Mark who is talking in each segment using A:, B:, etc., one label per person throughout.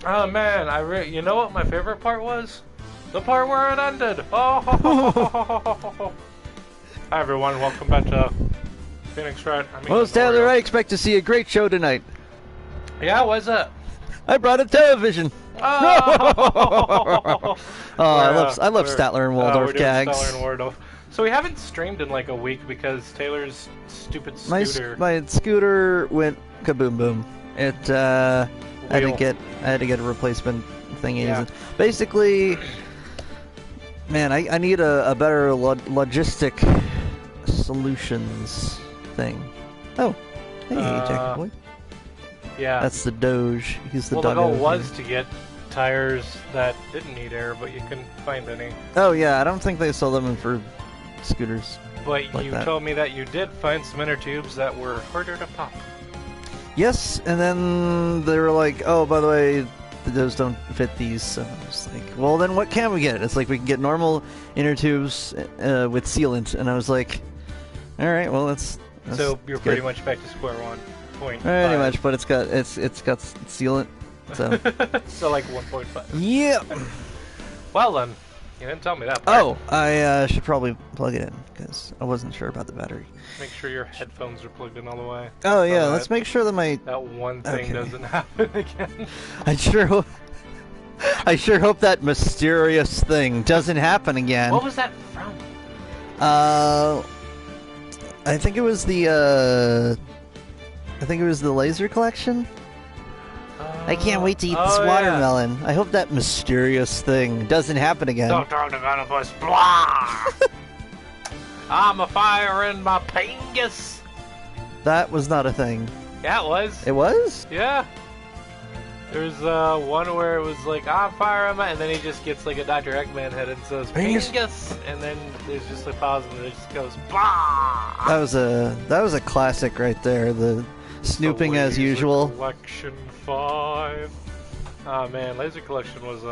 A: Oh man, you know what my favorite part was? The part where it ended. Oh. Hi everyone, welcome back to Phoenix Wright.
B: Well, Taylor, I expect to see a great show tonight.
A: Yeah, what's up?
B: I brought a television.
A: Oh,
B: I love Statler and Waldorf gags.
A: Statler and Waldorf. So we haven't streamed in like a week because Taylor's stupid scooter.
B: My scooter went kaboom boom. It I had to get a replacement thingy. Yeah. Basically, man, I need a better logistic solutions thing. Oh, hey, Jack Boy.
A: Yeah.
B: That's the Doge. He's the Doge.
A: Well, the goal was to get tires that didn't need air, but you couldn't find any.
B: Oh, yeah. I don't think they sell them for scooters.
A: But like you told me that you did find some inner tubes that were harder to pop.
B: Yes, and then they were like, oh, by the way, those don't fit these. So I was like, well, then what can we get? It's like we can get normal inner tubes with sealant. And I was like, all right, well, that's
A: so you're pretty much back to square one.
B: Pretty much, but it's got sealant, so
A: so like 1.5.
B: Yeah.
A: Well then, you didn't tell me that
B: part. Oh, I should probably plug it in because I wasn't sure about the battery.
A: Make sure your headphones are plugged in all the way.
B: Oh yeah, let's make sure that
A: that one thing doesn't happen again.
B: I sure hope that mysterious thing doesn't happen again.
A: What was that from?
B: I think it was the laser collection. I can't wait to eat this watermelon. Yeah. I hope that mysterious thing doesn't happen again.
A: Don't turn the gun of us. Blah! I'm a fire in my pingus.
B: That was not a thing.
A: Yeah, it was.
B: It was?
A: Yeah. There's one where it was like, I'm fire in my... And then he just gets like a Dr. Eggman head and says, pingus. And then there's just a pause and it just goes, blah!
B: That was a classic right there. The snooping as usual.
A: Collection 5. Oh man, Laser Collection was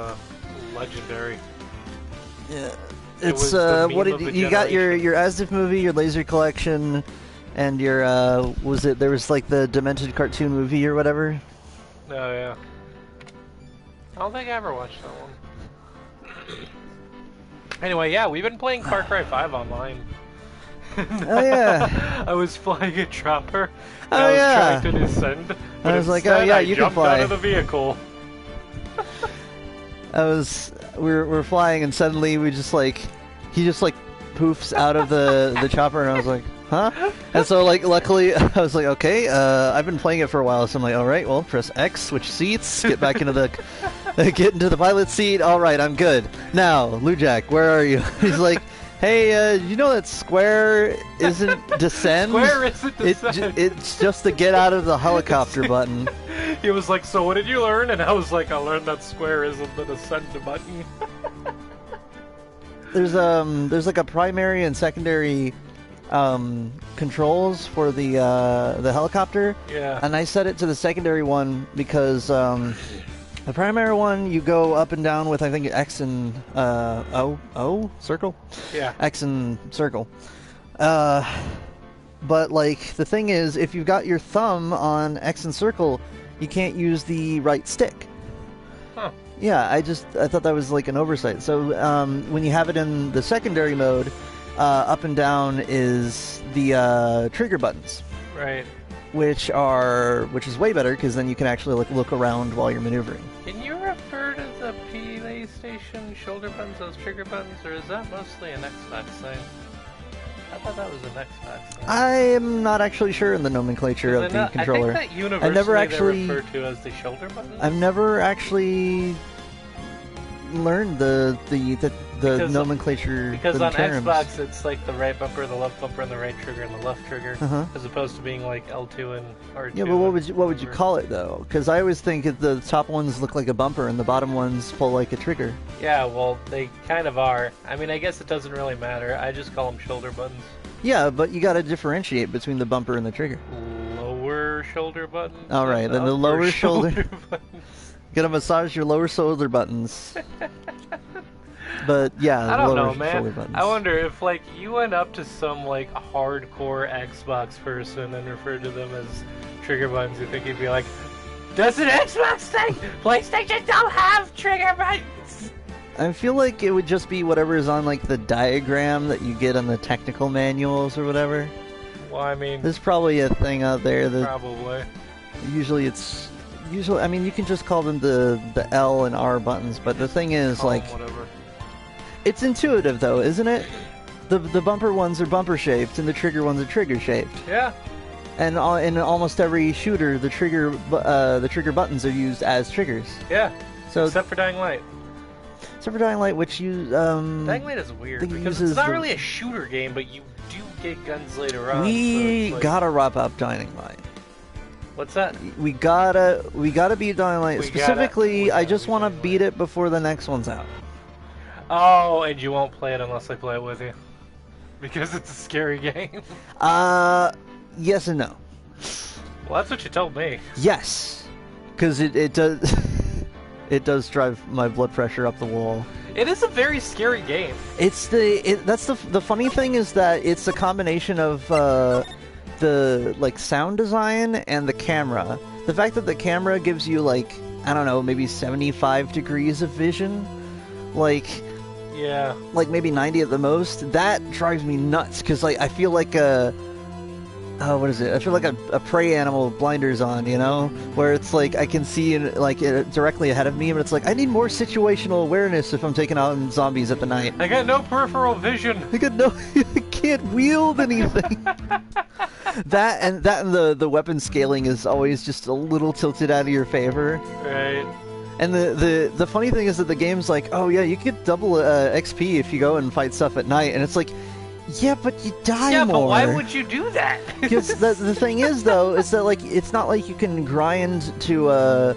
A: legendary.
B: Yeah, it's what did you got your Asdif movie, your Laser Collection, and your there was like the Demented cartoon movie or whatever.
A: Oh yeah. I don't think I ever watched that one. Anyway, yeah, we've been playing Far Cry 5 online.
B: Oh yeah.
A: I was flying a chopper.
B: Oh yeah.
A: I was trying to descend.
B: I was like, oh yeah, you can fly.
A: I jumped out of the vehicle.
B: We're flying and suddenly he just poofs out of the chopper and I was like, huh? And so like luckily I was like, okay, I've been playing it for a while, so I'm like, all right, well, press X, switch seats, get back into the pilot seat. All right, I'm good. Now, Lujak, where are you? He's like, hey, you know that square isn't descend?
A: Square isn't descend.
B: It's just the get out of the helicopter button.
A: He was like, so what did you learn? And I was like, I learned that square isn't the descend button.
B: There's like a primary and secondary controls for the helicopter.
A: Yeah.
B: And I set it to the secondary one because the primary one you go up and down with I think X and O circle.
A: Yeah.
B: X and circle. But like the thing is, if you've got your thumb on X and circle, you can't use the right stick.
A: Huh.
B: Yeah, I thought that was like an oversight. So when you have it in the secondary mode, up and down is the trigger buttons.
A: Right.
B: Which is way better because then you can actually like look around while you're maneuvering.
A: Can you refer to the PlayStation shoulder buttons as trigger buttons, or is that mostly an Xbox thing? I thought that was an Xbox thing.
B: I am not actually sure in the nomenclature of the controller.
A: I think that universally they're referred to as the shoulder buttons.
B: I've never actually learned the nomenclature.
A: Because
B: the
A: on
B: terms.
A: Xbox it's like the right bumper, the left bumper, and the right trigger and the left trigger, as opposed to being like L2 and R2.
B: Yeah, but what would you call it though? Because I always think that the top ones look like a bumper and the bottom ones pull like a trigger.
A: Yeah, well they kind of are. I mean, I guess it doesn't really matter. I just call them shoulder buttons.
B: Yeah, but you got to differentiate between the bumper and the trigger.
A: Lower shoulder buttons.
B: All right, then the lower shoulder. Got to massage your lower shoulder buttons. But yeah,
A: I don't know,
B: lower shoulder
A: man.
B: buttons.
A: I wonder if like you went up to some like hardcore Xbox person and referred to them as trigger buttons, you think he'd be like, "Does an Xbox thing? PlayStation don't have trigger buttons."
B: I feel like it would just be whatever is on like the diagram that you get on the technical manuals or whatever.
A: Well, I mean,
B: There's probably a thing out there that
A: probably.
B: usually I mean, you can just call them the L and R buttons, but the thing is,
A: Call
B: like,
A: them whatever.
B: it's intuitive though, isn't it? The bumper ones are bumper shaped and the trigger ones are trigger shaped.
A: Yeah.
B: And in almost every shooter, the trigger buttons are used as triggers.
A: Yeah.
B: So
A: Except for Dying Light.
B: Except for Dying Light, which you
A: Dying Light is weird because
B: uses
A: it's not
B: the-
A: really a shooter game, but you do get guns later on.
B: we
A: so it's like,
B: gotta wrap up Dying Light.
A: What's that?
B: We gotta beat Dying Light.
A: We
B: Specifically,
A: gotta
B: I just
A: beat
B: want to
A: Dying
B: beat it before the next one's out.
A: Oh, and you won't play it unless I play it with you. Because it's a scary game.
B: Yes and no.
A: Well, that's what you told me.
B: Yes, because it does it does drive my blood pressure up the wall.
A: It is a very scary game.
B: That's the funny thing is that it's a combination of the like sound design and the camera. The fact that the camera gives you like, I don't know, maybe 75 degrees of vision, like
A: Yeah.
B: maybe 90 at the most. That drives me nuts because like I feel like what is it? I feel like a prey animal with blinders on, you know? Where it's like I can see it directly ahead of me, but it's like I need more situational awareness if I'm taking out zombies at the night.
A: I got no peripheral vision.
B: I can't wield anything. that and the weapon scaling is always just a little tilted out of your favor.
A: Right.
B: And the funny thing is that the game's like, oh yeah, you get double XP if you go and fight stuff at night, and it's like, yeah, but you die
A: Yeah,
B: more.
A: but why would you do that?
B: Because the thing is, though, is that like it's not like you can grind to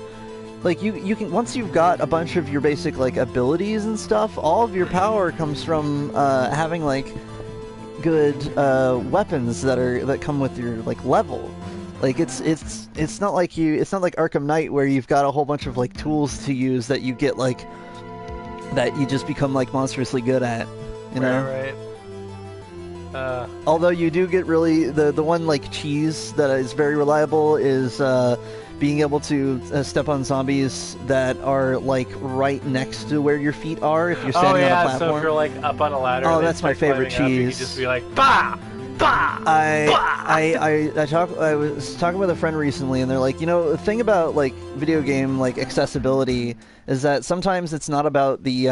B: like you can, once you've got a bunch of your basic like abilities and stuff, all of your power comes from having like good weapons that come with your like level. Like it's not like Arkham Knight where you've got a whole bunch of like tools to use that you get like that you just become like monstrously good at, you know?
A: Right.
B: Although you do get really the one like cheese that is very reliable is being able to step on zombies that are like right next to where your feet are if you're standing on a platform.
A: So if you're like up on a ladder.
B: Oh,
A: they
B: that's my
A: start
B: favorite
A: climbing up, you
B: cheese.
A: can just be like, bah, bah.
B: I was talking with a friend recently, and they're like, you know, the thing about like video game like accessibility is that sometimes it's not about the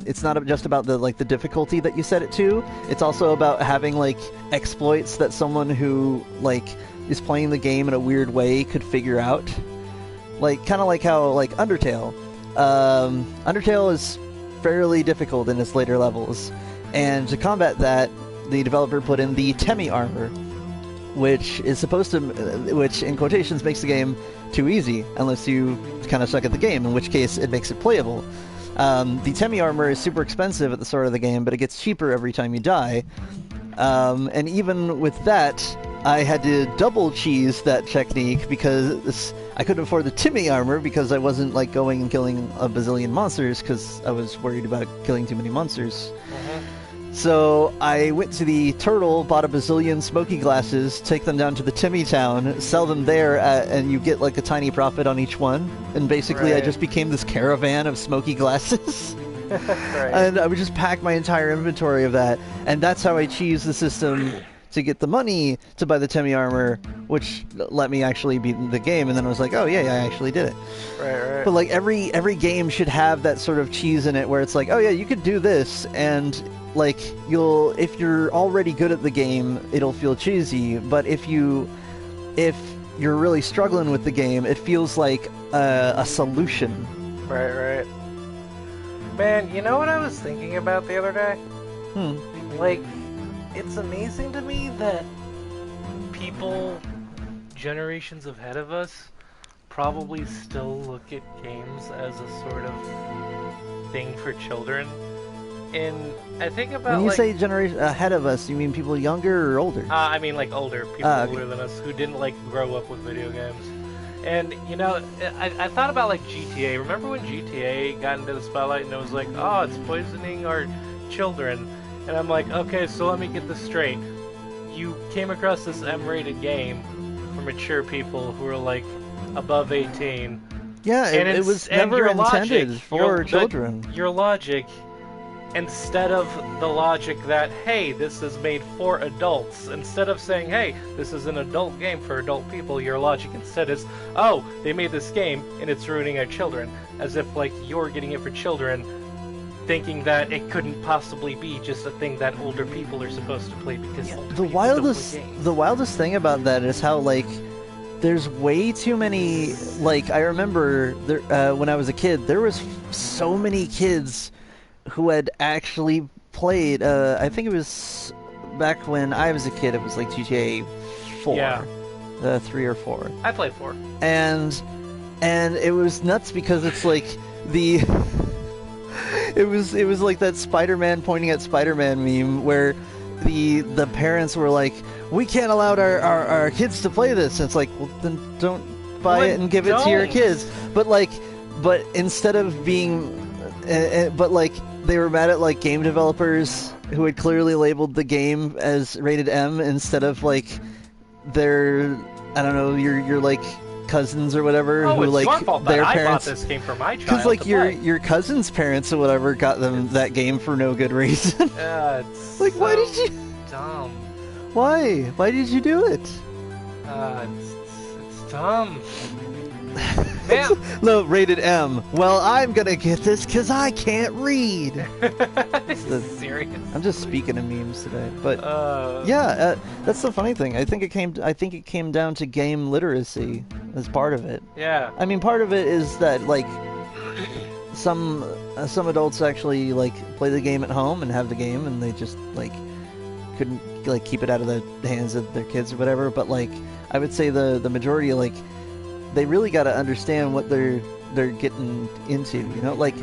B: it's not just about the like the difficulty that you set it to. It's also about having like exploits that someone who like is playing the game in a weird way could figure out. Like kind of like how like Undertale. Undertale is fairly difficult in its later levels, and to combat that, the developer put in the Temi armor, which in quotations makes the game too easy unless you kind of suck at the game, in which case it makes it playable. The Temi armor is super expensive at the start of the game, but it gets cheaper every time you die. And even with that, I had to double cheese that technique because I couldn't afford the Temi armor because I wasn't like going and killing a bazillion monsters because I was worried about killing too many monsters. So I went to the Turtle, bought a bazillion smoky glasses, take them down to the Timmy Town, sell them there, and you get like a tiny profit on each one. And basically I just became this caravan of smoky glasses.
A: Right.
B: And I would just pack my entire inventory of that. And that's how I cheesed the system to get the money to buy the Temi armor, which let me actually beat the game. And then I was like, oh yeah, I actually did it.
A: Right.
B: But like every game should have that sort of cheese in it where it's like, oh yeah, you could do this, and like if you're already good at the game, it'll feel cheesy. But if you're really struggling with the game, it feels like a solution.
A: Right. Man, you know what I was thinking about the other day? Like, it's amazing to me that people generations ahead of us probably still look at games as a sort of thing for children. And I think about
B: when you say generation ahead of us, you mean people younger or older?
A: I mean like older, people older than us who didn't like grow up with video games. And, you know, I thought about, like, GTA. Remember when GTA got into the spotlight and it was like, oh, it's poisoning our children? And I'm like, okay, so let me get this straight. You came across this M-rated game for mature people who are, like, above 18.
B: Yeah, it was never intended for children.
A: Your logic, instead of the logic that, hey, this is made for adults, instead of saying, hey, this is an adult game for adult people, your logic instead is, oh, they made this game and it's ruining our children. As if, like, you're getting it for children, thinking that it couldn't possibly be just a thing that older people are supposed to play because
B: the wildest thing about that is how, like, there's way too many, like, I remember there, when I was a kid, there was so many kids who had actually played, I think it was back when I was a kid, it was like GTA 4. Yeah. 3 or 4.
A: I played 4.
B: And it was nuts because it's like the... it was like that Spider-Man pointing at Spider-Man meme where the parents were like, we can't allow our kids to play this. And it's like, well, then don't buy it and give it to your kids. But instead of being, but like they were mad at like game developers who had clearly labeled the game as rated M instead of like their, I don't know, your like cousins or whatever
A: who
B: it's
A: like
B: your
A: fault
B: their
A: that
B: parents.
A: I bought this game for my child.
B: Because like your cousin's parents or whatever got them that game for no good reason.
A: It's
B: like
A: so
B: why did you?
A: Dumb.
B: Why? Why did you do it?
A: It's dumb. Man.
B: No, rated M. Well, I'm gonna get this because I can't read.
A: Serious?
B: I'm just speaking in memes today, but yeah, that's the funny thing. I think it came down to game literacy as part of it.
A: Yeah.
B: I mean, part of it is that like some adults actually like play the game at home and have the game, and they just like couldn't like keep it out of the hands of their kids or whatever. But like, I would say the majority like. They really got to understand what they're getting into, you know? Like,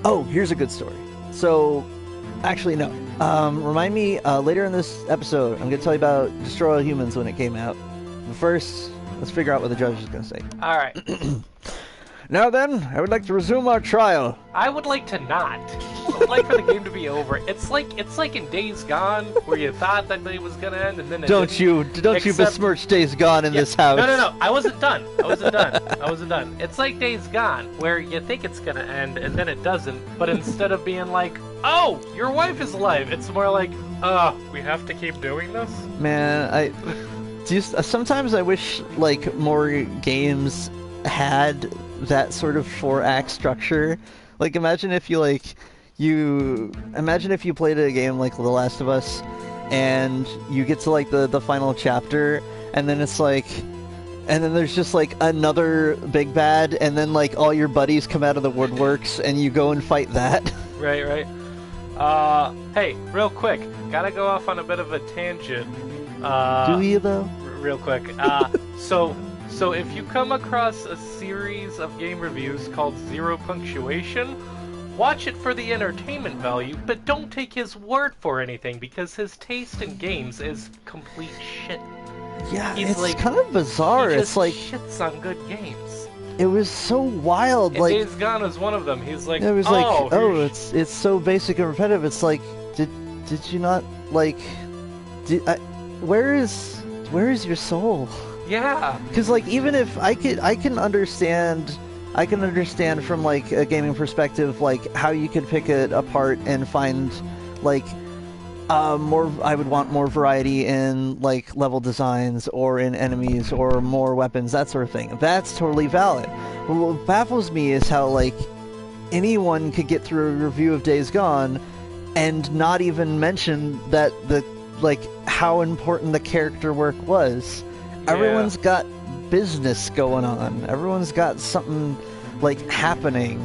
B: oh, here's a good story. So, actually, no. Remind me, later in this episode, I'm going to tell you about Destroy All Humans when it came out. But first, let's figure out what the judge is going to say.
A: All right.
B: Now then, I would like to resume our trial.
A: I would like to not. I would like for the game to be over. It's like in Days Gone, where you thought that it was gonna end, and then it
B: don't you besmirch Days Gone in this house?
A: No. I wasn't done. It's like Days Gone, where you think it's gonna end, and then it doesn't. But instead of being like, oh, your wife is alive, it's more like, we have to keep doing this.
B: Man, sometimes I wish like more games had that sort of 4-act structure. Like imagine if you played a game like The Last of Us and you get to like the final chapter and then it's like and then there's just like another big bad and then like all your buddies come out of the woodworks and you go and fight that.
A: Right. Hey, real quick, gotta go off on a bit of a tangent.
B: Do you though?
A: Real quick. So if you come across a series of game reviews called Zero Punctuation, watch it for the entertainment value, but don't take his word for anything because his taste in games is complete shit.
B: Yeah, it's like, kind of bizarre.
A: He just
B: it's like
A: shits on good games.
B: It was so wild.
A: And
B: like
A: Days Gone was one of them. He's like,
B: it was it's so basic and repetitive. It's like, did you not like? Where is your soul?
A: Yeah,
B: because like even if I can understand from like a gaming perspective like how you could pick it apart and find like more. I would want more variety in like level designs or in enemies or more weapons, that sort of thing. That's totally valid. But what baffles me is how like anyone could get through a review of Days Gone and not even mention that how important the character work was. Yeah. Everyone's got business going on. Everyone's got something like happening.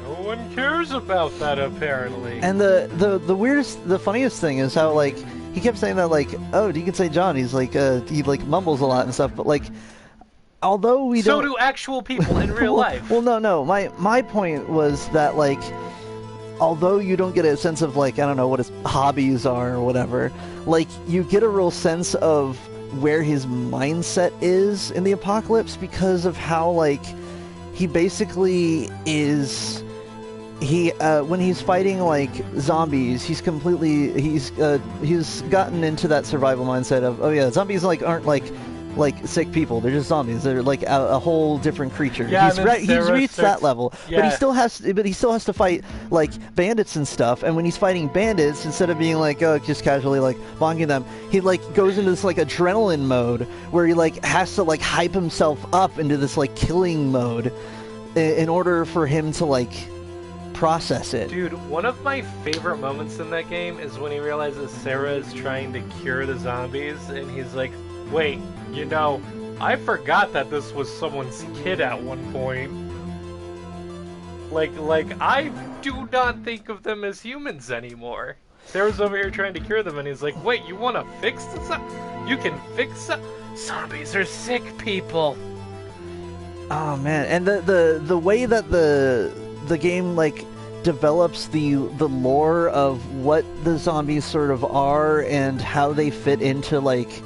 A: No one cares about that apparently.
B: And the funniest thing is how like he kept saying that like, oh, you can say John. He's like he like mumbles a lot and stuff. But like, although we don't.
A: So do actual people in real life.
B: Well, no. My point was that like, although you don't get a sense of like I don't know what his hobbies are or whatever, like you get a real sense of where his mindset is in the apocalypse, because of how, like, he basically is... when he's fighting like zombies, he's gotten into that survival mindset of, oh yeah, zombies aren't like sick people. They're just zombies. They're like a whole different creature.
A: Yeah,
B: he's reached that level,
A: yeah.
B: but he still has to fight like bandits and stuff. And when he's fighting bandits, instead of being like, oh, just casually like bonking them, he like goes into this like adrenaline mode where he like has to like hype himself up into this like killing mode in order for him to like process it.
A: Dude, one of my favorite moments in that game is when he realizes Sarah is trying to cure the zombies, and he's like, wait, you know, I forgot that this was someone's kid at one point. Like, I do not think of them as humans anymore. Sarah's over here trying to cure them, and he's like, wait, you want to fix the You can fix zombies are sick people.
B: Oh man, and the way that the game like develops the lore of what the zombies sort of are and how they fit into like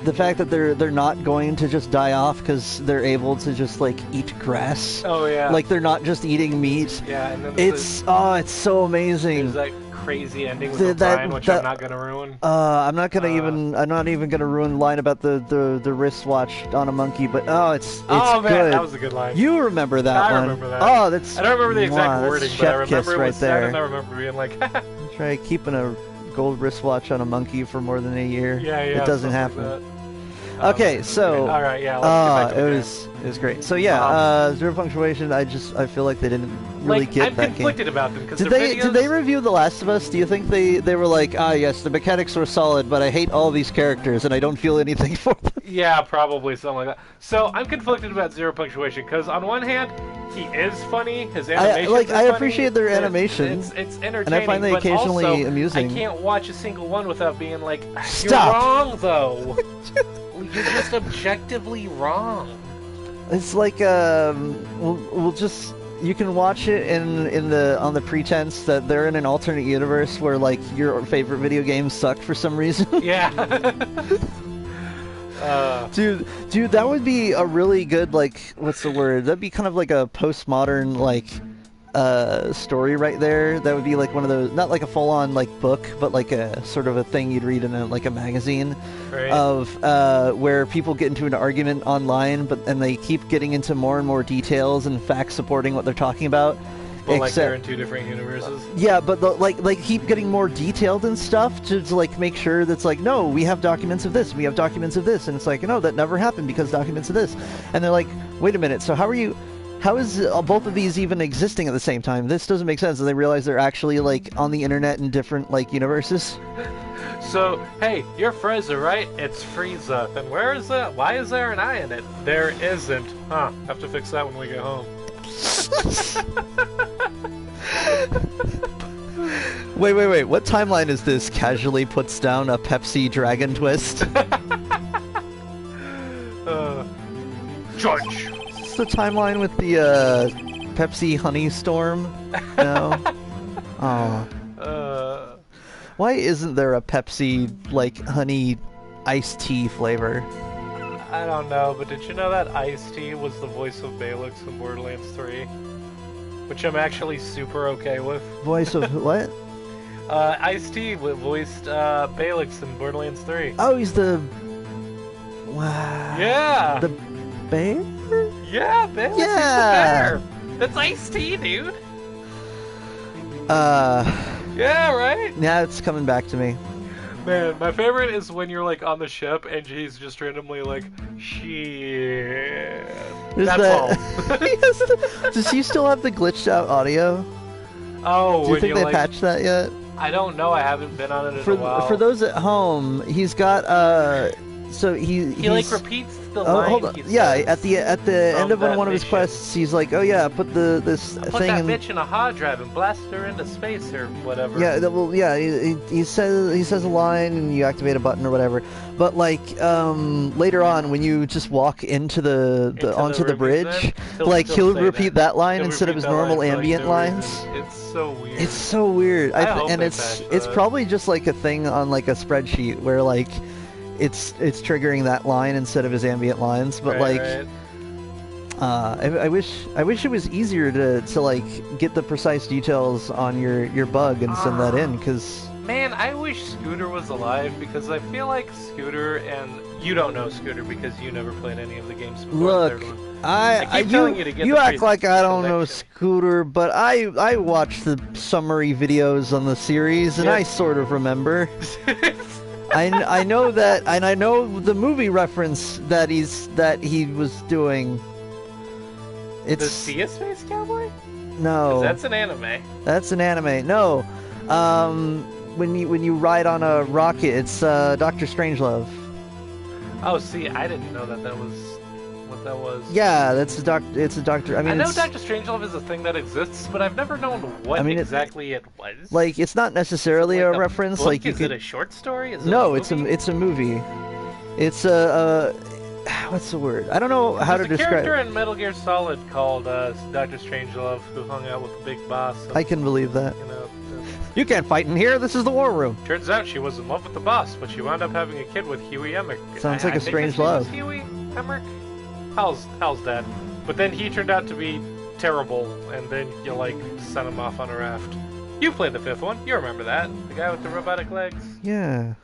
B: the fact that they're not going to just die off because they're able to just like eat grass.
A: Oh yeah,
B: like they're not just eating meat.
A: Yeah, and then
B: it's so amazing.
A: There's that crazy ending with O'Brien, which I'm not gonna ruin.
B: I'm not even gonna ruin the line about the wristwatch on a monkey, but it's
A: man,
B: good.
A: That was a good line.
B: You remember that one?
A: I remember that.
B: Oh, that's
A: I don't remember the exact wording, but I remember it was
B: there.
A: sad, and I remember being like,
B: try keeping a gold wristwatch on a monkey for more than a year.
A: Yeah,
B: it doesn't happen.
A: Like
B: okay, so
A: all right, yeah. Let's get back to
B: it was great. So yeah, Zero Punctuation. I feel like they didn't really get that game.
A: I'm conflicted about them because
B: did they review The Last of Us? Do you think they were like, yes, the mechanics were solid, but I hate all these characters and I don't feel anything for them?
A: Yeah, probably something like that. So I'm conflicted about Zero Punctuation because on one hand, he is funny. His animation.
B: I appreciate their animation.
A: It's entertaining,
B: and I find they occasionally
A: also,
B: amusing.
A: I can't watch a single one without being like, you're
B: Stop.
A: wrong though. You're just objectively wrong.
B: It's like we'll just you can watch it on the pretense that they're in an alternate universe where like your favorite video games suck for some reason.
A: Yeah.
B: Dude, that would be a really good like what's the word? That'd be kind of like a postmodern like story right there. That would be like one of those, not like a full-on like book, but like a sort of a thing you'd read in a magazine,
A: right.
B: Of where people get into an argument online, and they keep getting into more and more details and facts supporting what they're talking about.
A: But like they're in two different universes.
B: Yeah, but like keep getting more detailed and stuff to like make sure that's like, no, we have documents of this, we have documents of this, and it's like, no, that never happened because documents of this, and they're like, wait a minute, so how is both of these even existing at the same time? This doesn't make sense. And they realize they're actually like on the internet in different like universes.
A: So, hey, you're Frieza, right? It's Frieza. Then where is that? Why is there an I in it? There isn't. Huh. Have to fix that when we get home.
B: Wait. What timeline is this? Casually puts down a Pepsi Dragon Twist.
A: George.
B: The timeline with the Pepsi Honey Storm? No? Oh. Why isn't there a Pepsi, like, honey iced tea flavor?
A: I don't know, but did you know that Ice-T was the voice of Balix in Borderlands 3? Which I'm actually super okay with.
B: Voice of what?
A: Ice-T voiced Balix in Borderlands 3.
B: Oh, he's the... Wow.
A: Yeah!
B: The bear?
A: Yeah, Balix, he's the bear! That's Ice-T, dude! Yeah, right?
B: Now it's coming back to me.
A: Man, my favorite is when you're like on the ship and he's just randomly like, shit. That's all.
B: Does he still have the glitched out audio?
A: Oh,
B: do you think they patched that yet?
A: I don't know. I haven't been on it in a while.
B: For those at home, he's got so he
A: like repeats the line.
B: Hold on. Yeah, at the end of one of his quests, he's like, "Oh yeah, put this
A: put
B: thing
A: that
B: in
A: bitch in a hard drive and blast her into space or whatever."
B: Yeah, well, yeah, he says a line and you activate a button or whatever. But like later on, when you just walk onto the bridge, he'll repeat that line instead of his normal ambient lines.
A: It's so weird.
B: It's so weird.
A: I hope
B: and
A: they
B: it's
A: patch that.
B: probably just like a thing on like a spreadsheet where like it's triggering that line instead of his ambient lines. But
A: Right.
B: I wish it was easier to like get the precise details on your bug and send that in, because
A: Man, I wish Scooter was alive, because I feel like Scooter, and you don't know Scooter because you never played any of the games before.
B: look,
A: the third one.
B: I
A: keep telling you to get
B: you
A: the
B: act like I don't know
A: collection.
B: Scooter, but I watched the summary videos on the series and
A: Yeah.
B: I sort of remember. I know that, and I know the movie reference that he was doing.
A: The
B: It's
A: See a Space Cowboy? 'Cause
B: no,
A: that's an anime.
B: that's an anime. No, when you ride on a rocket, it's Doctor Strangelove.
A: Oh, see, I didn't know that was what that was.
B: Yeah, that's a doctor. It's a doctor. I mean,
A: I know
B: it's,
A: Dr. Strangelove is a thing that exists, but I've never known what
B: I mean,
A: exactly it was.
B: like it's not necessarily a
A: Like
B: reference.
A: book?
B: Like you
A: is
B: could.
A: it a short story? Is it
B: No,
A: a movie?
B: it's a movie. It's a what's the word? I don't know how to
A: There's a
B: describe.
A: character in Metal Gear Solid called Dr. Strangelove who hung out with the big boss. Of,
B: I can believe that.
A: you know,
B: You can't fight in here. This is the war room.
A: turns out she was in love with the boss, but she wound up having a kid with Huey Emmerich.
B: Sounds like
A: I
B: a
A: think
B: strange
A: his name was
B: love.
A: Huey Emmerich? Hal's dad. But then he turned out to be terrible, and then you like sent him off on a raft. You played the fifth one. You remember that? The guy with the robotic legs,
B: Yeah.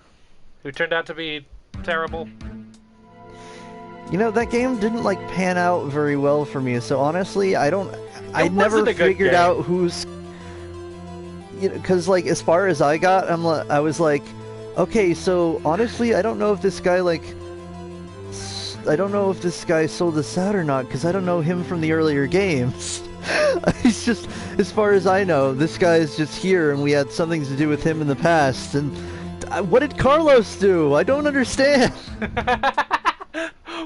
A: who turned out to be terrible.
B: You know, that game didn't like pan out very well for me. So honestly, I
A: wasn't
B: never
A: a good
B: figured
A: game.
B: out who's. You know, because like as far as I got, I was like, okay, so honestly, I don't know if this guy I don't know if this guy sold this out or not, because I don't know him from the earlier games. He's just, as far as I know, this guy is just here, and we had something to do with him in the past. And what did Carlos do? I don't understand.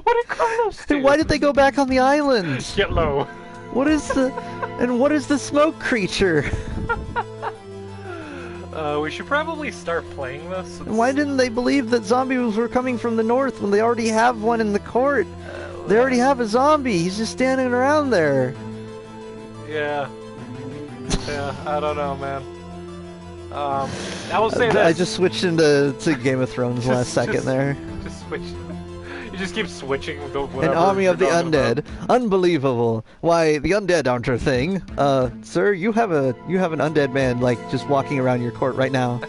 A: What did Carlos do?
B: And why did they go back on the island?
A: Get low.
B: What is the smoke creature?
A: We should probably start playing this.
B: And why didn't they believe that zombies were coming from the north when they already have one in the court? They already have a zombie. He's just standing around there.
A: Yeah. Yeah, I don't know, man. I will say this.
B: I just switched into Game of Thrones last second
A: just-
B: there.
A: Just switch. You just keep switching with
B: An
A: whatever.
B: army of the
A: you're talking
B: undead.
A: about.
B: Unbelievable. Why, the undead aren't a thing. Sir, you have an undead man, like, just walking around your court right now.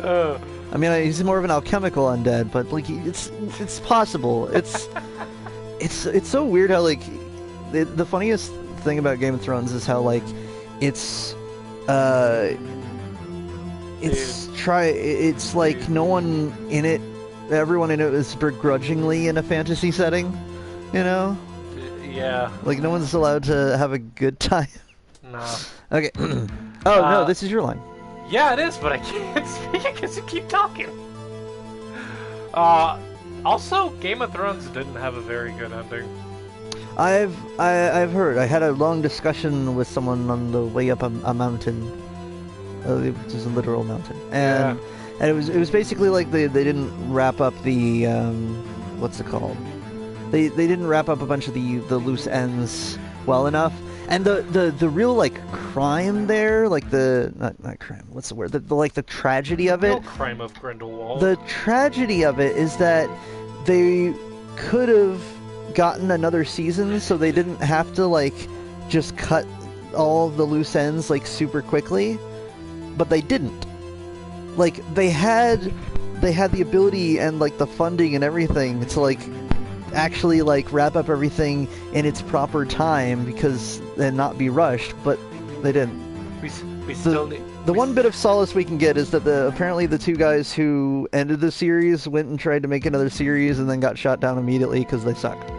B: I mean, he's more of an alchemical undead, but, like, it's possible. It's so weird how, like, the funniest thing about Game of Thrones is how, like, it's like no one in it, everyone in it is begrudgingly in a fantasy setting, you know?
A: Yeah.
B: Like no one's allowed to have a good time.
A: No.
B: Okay. Oh no, this is your line.
A: Yeah, it is, but I can't speak because you keep talking. Also, Game of Thrones didn't have a very good ending.
B: I've heard. I had a long discussion with someone on the way up a mountain. Which is a literal mountain, and it was basically like they didn't wrap up the what's it called? They didn't wrap up a bunch of the loose ends well enough, and the real like crime there, like the not crime, what's the word? The tragedy of
A: No
B: it.
A: crime of Grindelwald.
B: The tragedy of it is that they could have gotten another season, so they didn't have to like just cut all the loose ends like super quickly. But they didn't. Like they had the ability and like the funding and everything to like actually like wrap up everything in its proper time and not be rushed, but they didn't.
A: We still need.
B: The one bit of solace we can get is that apparently the two guys who ended the series went and tried to make another series and then got shot down immediately because they sucked.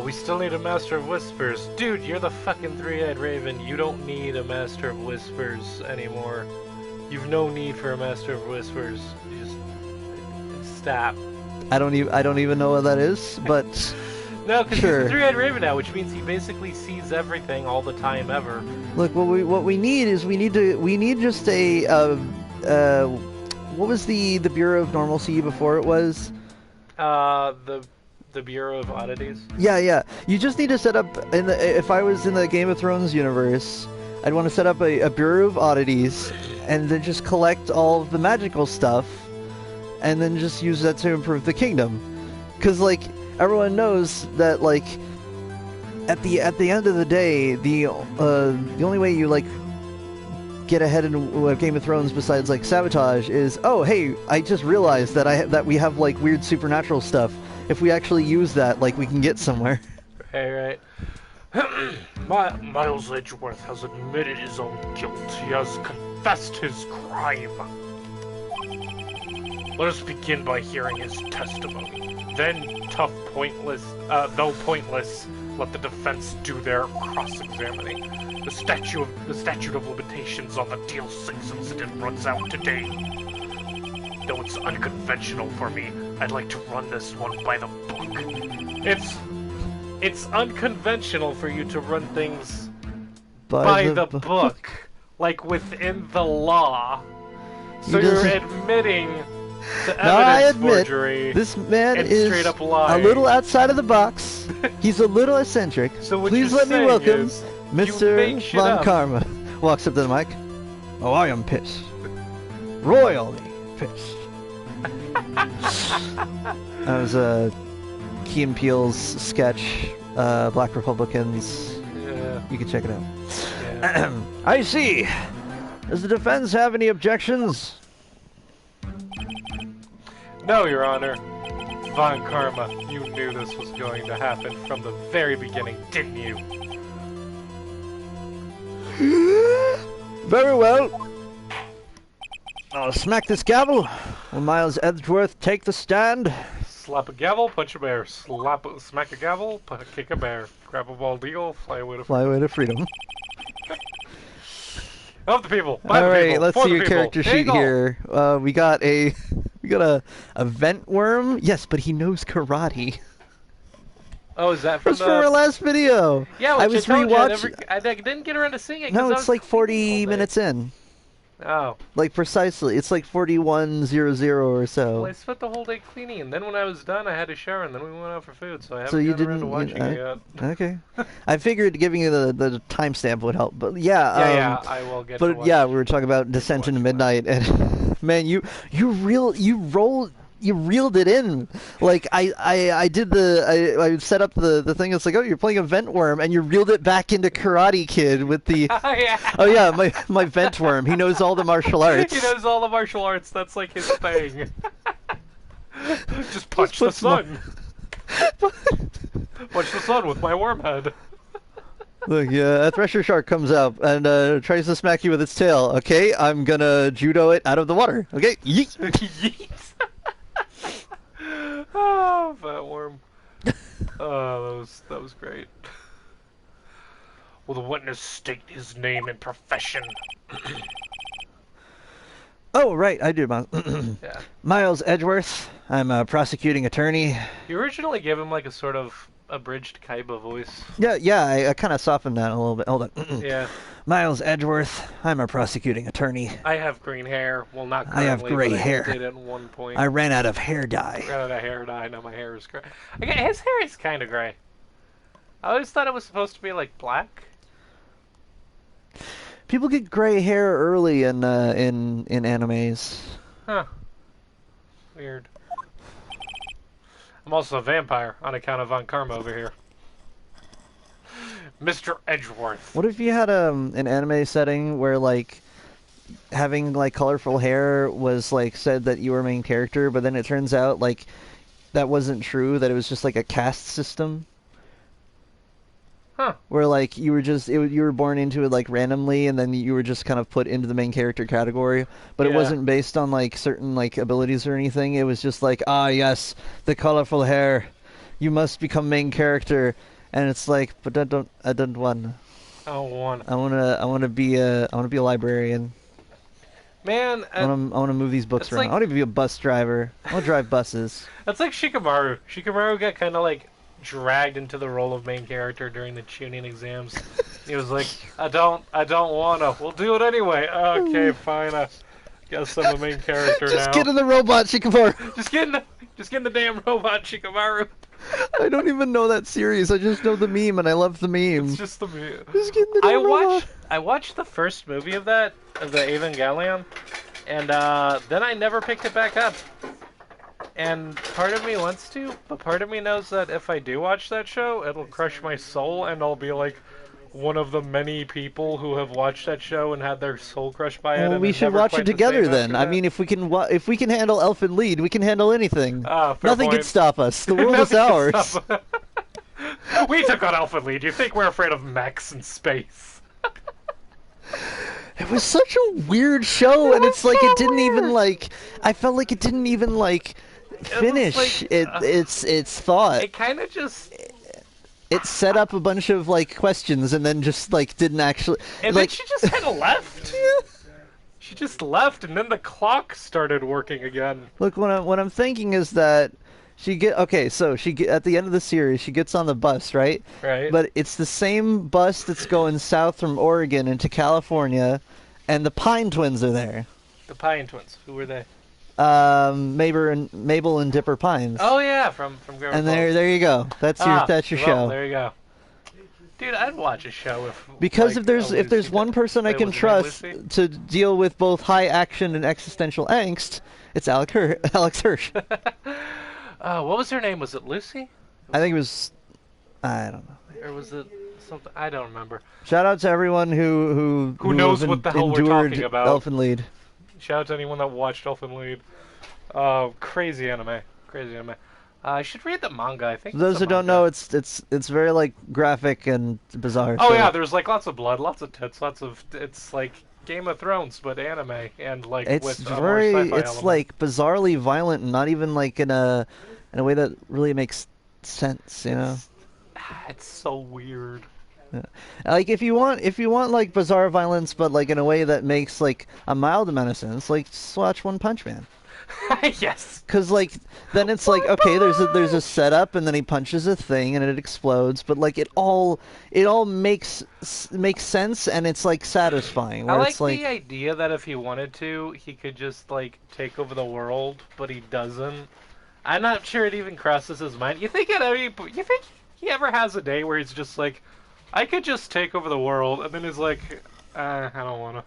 A: We still need a Master of Whispers. Dude, you're the fucking three-eyed raven. You don't need a Master of Whispers anymore. You've no need for a Master of Whispers. You just stop.
B: I don't even know what that is, but
A: No, because
B: sure.
A: he's the three-eyed raven now, which means he basically sees everything all the time ever.
B: Look, what we need is we need just a what was the Bureau of Normalcy before it was?
A: The Bureau of Oddities.
B: Yeah. You just need to set up if I was in the Game of Thrones universe, I'd want to set up a bureau of oddities, and then just collect all of the magical stuff, and then just use that to improve the kingdom. Because like everyone knows that like at the end of the day, the only way you like get ahead in Game of Thrones besides like sabotage is, oh hey, I just realized that we have like weird supernatural stuff. If we actually use that, like we can get somewhere.
A: Right.
C: Miles Edgeworth has admitted his own guilt. He has confessed his crime. Let us begin by hearing his testimony. Then, though pointless, let the defense do their cross-examining. The statute of limitations on the Deal 6 incident runs out today. Though it's unconventional for me, I'd like to run this one by the book.
A: It's unconventional for you to run things by the book, like within the law. So you're admitting to evidence forgery.
B: This man
A: and
B: is
A: straight up lying.
B: a little outside of the box. He's a little eccentric.
A: So what
B: please
A: you're
B: let me
A: saying
B: welcome
A: is
B: Mr. Von Karma. Walks up to the mic. Oh, I am pissed. Royally pissed. That was Key and Peele's sketch, Black Republicans.
A: Yeah.
B: You can check it out.
A: Yeah.
B: I see. Does the defense have any objections?
A: No, Your Honor. Von Karma, you knew this was going to happen from the very beginning, didn't you?
B: Very well. I'll smack this gavel. Will Miles Edgeworth take the stand?
A: Slap a gavel, punch a bear. Smack a gavel, kick a bear. Grab a bald eagle, fly away to freedom.
B: Fly away to freedom.
A: Of the people, by the
B: Alright,
A: people,
B: let's
A: for
B: see
A: the
B: your
A: people.
B: character sheet
A: Eagle.
B: here. We got a vent worm. Yes, but he knows karate.
A: Oh, is that from
B: That's from our last video.
A: Yeah,
B: I
A: which
B: was
A: told you,
B: rewatching.
A: I didn't get around to seeing it.
B: No,
A: 'cause I
B: it's
A: was
B: like
A: cleaning
B: 40
A: all day.
B: minutes in.
A: Oh.
B: Like precisely, it's like 41:00 or so.
A: Well, I spent the whole day cleaning, and then when I was done, I had to shower, and then we went out for food, so I haven't
B: So you
A: gotten around to
B: didn't-
A: watching
B: you-
A: it yet.
B: Okay. I figured giving you the timestamp would help, but yeah.
A: Yeah, I will get to
B: But
A: watch
B: yeah, we were talking about Descent into Midnight, and man, you reeled it in. Like I set up the thing. It's like, oh, you're playing a vent worm, and you reeled it back into Karate Kid with the.
A: Yeah.
B: Oh yeah, my vent worm. He knows all the martial arts.
A: He knows all the martial arts. That's like his thing. Just punch
B: put
A: the sun. Punch the sun with my worm head.
B: Look, yeah, a thresher shark comes out and tries to smack you with its tail. Okay, I'm gonna judo it out of the water. Okay, yeet.
A: Yeet. Oh, fat worm. Oh, that was great.
C: Will the witness state his name and profession?
B: Oh, right, I do.
A: Yeah.
B: Miles Edgeworth. I'm a prosecuting attorney.
A: You originally gave him like a sort of abridged Kaiba voice.
B: Yeah, I kind of softened that a little bit. Hold on.
A: Yeah.
B: Miles Edgeworth. I'm a prosecuting attorney.
A: I have green hair. Well, not
B: I have
A: currently,
B: gray
A: but
B: hair.
A: I did at one point.
B: I ran out of hair dye.
A: ran out of hair dye. Now my hair is gray. His hair is kind of gray. I always thought it was supposed to be like black.
B: People get gray hair early in animes.
A: Huh. Weird. I'm also a vampire on account of Von Karma over here.
C: Mr. Edgeworth.
B: What if you had an anime setting where like having like colorful hair was like said that you were main character, but then it turns out like that wasn't true, that it was just like a caste system?
A: Huh.
B: Where like you were born into it like randomly, and then you were just kind of put into the main character category, but it
A: Yeah.
B: wasn't based on like certain like abilities or anything. It was just like, ah yes, the colorful hair, you must become main character, and it's like, but I don't want.
A: I don't want.
B: I wanna be a librarian.
A: Man,
B: I wanna move these books
A: it's
B: around.
A: like-
B: I wanna be a bus driver. I wanna drive buses.
A: that's like Shikamaru. Shikamaru got kind of like dragged into the role of main character during the tuning exams. He was like, I don't wanna. We'll do it anyway. Okay, fine. I guess I'm a main character
B: Just
A: now.
B: get in the robot, Shikamaru.
A: Just get in the damn robot, Shikamaru.
B: I don't even know that series. I just know the meme, and I love the meme.
C: It's just the meme.
B: Just getting the damn robot.
A: I watched the first movie of the Evangelion, and then I never picked it back up. And part of me wants to, but part of me knows that if I do watch that show, it'll crush my soul, and I'll be like one of the many people who have watched that show and had their soul crushed by it.
B: Well,
A: and
B: we
A: is
B: should
A: never
B: watch
A: quite
B: it
A: the
B: together
A: same
B: then.
A: after
B: I
A: that.
B: mean, if we can handle Elfin Lead, we can handle anything.
C: Fair
B: Nothing
C: point.
B: can stop us. The world is
C: Nothing can
B: ours.
C: stop- We took on Alpha Lead. You think we're afraid of mechs in space?
B: It was such a weird show, and it's like
A: so
B: it didn't even
A: weird.
B: like. I felt like it didn't even like finish
A: like,
B: its thought.
A: It kind of just...
B: It set up a bunch of like questions and then just like didn't actually.
C: And
B: like,
C: then she just kind of left. She just left, and then the clock started working again.
B: Look, what I'm thinking is that so she get at the end of the series, she gets on the bus, right?
A: Right.
B: But it's the same bus that's going south from Oregon into California, and the Pine Twins are there.
A: The Pine Twins. Who were they?
B: Mabel and Dipper Pines.
A: Oh, yeah, from Gravity
B: and
A: Falls.
B: there you go. That's your
A: well,
B: show.
A: There you go. Dude, I'd watch a show if...
B: Because
A: like,
B: if there's one person I can trust
A: Lucy?
B: to deal with both high action and existential angst, it's Alex Hirsch.
A: What was her name? Was it Lucy?
B: I think it was. I don't know.
A: Or was it something? I don't remember.
B: Shout out to everyone who
C: knows
B: have
C: what the hell we're
B: endured
C: talking about.
B: Elfin Lead.
C: Shout out to anyone that watched Elfin Lead. Crazy anime. Crazy anime.
A: I should read the manga. I think.
B: For those
A: it's a
B: who don't
A: manga.
B: know, it's very like graphic and bizarre.
C: Oh
B: so-
C: yeah, there's like lots of blood, lots of tits, lots of... It's like Game of Thrones, but anime, and like
B: It's
C: with more
B: very
C: sci-fi
B: it's
C: element.
B: like bizarrely violent and not even like in a way that really makes sense, you know.
C: It's so weird.
B: Like if you want like bizarre violence, but like in a way that makes like a mild amount of sense, like just watch One Punch Man.
C: Yes.
B: Cause like then it's like okay, there's a setup and then he punches a thing and it explodes, but like it all makes sense and it's like satisfying. Where
A: I like
B: it's like
A: the idea that if he wanted to, he could just like take over the world, but he doesn't. I'm not sure it even crosses his mind. You think he ever has a day where he's just like, I could just take over the world, and then he's like, I don't wanna.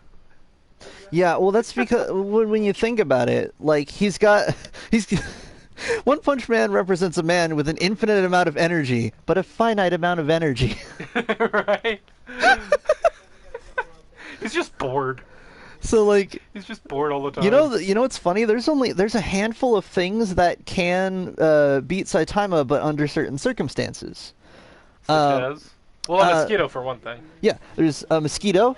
B: yeah, well that's because when you think about it, like he's One Punch Man represents a man with an infinite amount of energy, but a finite amount of energy.
C: Right? He's just bored.
B: So like
C: He's just bored all the time.
B: you know what's funny? There's a handful of things that can beat Saitama, but under certain circumstances.
C: Such as? Well, a mosquito for one thing.
B: Yeah, there's a mosquito.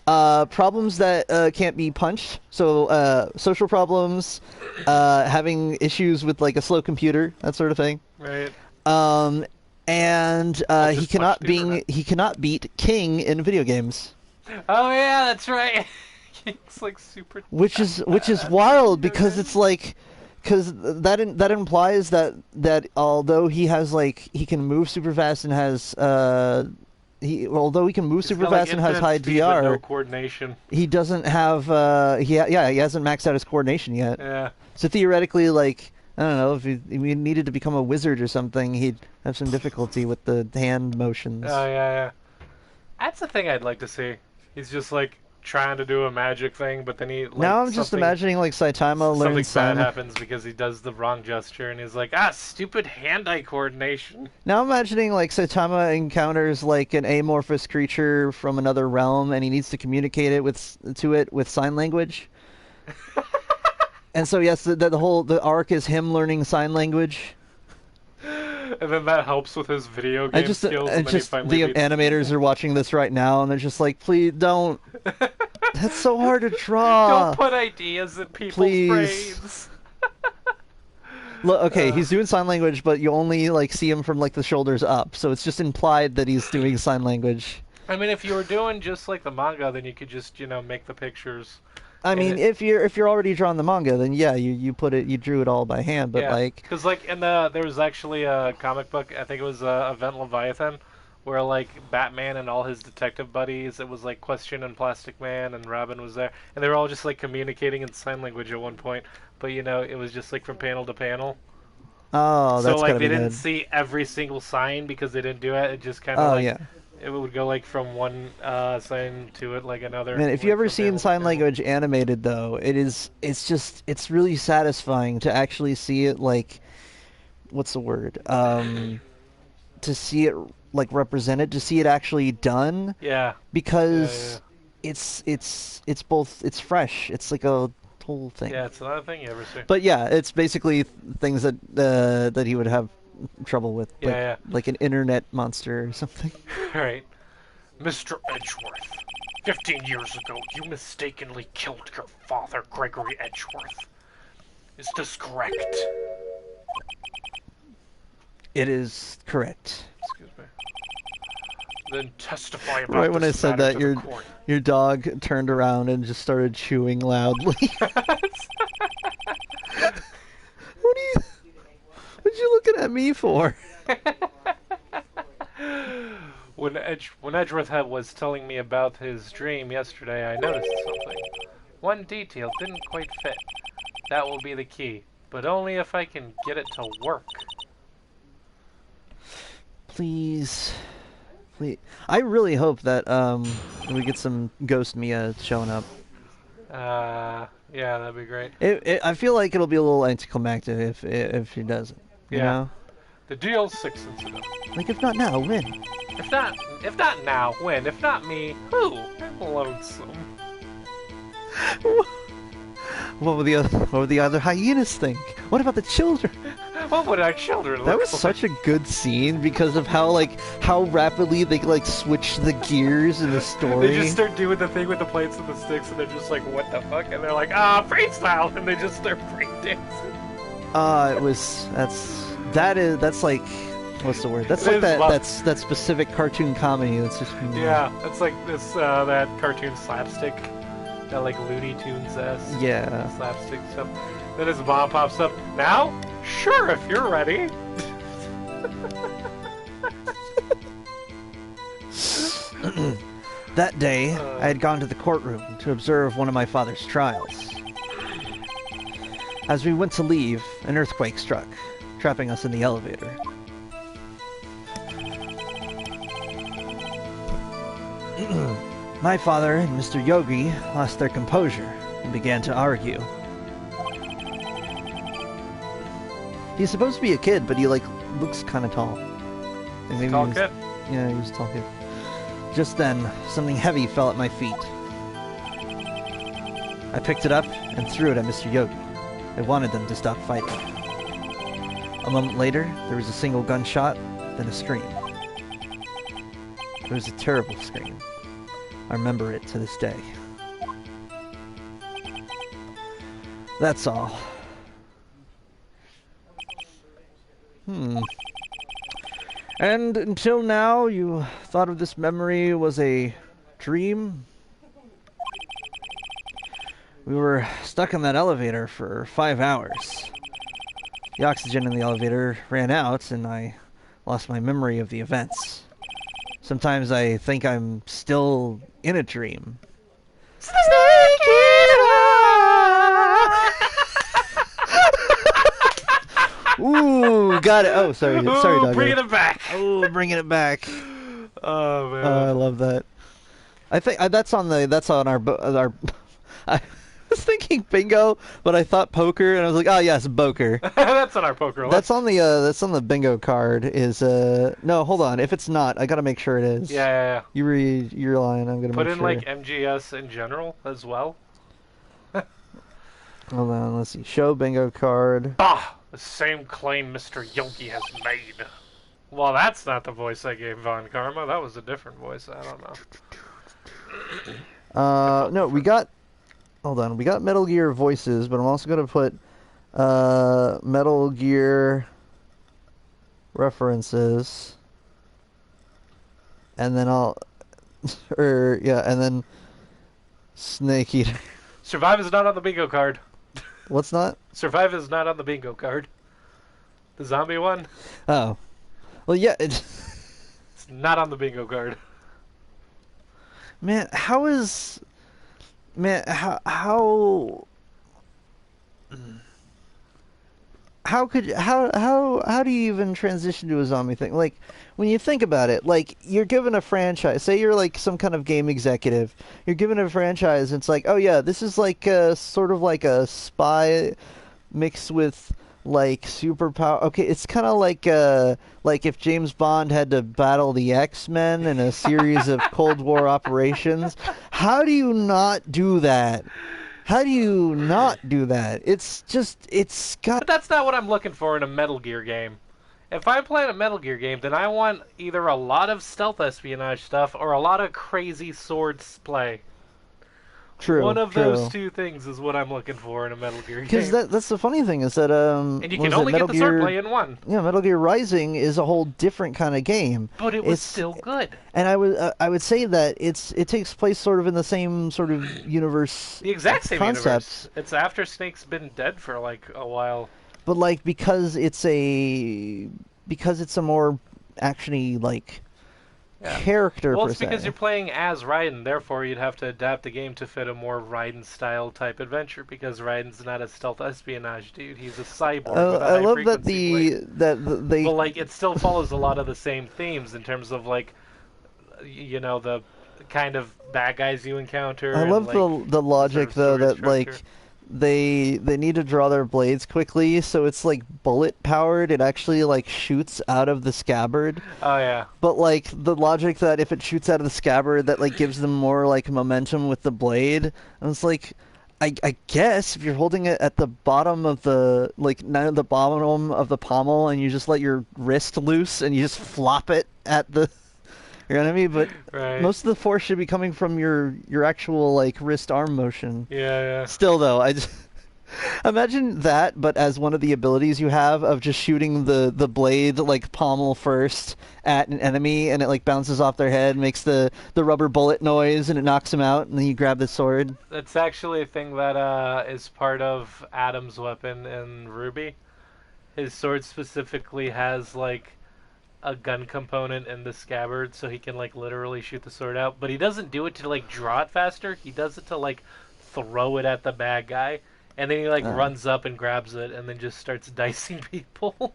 B: Problems that can't be punched. So social problems, having issues with like a slow computer, that sort of thing.
C: Right.
B: And
C: just punch the internet.
B: he cannot beat King in video games.
A: Oh yeah, that's right.
C: He's like super...
B: Which is wild because it's like, because that implies that although he has like he can move super fast and has although he can move super
C: got, like,
B: fast and has
C: infinite
B: high
C: speed, but no
B: DR,
C: coordination.
B: he doesn't have he hasn't maxed out his coordination yet.
C: Yeah.
B: So theoretically, like I don't know if he needed to become a wizard or something, he'd have some difficulty with the hand motions.
C: Oh, yeah.
A: That's the thing I'd like to see.
C: He's just like trying to do a magic thing, but then he... Like,
B: now I'm just imagining like Saitama
C: something
B: learns
C: bad
B: sign.
C: happens because he does the wrong gesture, and he's like, stupid hand-eye coordination.
B: Now I'm imagining like Saitama encounters like an amorphous creature from another realm, and he needs to communicate it with sign language. And so yes, the arc is him learning sign language.
C: And then that helps with his video game skills, and then he finally
B: the
C: beats...
B: animators are watching this right now, and they're just like, please don't. That's so hard to draw.
C: Don't put ideas in people's
B: Please.
C: brains.
B: Look, okay, he's doing sign language, but you only like see him from like the shoulders up, so it's just implied that he's doing sign language.
A: I mean, if you were doing just like the manga, then you could just make the pictures.
B: I mean, if you're already drawing the manga, then yeah, you drew it all by hand, but like
A: because like there was actually a comic book, I think it was Event Leviathan, where like Batman and all his detective buddies, it was like Question and Plastic Man and Robin was there, and they were all just like communicating in sign language at one point, but it was just like from panel to panel.
B: Oh,
C: So
B: that's
C: like
B: gotta
C: they
B: be
C: didn't
B: good.
C: see every single sign because they didn't do it. It just kind of
B: Oh
C: like
B: yeah.
C: it would go like from one sign to it like another.
B: Man, if you
C: like,
B: ever
C: from
B: seen
C: panel to
B: sign
C: panel.
B: language animated though, it's really satisfying to actually see it like what's the word? To see it like represented, to see it actually done
C: Yeah, yeah.
B: because it's both it's fresh. It's like a whole thing.
C: Yeah, it's another thing you ever see.
B: But yeah, it's basically things that that he would have trouble with,
C: Yeah,
B: like an internet monster or something.
C: yeah. Right. Mr. Edgeworth, 15 years ago, you mistakenly killed your father, Gregory Edgeworth. Is this correct?
B: It is correct.
C: Excuse me. Then testify about
B: Right when I
C: this
B: said
C: matter
B: that,
C: to the court.
B: your dog turned around and just started chewing loudly. What are you? What you looking at me for?
C: When Edgeworth was telling me about his dream yesterday, I noticed something. One detail didn't quite fit. That will be the key, but only if I can get it to work.
B: Please, please. I really hope that we get some Ghost Mia showing up.
C: Yeah, that'd be great.
B: I feel like it'll be a little anticlimactic if she doesn't. You know?
C: The deal's 6 incident.
B: Like if not now, when?
C: If not now, when? If not me, who? I'm lonesome.
B: What would the other hyenas think? What about the children?
C: What would our children look
B: That was
C: like?
B: such a good scene because of how rapidly they like switch the gears in the story.
C: They just start doing the thing with the plates and the sticks, and they're just like, "What the fuck?" And they're like, freestyle!" And they just start breakdancing.
B: That's like, what's the word? That's like that specific cartoon comedy. That's just
C: Yeah, it's like this that cartoon slapstick, that like Looney Tunes slapstick stuff. Then his mom pops up. Now, sure, if you're ready.
B: That day, I had gone to the courtroom to observe one of my father's trials. As we went to leave, an earthquake struck, trapping us in the elevator. My father and Mr. Yogi lost their composure and began to argue. He's supposed to be a kid, but he looks kind of tall. Maybe
C: Tall kid?
B: Yeah, he was a tall kid. Just then, something heavy fell at my feet. I picked it up and threw it at Mr. Yogi. I wanted them to stop fighting. A moment later, there was a single gunshot, then a scream. It was a terrible scream. I remember it to this day. That's all. And until now, you thought of this memory was a dream? We were stuck in that elevator for 5 hours. The oxygen in the elevator ran out, and I lost my memory of the events. Sometimes I think I'm still in a dream. Ooh, got it. Oh, sorry, Doggo.
C: Bringing it back.
B: Oh, bringing it back.
C: Oh man.
B: Oh, I love that. I think that's on our. I was thinking bingo, but I thought poker, and I was like, oh yes, boker.
C: That's on our poker list.
B: That's on the bingo card. Is no, hold on. If it's not, I gotta make sure it is.
C: Yeah.
B: You're lying. I'm gonna
C: Put
B: make
C: in
B: sure.
C: like MGS in general as well.
B: Hold on. Let's see. Show bingo card.
C: Bah! The same claim Mr. Yogi has made. Well, that's not the voice I gave Von Karma. That was a different voice. I don't know.
B: No, we got. Hold on. We got Metal Gear voices, but I'm also gonna put Metal Gear references, and then and then Snake Eater.
C: Survive is not on the bingo card.
B: What's not?
C: Survive is not on the bingo card. The zombie one?
B: Oh. Well, yeah.
C: It's not on the bingo card.
B: Man, how how do you even transition to a zombie thing? Like, when you think about it, like, you're given a franchise. Say you're like some kind of game executive. You're given a franchise, and it's like, oh yeah, this is like sort of like a spy mixed with like superpower. Okay, it's kind of like if James Bond had to battle the X-Men in a series of Cold War operations. How do you not do that? How do you not do that? It's got...
A: But that's not what I'm looking for in a Metal Gear game. If I'm playing a Metal Gear game, then I want either a lot of stealth espionage stuff or a lot of crazy swords play.
B: True.
A: One of those two things is what I'm looking for in a Metal Gear game.
B: Because that's the funny thing is that
A: and you can only get the swordplay in one.
B: Yeah, Metal Gear Rising is a whole different kind of game.
A: But it was still good.
B: And I would say that it takes place sort of in the same sort of universe.
A: The exact same
B: concept.
A: universe. It's after Snake's been dead for like a while.
B: But like because it's a more actiony like character.
A: Well,
B: per
A: it's because
B: se.
A: you're playing as Raiden, therefore you'd have to adapt the game to fit a more Raiden-style type adventure. Because Raiden's not a stealth espionage dude; he's a cyborg. With a
B: I love that
A: they. But like, it still follows a lot of the same themes in terms of like, you know, the kind of bad guys you encounter.
B: I love
A: like,
B: the logic though that
A: structure.
B: like. They need to draw their blades quickly, so it's like bullet powered. It actually like shoots out of the scabbard.
A: Oh yeah.
B: But like the logic that if it shoots out of the scabbard, that like gives them more like momentum with the blade. And it's like, I guess if you're holding it at the bottom of the the bottom of the pommel, and you just let your wrist loose and you just flop it at the. You know what I mean? But most of the force should be coming from your actual like wrist arm motion.
A: Yeah.
B: Still though, I just imagine that, but as one of the abilities you have of just shooting the blade like pommel first at an enemy, and it like bounces off their head, makes the rubber bullet noise, and it knocks them out, and then you grab the sword.
A: That's actually a thing that is part of Adam's weapon in Ruby. His sword specifically has like a gun component in the scabbard, so he can like literally shoot the sword out. But he doesn't do it to like draw it faster. He does it to like throw it at the bad guy, and then he like runs up and grabs it, and then just starts dicing people.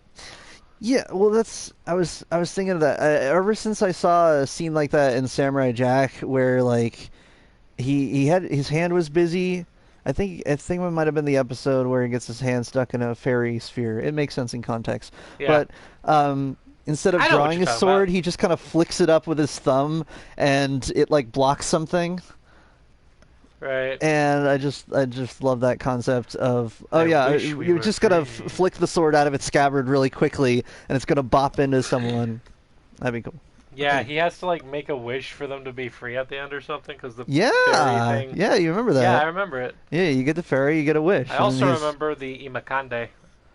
B: Yeah, well, I was thinking of that ever since I saw a scene like that in Samurai Jack, where like he had his hand was busy. I think it might have been the episode where he gets his hand stuck in a fairy sphere. It makes sense in context,
A: yeah.
B: But instead of drawing his sword, he just kind of flicks it up with his thumb, and it like blocks something.
A: Right.
B: And I just love that concept of you're just gonna flick the sword out of its scabbard really quickly, and it's gonna bop into someone. That'd be cool.
A: Yeah, he has to like make a wish for them to be free at the end or something, because the
B: fairy thing. Yeah, you remember that?
A: Yeah, I remember it.
B: Yeah, you get the fairy, you get a wish.
A: I also remember the Imakande,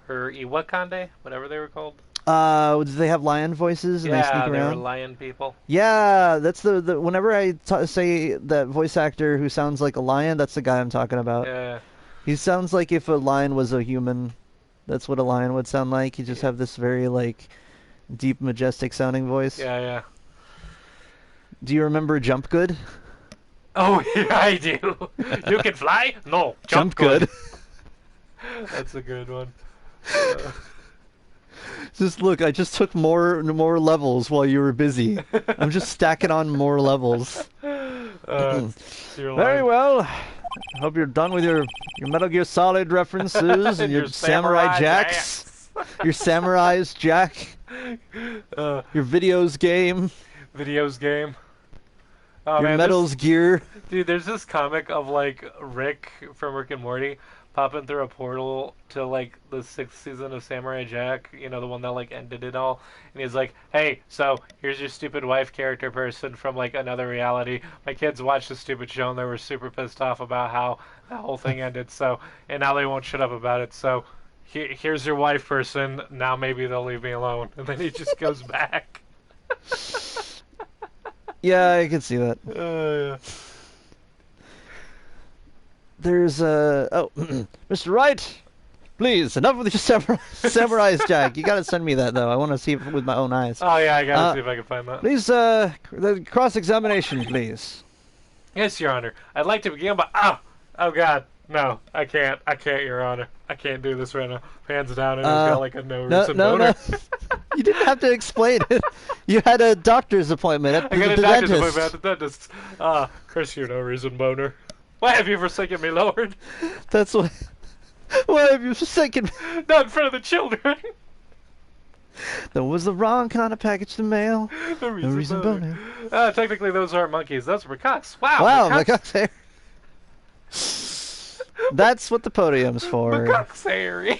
A: or Iwakande, whatever they were called.
B: Did they have lion voices and they sneak around?
A: Yeah, they were lion people.
B: Yeah, that's the whenever I say that voice actor who sounds like a lion, that's the guy I'm talking about.
A: Yeah.
B: He sounds like if a lion was a human. That's what a lion would sound like. He just have this very like deep, majestic sounding voice.
A: Yeah.
B: Do you remember Jump Good?
A: Oh, yeah, I do. You can fly? No, jump good. That's a good one.
B: Just look, I just took more levels while you were busy. I'm just stacking on more levels. Very well. Hope you're done with your Metal Gear Solid references and your Samurai Jacks. Your Samurai's Jack. Your Videos game.
A: Oh,
B: your Metal's Gear.
A: Dude, there's this comic of like Rick from Rick and Morty popping through a portal to like the 6th season of Samurai Jack, you know, the one that like ended it all, and he's like, hey, so here's your stupid wife character person from like another reality. My kids watched this stupid show and they were super pissed off about how the whole thing ended, so, and now they won't shut up about it, so here's your wife person, now maybe they'll leave me alone. And then he just goes back.
B: Yeah, I can see that.
A: Yeah.
B: There's Mr. Wright, please, enough with your Samurai's Jack. You gotta send me that though. I want to see it with my own eyes.
A: Oh yeah, I gotta see if I can find that.
B: Please, the cross-examination, please.
A: Yes, Your Honor. I'd like to begin by oh god,
C: No, I can't. I can't, Your Honor. I can't do this right now. Hands down, and it's got like a no reason
B: no,
C: boner.
B: You didn't have to explain it. You had a doctor's appointment at
C: I got a
B: the
C: doctor's
B: dentist.
C: appointment at the dentist. Curse your no reason boner. Why have you forsaken me, Lord?
B: That's why. Why have you forsaken me?
C: Not in front of the children.
B: That was the wrong kind of package to mail.
C: No
B: No reason boner.
C: Technically, those aren't monkeys. Those were macaques. Wow.
B: Wow,
C: macaques.
B: macaque's hair. That's what the podium's for.
C: Macaque's hairy.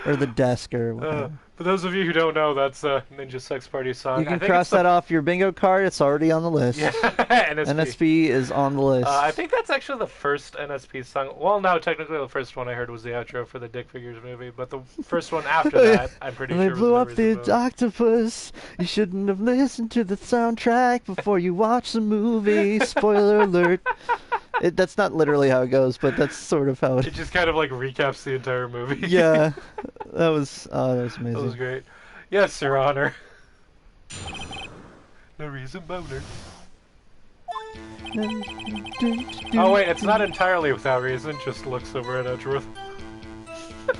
B: Or the desk, or whatever.
C: For those of you who don't know, that's a Ninja Sex Party song.
B: You can cross that off your bingo card. It's already on the list.
C: Yeah, NSP.
B: NSP is on the list.
C: I think that's actually the first NSP song. Well, no, technically the first one I heard was the outro for the Dick Figures movie, but the first one after that, I'm pretty
B: and
C: sure
B: they
C: was
B: blew
C: No
B: up
C: Reason
B: the
C: Boner.
B: octopus. You shouldn't have listened to the soundtrack before you watch the movie. Spoiler alert. That's not literally how it goes, but that's sort of how
C: It just kind of like recaps the entire movie.
B: Yeah, that was amazing.
C: That was great. Yes, Your Honor. No reason boner. Oh wait, it's not entirely without reason, just looks over at Edgeworth.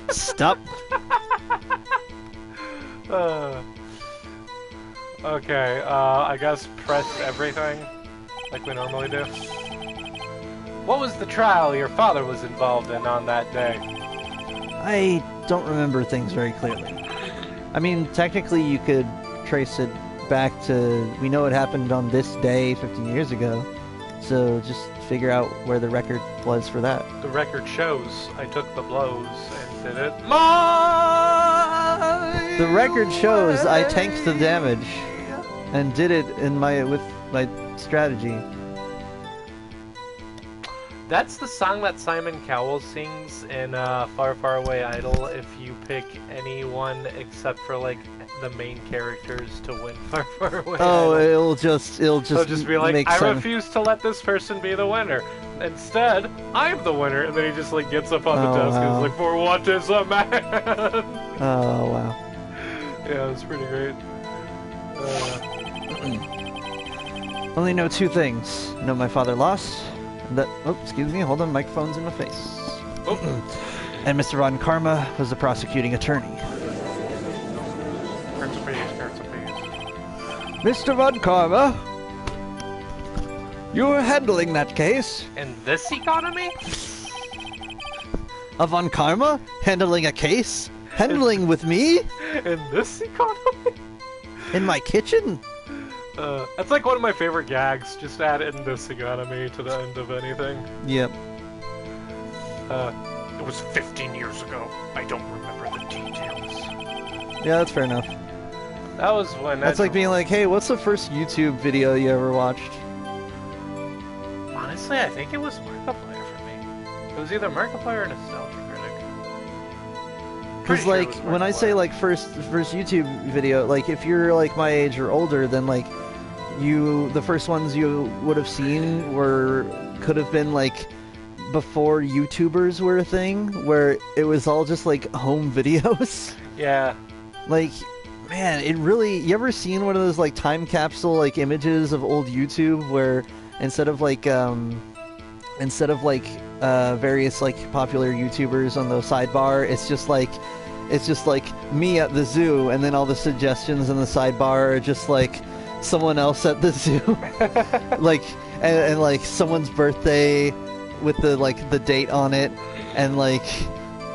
B: Stop.
C: Okay, I guess press everything, like we normally do. What was the trial your father was involved in on that day?
B: I don't remember things very clearly. I mean, technically you could trace it back to, we know it happened on this day 15 years ago, so just figure out where the record was for that.
C: The record shows I took the blows and did it
B: The record shows I tanked the damage and did it with my strategy.
C: That's the song that Simon Cowell sings in Far Far Away Idol if you pick anyone except for like the main characters to win Far Far Away
B: Oh,
C: Idol.
B: it'll just
C: They'll just be like,
B: make
C: I
B: sense.
C: refuse to let this person be the winner. Instead, I'm the winner, and then he just like gets up on the
B: Oh,
C: desk and
B: wow.
C: is like, for what is a man?
B: Oh, wow.
C: Yeah, it's pretty great.
B: Only know two things. Know my father lost, and that... Oh, excuse me, hold on, microphone's in my face.
C: Oh.
B: And Mr. Von Karma was the prosecuting attorney. Mr. Von Karma, you were handling that case.
C: In this economy?
B: A Von Karma? Handling a case? Handling with me?
C: In this economy?
B: In my kitchen?
C: That's like one of my favorite gags. Just add in this economy to the end of anything.
B: Yep.
C: It was 15 years ago. I don't remember the details.
B: Yeah, that's fair enough.
C: That was when...
B: That's like being like, hey, what's the first YouTube video you ever watched?
C: Honestly, I think it was Markiplier for me. It was either Markiplier or Nostalgia Critic.
B: Because
C: Pretty sure it
B: like
C: was
B: when I say
C: Markiplier.
B: like first YouTube video, like if you're like my age or older, then like the first ones you would have seen could have been like before YouTubers were a thing, where it was all just like home videos.
C: Yeah.
B: Like, man, it really... You ever seen one of those, like, time capsule, like, images of old YouTube where instead of, like, various, like, popular YouTubers on the sidebar, it's just, like, me at the zoo, and then all the suggestions in the sidebar are just, like, someone else at the zoo. Like, and, like, someone's birthday with the, like, the date on it, and, like,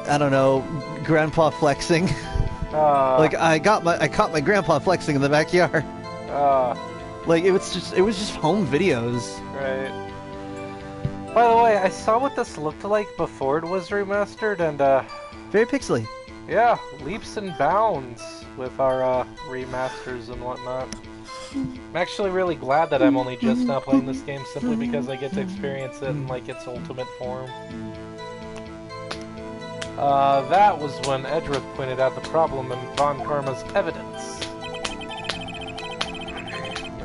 B: I don't know, grandpa flexing. Like I caught my grandpa flexing in the backyard. Like it was just home videos.
A: Right. By the way, I saw what this looked like before it was remastered, and
B: Very pixely.
A: yeah, leaps and bounds with our remasters and whatnot. I'm actually really glad that I'm only just now playing this game simply because I get to experience it in like its ultimate form. That was when Edgeworth pointed out the problem in Von Karma's evidence.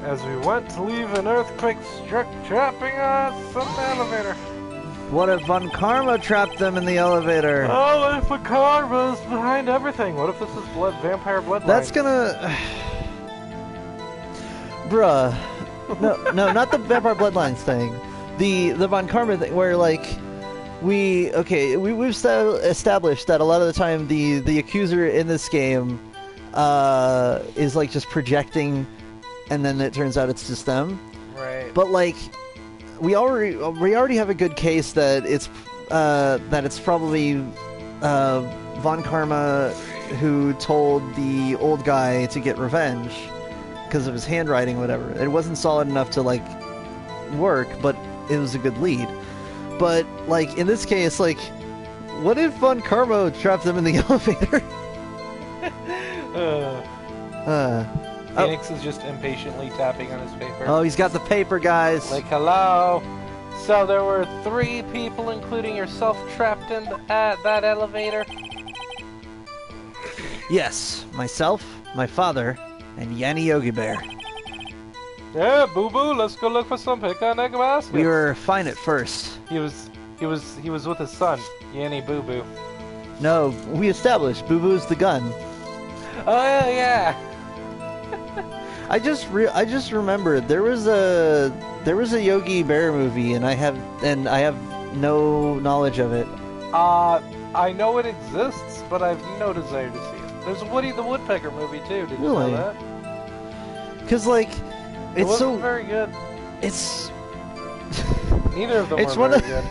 A: As we went to leave, an earthquake struck, trapping us in the elevator.
B: What if Von Karma trapped them in the elevator?
A: Oh, what if Karma's behind everything? What if this is vampire bloodline?
B: That's gonna... Bruh. No, not the Vampire Bloodlines thing. The Von Karma thing, where, like, we've established that a lot of the time the accuser in this game is like just projecting, and then it turns out it's just them.
A: Right.
B: But like we already have a good case that it's probably Von Karma who told the old guy to get revenge because of his handwriting, whatever. It wasn't solid enough to like work, but it was a good lead. But like in this case, like, what if Von Karma trapped them in the elevator?
A: Phoenix is just impatiently tapping on his paper.
B: Oh, he's got the paper, guys.
A: Like, hello. So there were 3 people, including yourself, trapped in that elevator?
B: Yes, myself, my father, and Yanni Yogi Bear.
A: Yeah, boo-boo, let's go look for some picnic baskets.
B: We were fine at first.
A: He was with his son, Yanni Boo-boo.
B: No, we established Boo Boo's the gun.
A: Oh yeah.
B: I just remembered there was a Yogi Bear movie, and I have no knowledge of it.
A: I know it exists, but I've no desire to see it. There's a Woody the Woodpecker movie too. Did you know that?
B: Because like,
A: It
B: it's
A: wasn't
B: so
A: very good.
B: it's.
A: Neither of them
B: It's
A: were
B: one
A: very
B: of-
A: good.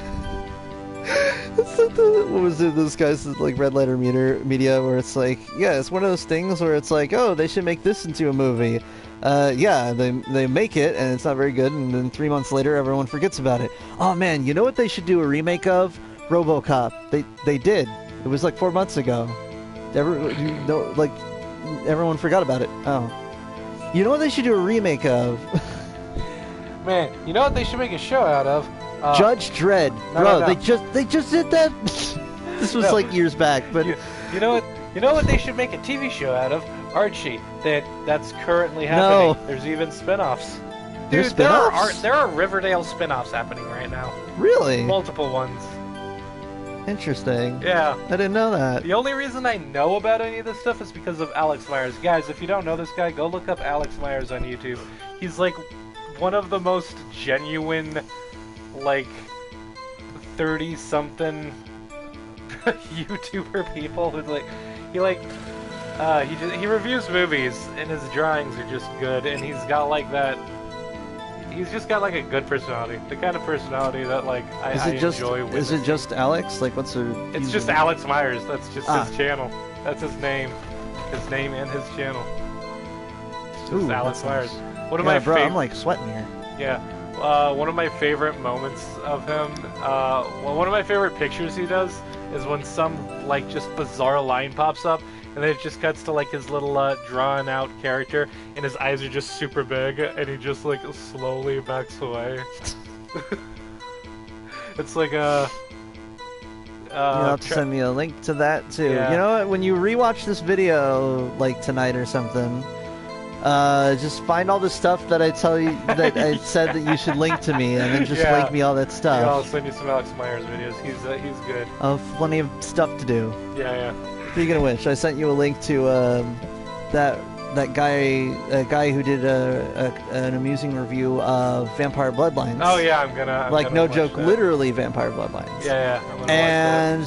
B: It's like what was it? Those guys like Red Letter Media, where it's like, yeah, it's one of those things where it's like, oh, they should make this into a movie. Yeah, they make it, and it's not very good, and then 3 months later, everyone forgets about it. Oh man, you know what they should do a remake of? RoboCop. They did. It was like 4 months ago. Everyone forgot about it. Oh, you know what they should do a remake of?
A: Man, you know what they should make a show out of?
B: Judge Dredd.
A: No,
B: Bro,
A: no.
B: they just did that. This was
A: No.
B: like years back, but
A: You know what they should make a TV show out of? Archie. That's currently happening.
B: No.
A: There's even spin-offs.
B: There's
A: Dude,
B: spin-offs?
A: there are Riverdale spin-offs happening right now.
B: really
A: Multiple ones.
B: interesting.
A: Yeah.
B: I didn't know that.
A: The only reason I know about any of this stuff is because of Alex Myers. Guys, if you don't know this guy, go look up Alex Myers on YouTube. He's like one of the most genuine, like, 30-something YouTuber people who he reviews movies and his drawings are just good, and he's just got like a good personality. The kind of personality that like I enjoy with.
B: Is it just Alex? Like, what's her?
A: It's just Alex Myers. That's just
B: Ah.
A: his channel. That's his name. His name and his channel. It's just
B: Ooh,
A: Alex
B: that
A: Myers.
B: sounds-
A: One of
B: Yeah,
A: my
B: bro,
A: favorite.
B: I'm like sweating here.
A: Yeah. One of my favorite moments of him, one of my favorite pictures he does is when some, like, just bizarre line pops up, and then it just cuts to, like, his little, drawn-out character, and his eyes are just super big, and he just, like, slowly backs away. It's like a...
B: You'll have to send me a link to that, too.
A: Yeah.
B: You know what? When you rewatch this video, like, tonight or something, just find all the stuff that I tell you, that I said that you should link to me, and then just
A: Yeah.
B: link me all that
A: Yeah, I'll
B: stuff.
A: send you some Alex Myers videos. He's good.
B: I've plenty of stuff to do.
A: Yeah.
B: Speaking of which, I sent you a link to that guy who did an amusing review of Vampire Bloodlines.
A: Oh yeah, I'm gonna
B: No
A: watch
B: joke,
A: that.
B: literally Vampire Bloodlines.
A: Yeah. I'm gonna watch
B: And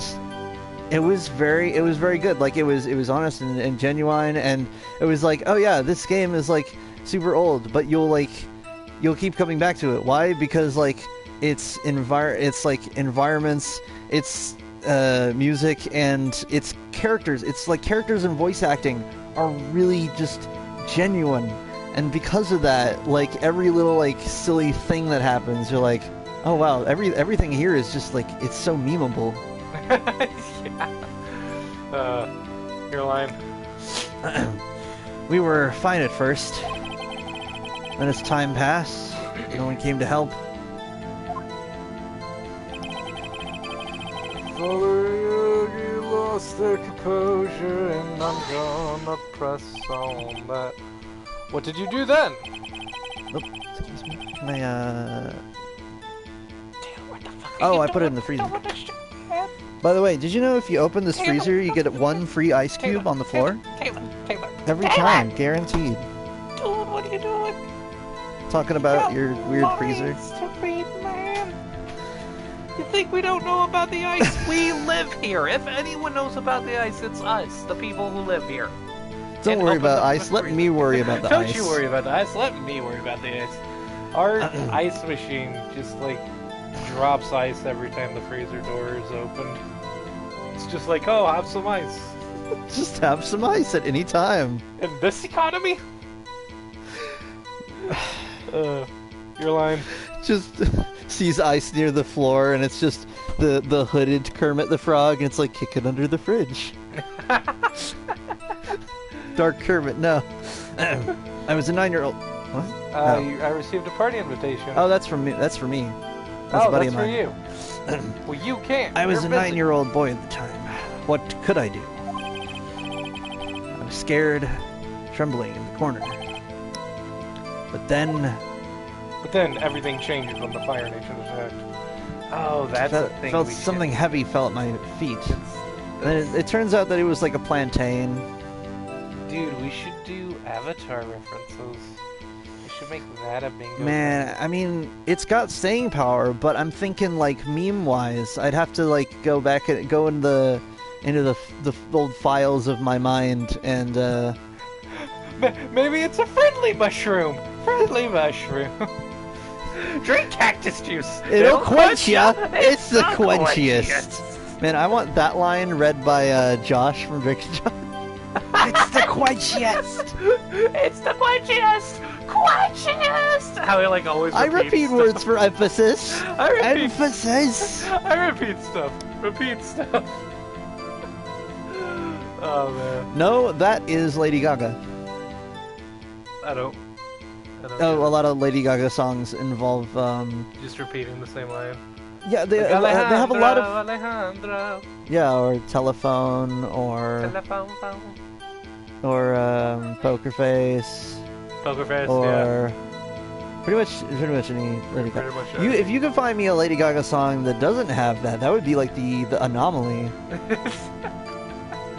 B: it was very good. Like, it was honest and genuine, and it was like, oh yeah, this game is like super old, but you'll keep coming back to it. Why? Because like it's like environments, it's music, and it's characters. It's like characters and voice acting are really just genuine, and because of that, like every little like silly thing that happens, you're like, oh wow, everything here is just like, it's so memeable.
A: yeah. Your line.
B: We were fine at first. Then as time passed, no one came to help.
A: Father Yogi lost their composure, and I'm gonna press on that. What did you do then?
B: Oh, excuse me. Can I,
A: What the fuck
B: Oh, I put it in the freezer. By the way, did you know if you open this freezer, you get one free ice cube on the floor?
A: Taylor.
B: Every time, guaranteed.
A: Dude, what are you doing?
B: Talking about your weird freezer.
A: To read, man. You think we don't know about the ice? We live here. If anyone knows about the ice, it's us, the people who live here.
B: Don't worry about ice. Let me worry about the ice.
A: Don't you worry about the ice. Let me worry about the ice. Our ice machine just, like, drops ice every time the freezer door is opened. It's just like, oh, have some ice.
B: Just have some ice at any time.
A: In this economy? Your line.
B: Just sees ice near the floor, and it's just the hooded Kermit the Frog, and it's like, kick it under the fridge. Dark Kermit, no. I was a 9-year-old. What? No.
A: I received a party invitation.
B: Oh, that's from me. That's for me. That's a buddy of
A: for
B: mine.
A: you. Well, you can't.
B: I was
A: You're
B: a
A: busy.
B: 9-year-old boy at the time. What could I do? I was scared, trembling in the corner. But then
C: everything changed when the Fire Nation attacked.
A: Oh, that's the thing.
B: felt something heavy fell at my feet. And it turns out that it was like a plantain.
A: Dude, we should do Avatar references. We should make that a bingo.
B: Man, I mean, it's got staying power, but I'm thinking like meme-wise, I'd have to like go back and go into the old files of my mind and
A: Maybe it's a friendly mushroom. Friendly mushroom. Drink cactus juice.
B: it'll quench ya. It's the quenchiest. Man, I want that line read by Josh from Drake and Josh. It's the quenchiest.
A: It's the quenchiest. Quenchiest. How he like always.
B: I repeat
A: stuff.
B: words for emphasis.
A: I repeat.
B: Emphasis.
A: I repeat stuff. Repeat stuff. Oh man.
B: No, that is Lady Gaga.
A: I don't
B: Oh, a lot of Lady Gaga songs involve.
A: just repeating the same line.
B: Yeah, they
A: Like
B: have a lot of.
A: Alejandro.
B: Yeah, or telephone, or
A: Telephone phone.
B: or Poker Face,
A: Poker face. Yeah.
B: or pretty much any Lady Gaga.
A: Pretty much.
B: If you could find me a Lady Gaga song that doesn't have that, that would be like the anomaly.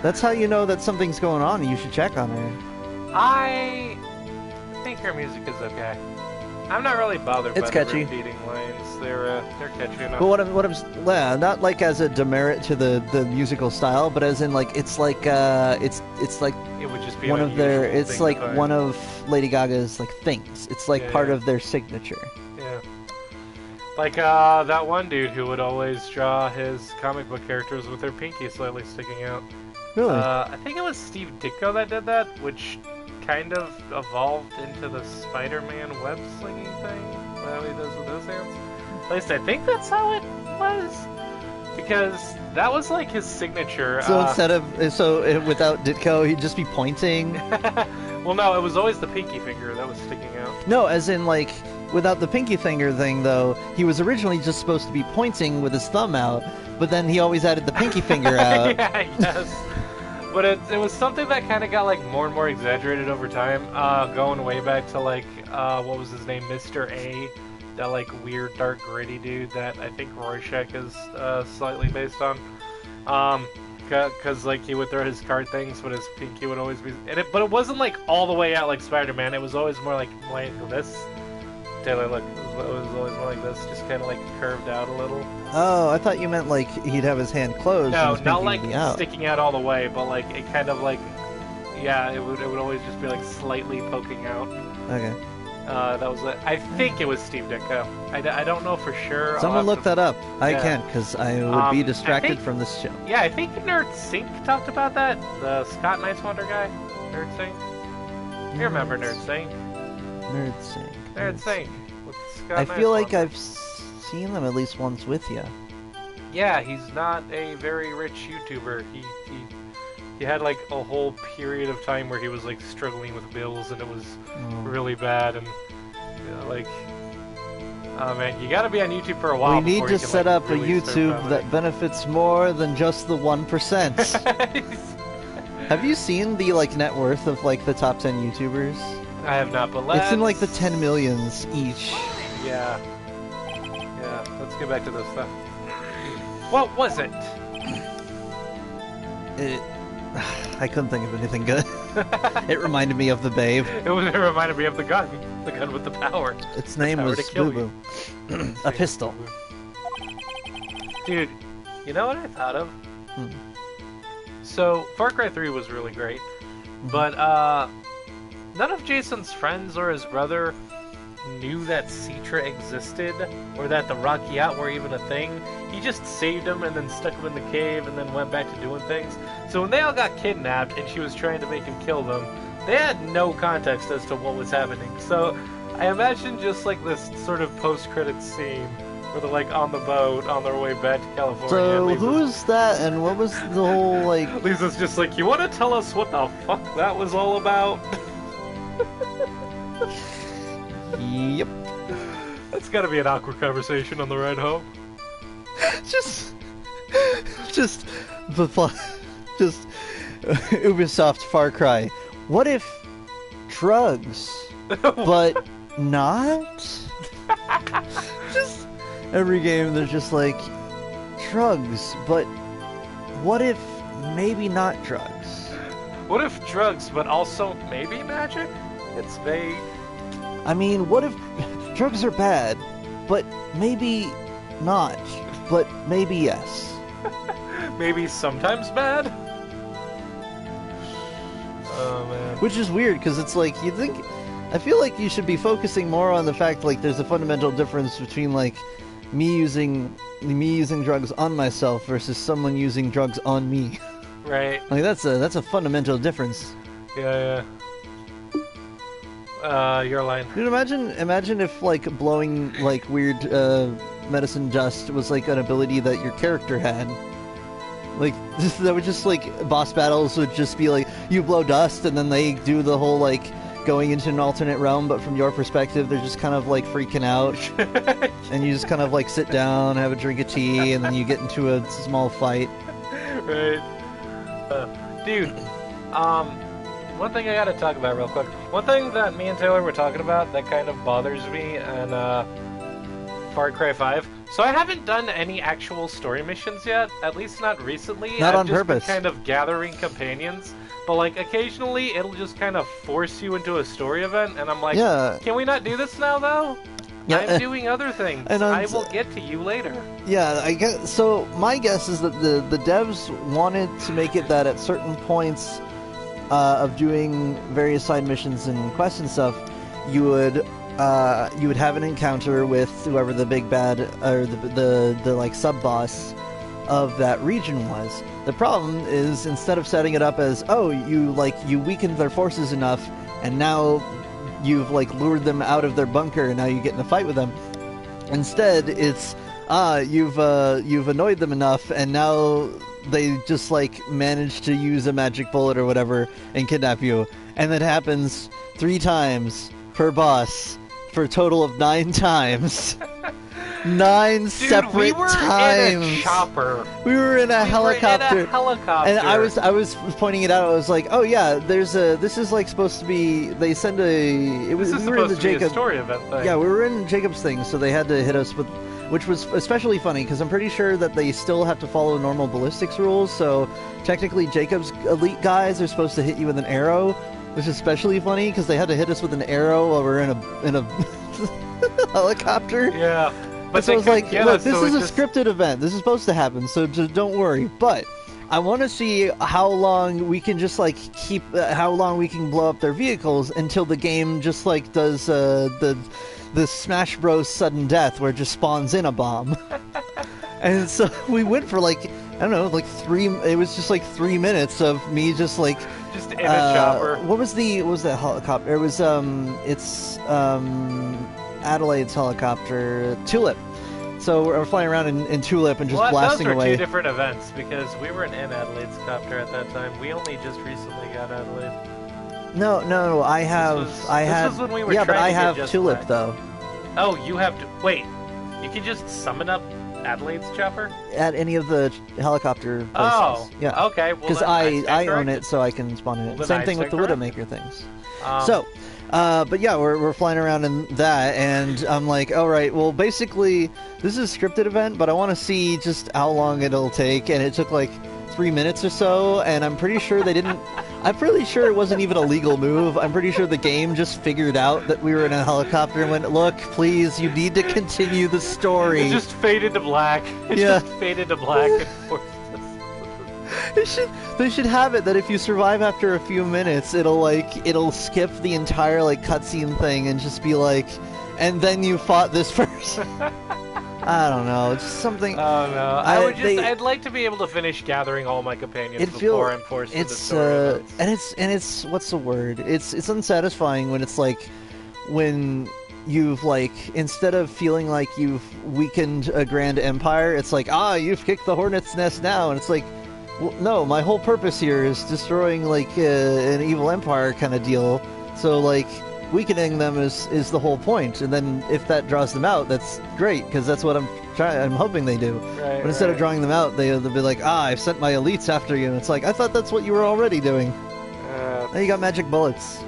B: That's how you know that something's going on, and you should check on her.
A: I think her music is okay. I'm not really bothered
B: It's
A: by
B: catchy.
A: the repeating lines. They're catchy enough.
B: But what I'm yeah, not like as a demerit to the musical style, but as in like it's like it's like
A: It would just be
B: one
A: an
B: of their
A: unusual
B: it's
A: thing
B: like
A: to find.
B: one of Lady Gaga's like things. It's like
A: Yeah,
B: part
A: yeah.
B: of their signature.
A: Yeah. Like that one dude who would always draw his comic book characters with their pinky slightly sticking out.
B: Really?
A: I think it was Steve Ditko that did that, which kind of evolved into the Spider-Man web slinging thing. How he does with his hands. At least I think that's how it was, because that was like his signature.
B: So without Ditko, he'd just be pointing.
A: Well, no, it was always the pinky finger that was sticking out.
B: No, as in like without the pinky finger thing though, he was originally just supposed to be pointing with his thumb out, but then he always added the pinky finger out.
A: Yeah, yes. But it was something that kind of got like more and more exaggerated over time, going way back to like what was his name, Mr. A, that like weird dark gritty dude that I think Rorschach is slightly based on. Cause like he would throw his card things, but his pinky would always be. But it wasn't like all the way out like Spider-Man. It was always more like this. Taylor, look, it was always more like this, just kind of like curved out a little.
B: Oh, I thought you meant like he'd have his hand closed.
A: No,
B: and his
A: not
B: pinky
A: like
B: would be out.
A: sticking out all the way, but like it kind of like, yeah, it would always just be like slightly poking out.
B: Okay.
A: That was it. I think it was Steve Ditko. I don't know for sure. I'll
B: Someone
A: have
B: look
A: to-
B: that up. I
A: Yeah.
B: can't because I would be
A: I
B: distracted
A: think-
B: from this show.
A: Yeah, I think Nerd Sync talked about that. The Scott Nicewander guy. Nerd Sync. You remember Nerd Sync?
B: Nerd Sync.
A: Nerd Sync. With Scott
B: I feel like
A: Nicewander.
B: I've seen them at least once with you.
A: Yeah, he's not a very rich YouTuber. He had like a whole period of time where he was like struggling with bills and it was really bad and like, oh man, you gotta be on YouTube for a while.
B: We need
A: before
B: to
A: you can,
B: set
A: like,
B: up a
A: really start
B: YouTube
A: vomiting.
B: that benefits more than just the 1%. Have you seen the like net worth of like the top 10 YouTubers?
A: I have not, but
B: It's in like the 10 millions each.
A: Yeah. Let's get back to this stuff. What was it?
B: I couldn't think of anything good. It reminded me of the Babe.
A: It reminded me of the gun with the power.
B: Its name
A: Power
B: was
A: to kill
B: Boo Boo. A pistol.
A: Dude, you know what I thought of?
B: Hmm.
A: So, Far Cry 3 was really great, but none of Jason's friends or his brother knew that Citra existed, or that the Rocky Out were even a thing. He just saved him and then stuck him in the cave and then went back to doing things. So when they all got kidnapped and she was trying to make him kill them, they had no context as to what was happening. So I imagine just like this sort of post-credits scene where they're like on the boat on their way back to California.
B: So who's that, and what was the whole like?
A: Lisa's just like, you want to tell us what the fuck that was all about?
B: Yep.
A: That's gotta be an awkward conversation on the ride home.
B: just Ubisoft Far Cry. What if drugs, but not? Just every game there's just like drugs, but what if maybe not drugs?
A: What if drugs, but also maybe magic? It's vague.
B: I mean, what if drugs are bad, but maybe not, but maybe yes?
A: Maybe sometimes bad? Oh, man.
B: Which is weird, because it's like, you think... I feel like you should be focusing more on the fact, like, there's a fundamental difference between, like, me using drugs on myself versus someone using drugs on me.
A: Right.
B: Like, that's a fundamental difference.
A: Yeah. Your line.
B: Dude, imagine if, like, blowing, like, weird, medicine dust was, like, an ability that your character had. Like, that would just, like, boss battles would just be, like, you blow dust, and then they do the whole, like, going into an alternate realm, but from your perspective, they're just kind of, like, freaking out. And you just kind of, like, sit down, have a drink of tea, and then you get into a small fight.
A: Right. Dude, one thing I gotta talk about real quick. One thing that me and Taylor were talking about that kind of bothers me in Far Cry 5. So I haven't done any actual story missions yet, at least not recently.
B: Not on
A: I've just
B: purpose.
A: been kind of gathering companions. But like occasionally it'll just kind of force you into a story event, and I'm like,
B: Yeah.
A: Can we not do this now though?
B: Yeah,
A: I'm doing other things.
B: and
A: I will get to you later.
B: Yeah, I guess. So my guess is that the devs wanted to make it that at certain points of doing various side missions and quests and stuff, you would have an encounter with whoever the big bad or the like sub boss of that region was. The problem is, instead of setting it up as, oh, you weakened their forces enough, and now you've like lured them out of their bunker, and now you get in a fight with them. Instead, it's you've annoyed them enough, and now they just like manage to use a magic bullet or whatever and kidnap you. And that happens 3 times per boss for a total of 9 times. 9
A: Dude,
B: separate
A: we were
B: times.
A: in a chopper.
B: We were in a helicopter.
A: Were in a helicopter.
B: And I was pointing it out. I was like, "Oh yeah, this is like supposed to be. They send a. It was
A: This is
B: we were in
A: supposed
B: the
A: to be a
B: Jacob.
A: story event thing.
B: Yeah, we were in Jacob's thing, so they had to hit us with, which was especially funny because I'm pretty sure that they still have to follow normal ballistics rules. So technically, Jacob's elite guys are supposed to hit you with an arrow, which is especially funny because they had to hit us with an arrow while we're in a helicopter.
A: Yeah. But
B: So I was like, look, this is a
A: just...
B: scripted event. This is supposed to happen, so just don't worry. But I want to see how long we can just like how long we can blow up their vehicles until the game just like does the Smash Bros. Sudden death where it just spawns in a bomb. And so we went for like, I don't know, like 3. It was just like 3 minutes of me just like
A: just in a chopper.
B: What was that helicopter? It was Adelaide's helicopter, Tulip. So we're flying around in Tulip and just blasting
A: those were
B: away.
A: 2 different events because we weren't in Adelaide's copter at that time. We only just recently got Adelaide.
B: No, I have,
A: This
B: had,
A: was when we were
B: yeah, but
A: trying
B: I
A: to get
B: have
A: Just
B: Tulip
A: Black.
B: though.
A: Oh, you have to wait. You can just summon up Adelaide's chopper.
B: At any of the helicopter places.
A: Oh,
B: yeah.
A: Okay. Well,
B: Because
A: then
B: I own
A: corrected.
B: it, so I can spawn in
A: Well,
B: it.
A: then
B: Same
A: I
B: thing with the
A: stand
B: Widowmaker things.
A: So.
B: But yeah, we're flying around in that, and I'm like, all right, well, basically, this is a scripted event, but I want to see just how long it'll take, and it took like 3 minutes or so, and I'm pretty sure they didn't. I'm pretty sure it wasn't even a legal move. I'm pretty sure the game just figured out that we were in a helicopter and went, look, please, you need to continue the story.
C: It just faded to black. It just faded to black and forced us.
B: They should have it that if you survive after a few minutes, it'll skip the entire like cutscene thing and just be like, and then you fought this person. I don't know. It's something.
C: Oh no! I'd like to be able to finish gathering all my companions before I'm forced into story modes.
B: And it's what's the word? It's unsatisfying when it's like when you've like instead of feeling like you've weakened a grand empire, it's like you've kicked the hornet's nest now, and it's like, well, no, my whole purpose here is destroying like an evil empire kind of deal. So like. Weakening them is the whole point, and then if that draws them out, that's great because that's what I'm hoping they do.
C: Right,
B: but instead of drawing them out, they'll be like, I've sent my elites after you, and it's like I thought that's what you were already doing. Now you got magic bullets.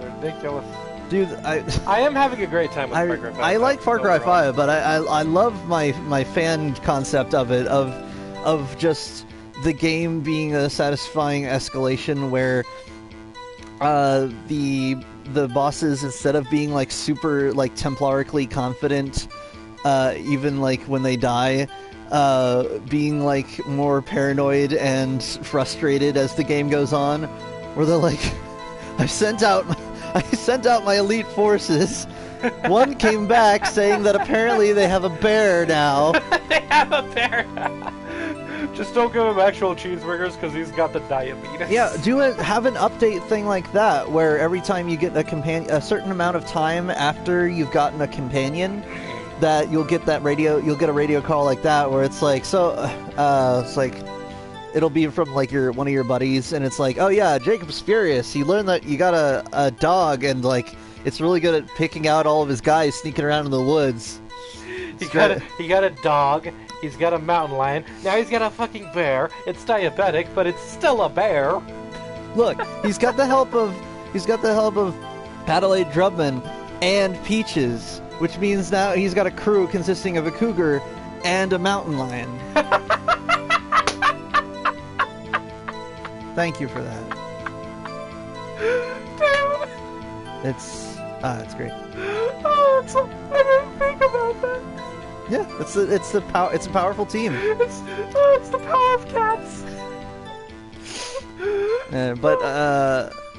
C: Ridiculous,
B: dude.
C: I am having a great time with Far Cry 5.
B: I like Far Cry 5, but I love my fan concept of it of just the game being a satisfying escalation where the bosses, instead of being like super like templarically confident, even like when they die, being like more paranoid and frustrated as the game goes on, where they're like, I sent out my elite forces. One came back saying that apparently they have a bear now.
C: They have a bear now. Just don't give him actual cheeseburgers because he's got the diabetes.
B: Yeah, have an update thing like that where every time you get a certain amount of time after you've gotten a companion, that you'll get a radio call like that where it's like, it's like it'll be from like one of your buddies, and it's like, oh yeah, Jacob's furious. He learned that you got a dog, and like it's really good at picking out all of his guys sneaking around in the woods.
C: He got a dog. He's got a mountain lion. Now he's got a fucking bear. It's diabetic, but it's still a bear.
B: Look, he's got the help of Adelaide Drubman and Peaches, which means now he's got a crew consisting of a cougar and a mountain lion. Thank you for that.
C: Dude.
B: It's great.
C: I didn't think about that.
B: Yeah, it's a powerful team.
C: It's the power of cats.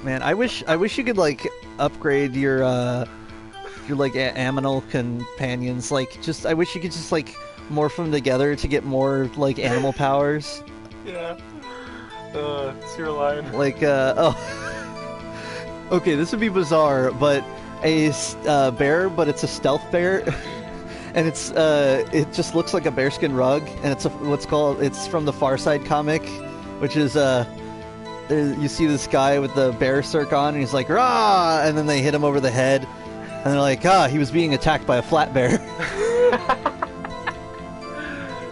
B: Man, I wish you could like upgrade your like aminal companions. Like, I wish you could just like morph them together to get more like animal powers.
C: Yeah. It's your line.
B: Like, okay, this would be bizarre, but a bear, but it's a stealth bear. And it just looks like a bearskin rug, and it's it's from the Far Side comic, which is you see this guy with the bear circ on, and he's like, rah, and then they hit him over the head, and they're like, he was being attacked by a flat bear.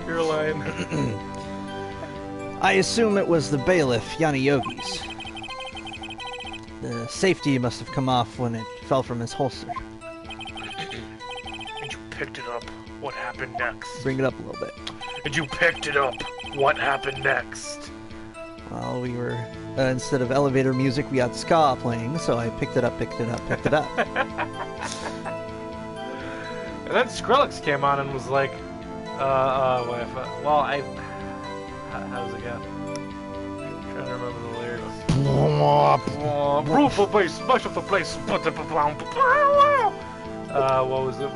C: Your line.
B: I assume it was the bailiff, Yanni Yogi's. The safety must have come off when it fell from his holster.
C: Picked it up. What happened next?
B: Bring it up a little bit.
C: And you picked it up. What happened next?
B: Well, we were instead of elevator music, we had ska playing, so I picked it up.
C: And then Skrillex came on and was like, how's it go? I'm trying to remember the lyrics. Roof of base, smash of the place. What was it?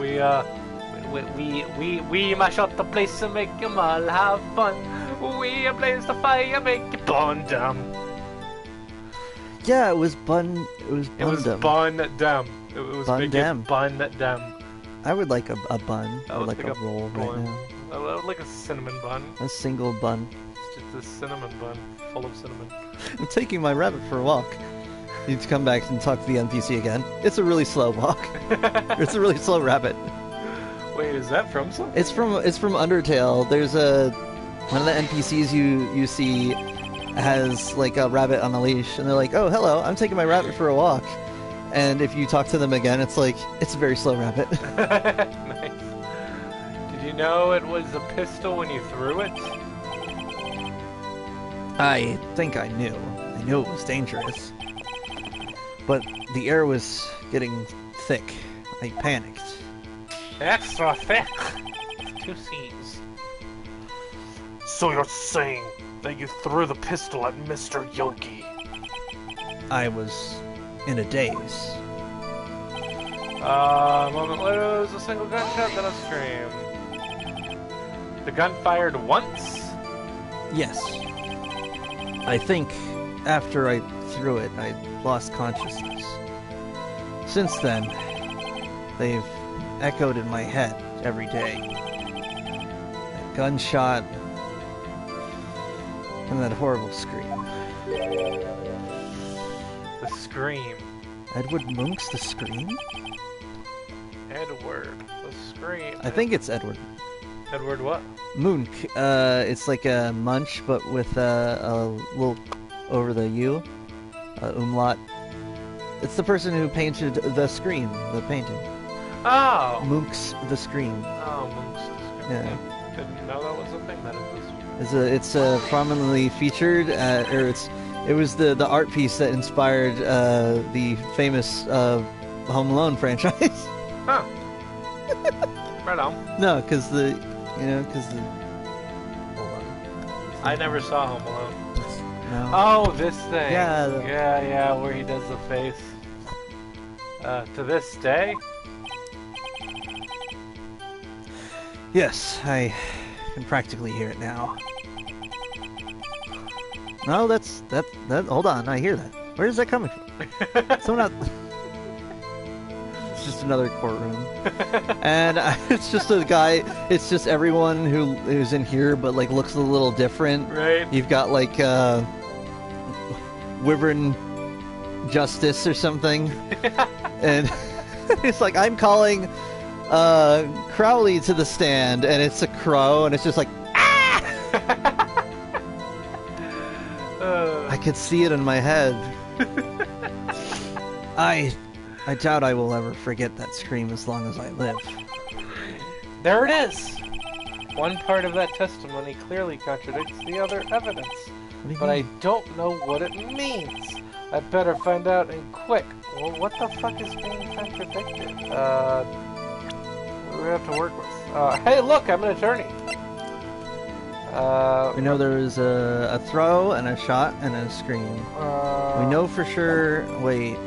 C: We mash up the place and make them all have fun. We blaze the fire, make it burn down.
B: Yeah, it was bun. It was bun.
C: It was bun down. It was
B: bun
C: making bun down.
B: I would like a bun. I would like a roll right now.
C: I would like a cinnamon bun.
B: A single bun.
C: It's just a cinnamon bun full of cinnamon.
B: I'm taking my rabbit for a walk. Need to come back and talk to the NPC again. It's a really slow walk. It's a really slow rabbit.
C: Wait, is that from something?
B: It's from Undertale. There's one of the NPCs you see has like a rabbit on a leash, and they're like, "Oh, hello, I'm taking my rabbit for a walk." And if you talk to them again, it's like it's a very slow rabbit.
C: Nice. Did you know it was a pistol when you threw it?
B: I think I knew. I I knew it was dangerous. But the air was getting thick. I panicked.
A: Extra thick. 2 C's.
C: So you're saying that you threw the pistol at Mr. Yogi?
B: I was in a daze.
A: A moment later, there was a single gunshot, then a scream. The gun fired once?
B: Yes. I think after I threw it, I lost consciousness. Since then, they've echoed in my head every day. That gunshot and that horrible scream.
A: The scream.
B: Edward Munk's The Scream?
A: Edward. The scream.
B: I think it's Edward.
A: Edward what?
B: Munk. It's like a munch, but with a little over the U. Umlaut. It's the person who painted The Scream, the painting.
A: Oh!
B: Munk's The Scream.
A: Oh, Monk's the scream.
B: Yeah.
A: Didn't know that was a thing that existed.
B: It's prominently featured, or it was the art piece that inspired the famous Home Alone franchise.
A: Huh. Right on.
B: No, because the. Hold on.
A: I never saw Home Alone.
B: No.
A: Oh, this thing.
B: Yeah.
A: Yeah, where he does the face. To this day?
B: Yes, I can practically hear it now. No, that. Hold on, I hear that. Where is that coming from? Someone out. It's just another courtroom, and it's just a guy. It's just everyone who's in here, but like looks a little different.
A: Right.
B: You've got like Wyvern Justice or something, and it's like I'm calling Crowley to the stand, and it's a crow, and it's just like ah! I could see it in my head. I doubt I will ever forget that scream as long as I live.
A: There it is! One part of that testimony clearly contradicts the other evidence, but I don't know what it means. I better find out and quick. Well, what the fuck is being contradicted? What do we have to work with? Hey, look, I'm an attorney.
B: We know there was a throw and a shot and a scream. We know for sure. Wait.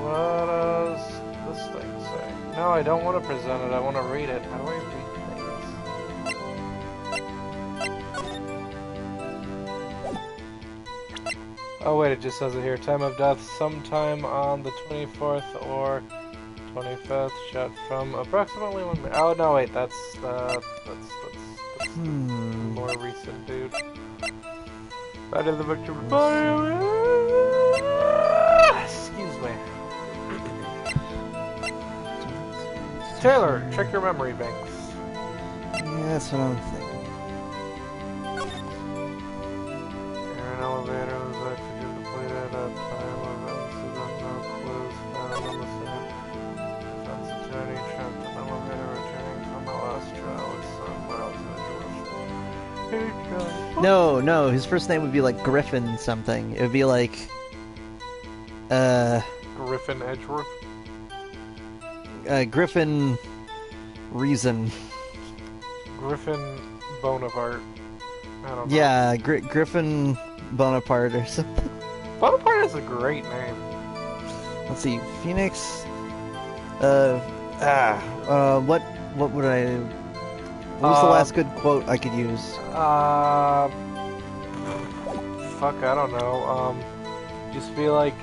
A: What does this thing say? No, I don't want to present it. I want to read it. How do I read things? Oh wait, it just says it here. Time of death, sometime on the 24th or 25th. Shot from approximately 1 minute. Oh no, wait, that's more recent, dude. Right in the victim body. Excuse me. Taylor, check your memory banks.
B: Yeah, that's what I'm thinking.
A: Air and elevator was actually completed at time of incident. No clues found on the scene. Defense attorney trapped an elevator returning from the last trial with some miles of
B: No, his first name would be like Griffin something. It would be like
A: Griffin Edgeworth.
B: Griffin Reason.
A: Griffin Bonaparte. I don't know.
B: Yeah, Griffin Bonaparte or something.
A: Bonaparte is a great name.
B: Let's see, Phoenix. What would I? What was the last good quote I could use?
A: Fuck, I don't know. Just be like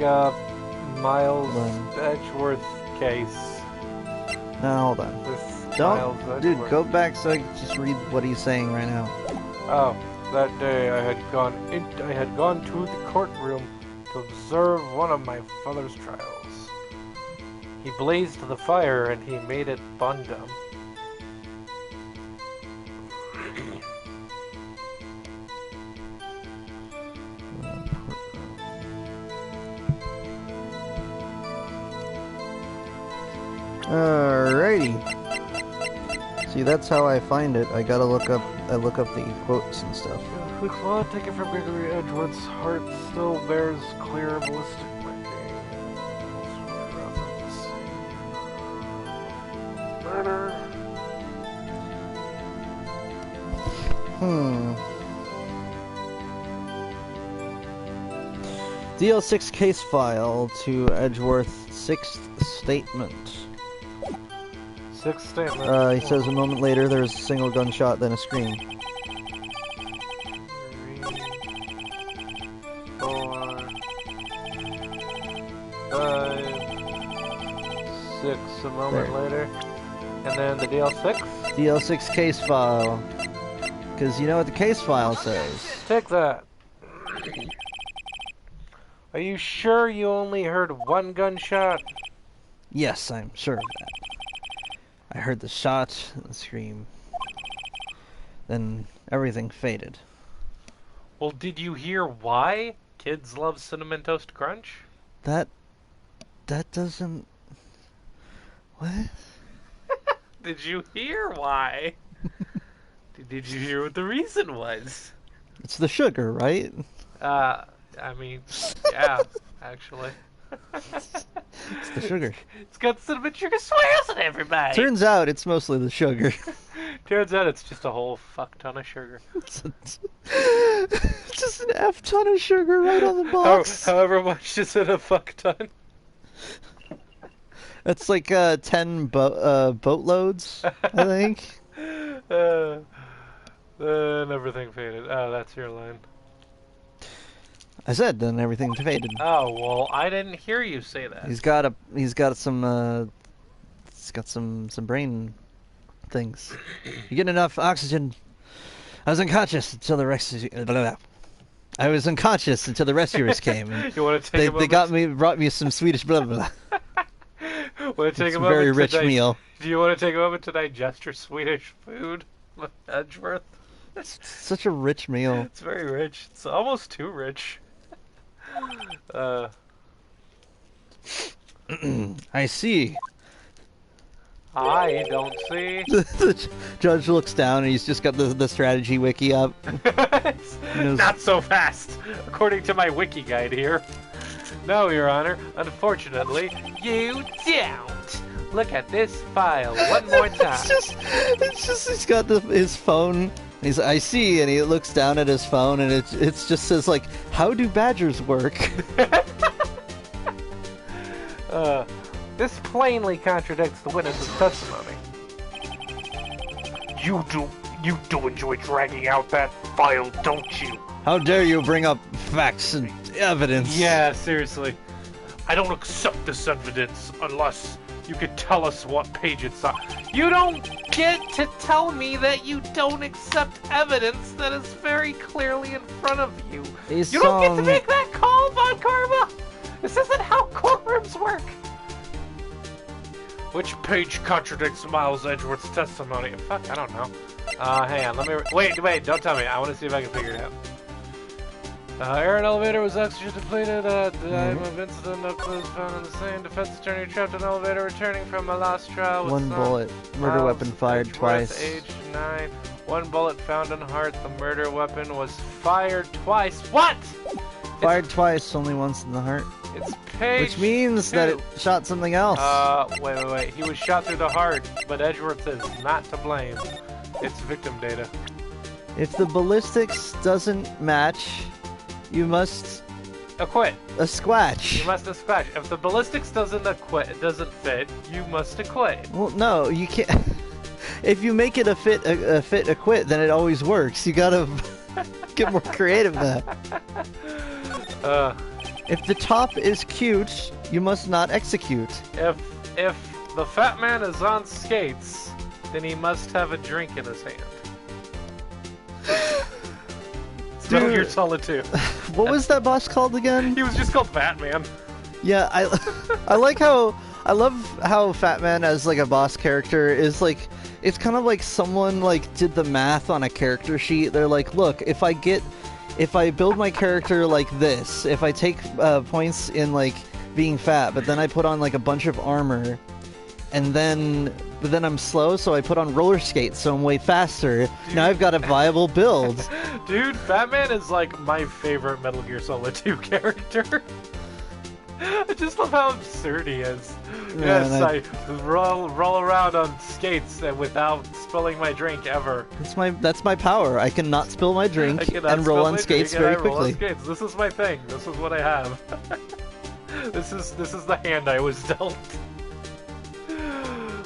A: Miles Edgeworth case.
B: No, hold on. Don't, dude, go back so I can just read what he's saying right now.
A: Oh, that day I had gone to the courtroom to observe one of my father's trials. He blazed the fire and he made it bun gum.
B: Alrighty. See, that's how I find it. I look up the quotes and stuff.
A: The claw taken from Gregory Edgeworth's heart still bears clear ballistic marking. Murder.
B: DL6 case file to Edgeworth's sixth statement.
A: Sixth statement.
B: He says a moment later there was a single gunshot, then a scream.
A: 3, 4, 5, 6 a moment later. And then the DL6?
B: DL6 case file. Because you know what the case file says.
A: Take that. Are you sure you only heard one gunshot?
B: Yes, I'm sure of that. I heard the shot, the scream. Then everything faded.
C: Well, did you hear why kids love Cinnamon Toast Crunch?
B: That doesn't... What?
C: Did you hear why? Did you hear what the reason was?
B: It's the sugar, right?
C: I mean, yeah, actually.
B: It's the sugar.
C: It's got cinnamon sugar swears on everybody.
B: Turns out it's mostly the sugar.
C: Turns out it's just a whole fuck ton of sugar.
B: Just an F ton of sugar right on the box.
C: However much is in a fuck ton.
B: It's like 10 boatloads, I think.
C: Then everything faded. Oh, that's your line.
B: I said then everything faded.
C: Oh well, I didn't hear you say that.
B: He's got some brain things. You get enough oxygen. I was unconscious until the rescuers came. And
C: you want to take
B: brought me some Swedish blah blah.
C: Want to take
B: it's a very rich meal.
C: Do you want to take a moment to digest your Swedish food, Edgeworth?
B: It's such a rich meal.
C: It's very rich. It's almost too rich.
B: I see.
C: I don't see.
B: The judge looks down and he's just got the strategy wiki up.
C: Not so fast, according to my wiki guide here. No, Your Honor. Unfortunately, you don't. Look at this file one more time.
B: it's just he's got his phone. I see, and he looks down at his phone, and it just says like, "How do badgers work?"
A: This plainly contradicts the witness's testimony.
C: You do enjoy dragging out that file, don't you?
B: How dare you bring up facts and evidence?
C: Yeah, seriously. I don't accept this evidence unless you could tell us what page it's on. You don't get to tell me that you don't accept evidence that is very clearly in front of you. You don't get to make that call, Von Karma! This isn't how courtrooms work! Which page contradicts Miles Edgeworth's testimony? Fuck, I don't know. Hang on, let me... Wait, don't tell me. I want to see if I can figure it out. Air and elevator was oxygen depleted at the time of incident. No clues found in the scene. Defense attorney trapped in elevator returning from a lost trial with
B: one bullet. Murder weapon fired twice.
C: Age 9. One bullet found in heart. The murder weapon was fired twice. What?
B: Fired twice, only once in the heart.
C: It's page
B: Which means
C: 2.
B: that it shot something else.
C: Wait. He was shot through the heart, but Edgeworth is not to blame. It's victim data.
B: If the ballistics doesn't match, you must
C: acquit.
B: A squatch.
C: You must squatch. If the ballistics doesn't fit, you must acquit.
B: Well, no, you can't. If you make it a fit acquit, then it always works. You gotta get more creative than that. If the top is cute, you must not execute.
C: If the fat man is on skates, then he must have a drink in his hand. Metal Gear Solid 2.
B: What was that boss called again?
C: He was just called Fat Man.
B: Yeah, I love how Fat Man as like a boss character is like, it's kind of like someone like did the math on a character sheet. They're like, look, if I build my character like this, if I take points in like being fat, but then I put on like a bunch of armor, and then but then I'm slow, so I put on roller skates, so I'm way faster. Now I've got a viable build.
A: Dude, Batman is like my favorite Metal Gear Solid 2 character. I just love how absurd he is.
B: Yeah,
A: Yes, I roll around on skates and without spilling my drink ever.
B: That's my power. I cannot spill my drink and roll on skates very quickly.
A: This is my thing. This is what I have. This is the hand I was dealt.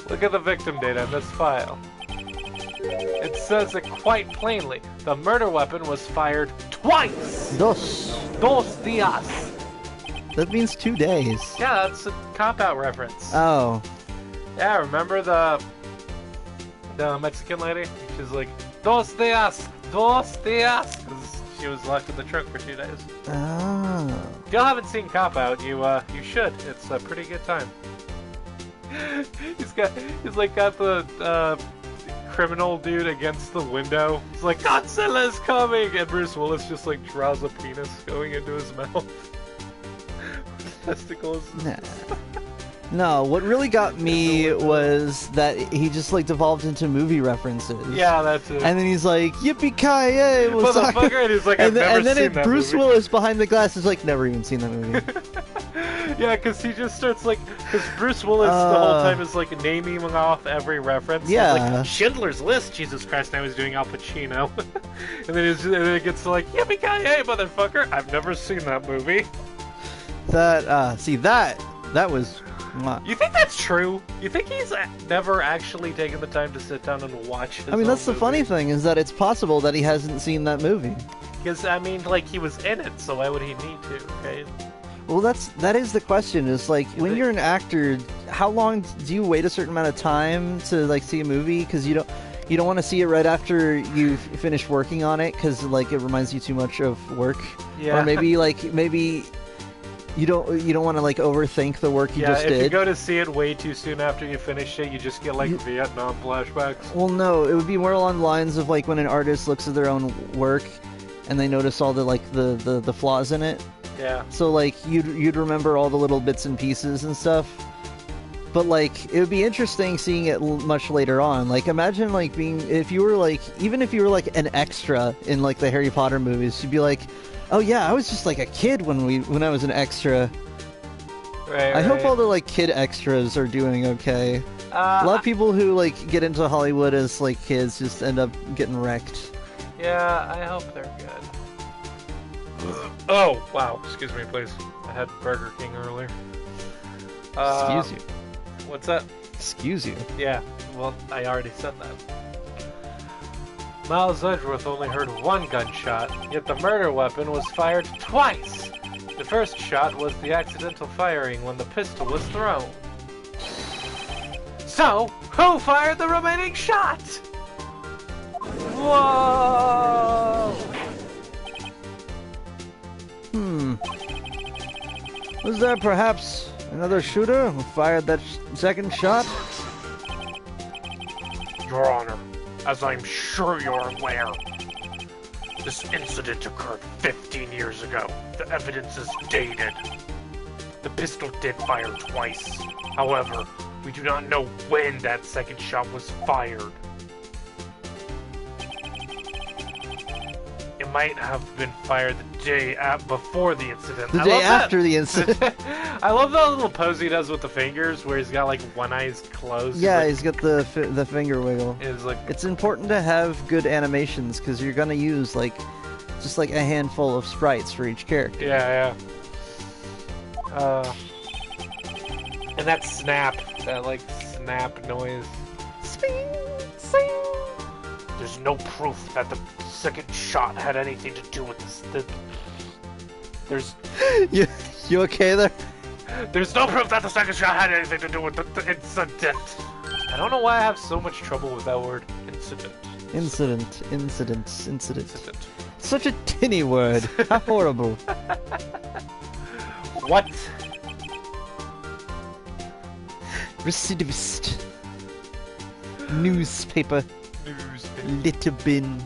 A: Look at the victim data in this file. It says it quite plainly. The murder weapon was fired twice.
B: Dos
A: días.
B: That means 2 days.
A: Yeah, that's a cop-out reference.
B: Oh.
A: Yeah, remember the Mexican lady? She's like, dos días. Because she was locked in the trunk for 2 days.
B: Oh.
A: If y'all haven't seen Cop-Out, you should. It's a pretty good time. He's got the criminal dude against the window. He's like, Godzilla's coming! And Bruce Willis just like draws a penis going into his mouth. Testicles.
B: Nah. No, what really got me was that he just like devolved into movie references.
A: Yeah, that's it.
B: And then he's like, "Yippee-ki-yay!"
A: Motherfucker, and he's like,
B: and
A: I've never
B: then
A: seen that
B: Bruce
A: movie.
B: Willis behind the glass is like, "Never even seen that movie."
A: Yeah, because he just starts like, because Bruce Willis the whole time is like naming off every reference.
B: Yeah.
A: Like, Schindler's List, Jesus Christ, now he's doing Al Pacino. and then it gets to like, yippee-ki-yay, motherfucker, I've never seen that movie.
B: That was.
A: You think that's true? You think he's never actually taken the time to sit down and watch his
B: I mean, that's the funny thing, is that it's possible that he hasn't seen that movie.
A: Because, I mean, like, he was in it, so why would he need to, okay?
B: Well, that is the question, is like, when you're an actor, how long do you wait a certain amount of time to, like, see a movie? Because you don't want to see it right after you've finished working on it, because, like, it reminds you too much of work.
A: Yeah.
B: Or maybe you don't want to like overthink the work you just did.
A: Yeah, if you go to see it way too soon after you finish it, you just get like Vietnam flashbacks.
B: Well, no, it would be more along the lines of like when an artist looks at their own work and they notice all the like the flaws in it.
A: Yeah.
B: So like you'd remember all the little bits and pieces and stuff. But like it would be interesting seeing it much later on. Like imagine like if you were like an extra in like the Harry Potter movies, you'd be like, oh yeah, I was just like a kid when I was an extra.
A: Right.
B: I hope all the like kid extras are doing okay. A lot of people who like get into Hollywood as like kids just end up getting wrecked.
A: Yeah, I hope they're good. Oh wow! Excuse me, please. I had Burger King earlier.
B: Excuse you.
A: What's that?
B: Excuse you.
A: Yeah. Well, I already said that. Miles Edgeworth only heard one gunshot, yet the murder weapon was fired twice. The first shot was the accidental firing when the pistol was thrown. So, who fired the remaining shot? Whoa!
B: Was there perhaps another shooter who fired that second shot?
C: Your Honor, as I'm sure you're aware, this incident occurred 15 years ago. The evidence is dated. The pistol did fire twice. However, we do not know when that second shot was fired. It might have been fired the day before the incident.
B: The day after the incident.
A: I love that little pose he does with the fingers, where he's got like one eye's closed.
B: Yeah, he's got the finger wiggle.
A: It's
B: important to have good animations because you're gonna use like just like a handful of sprites for each character.
A: Yeah. And that snap noise.
C: Sping, sing. There's no proof that the second shot had anything to do with this. There's
B: You okay there?
C: There's no proof that the second shot had anything to do with the incident.
A: I don't know why I have so much trouble with that word, incident.
B: Incident. Such a tinny word. How horrible.
A: What?
B: Recidivist. Newspaper. Litter bin.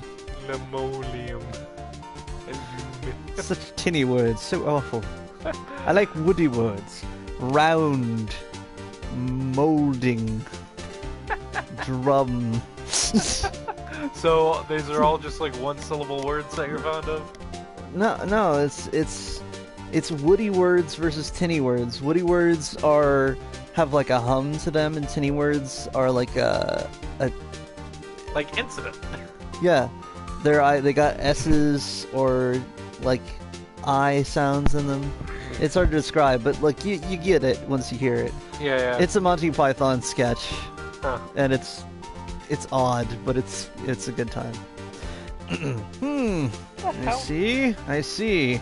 A: Linoleum.
B: Such tinny words. So awful. I like woody words. Round. Molding. Drum.
A: So these are all just like one-syllable words that you're fond of?
B: No, it's woody words versus tinny words. Woody words have like a hum to them, and tinny words are like a
A: Like incident.
B: yeah. They got S's or like I sounds in them. It's hard to describe, but like you get it once you hear it.
A: Yeah.
B: It's a Monty Python sketch,
A: and
B: it's odd, but it's a good time. I see.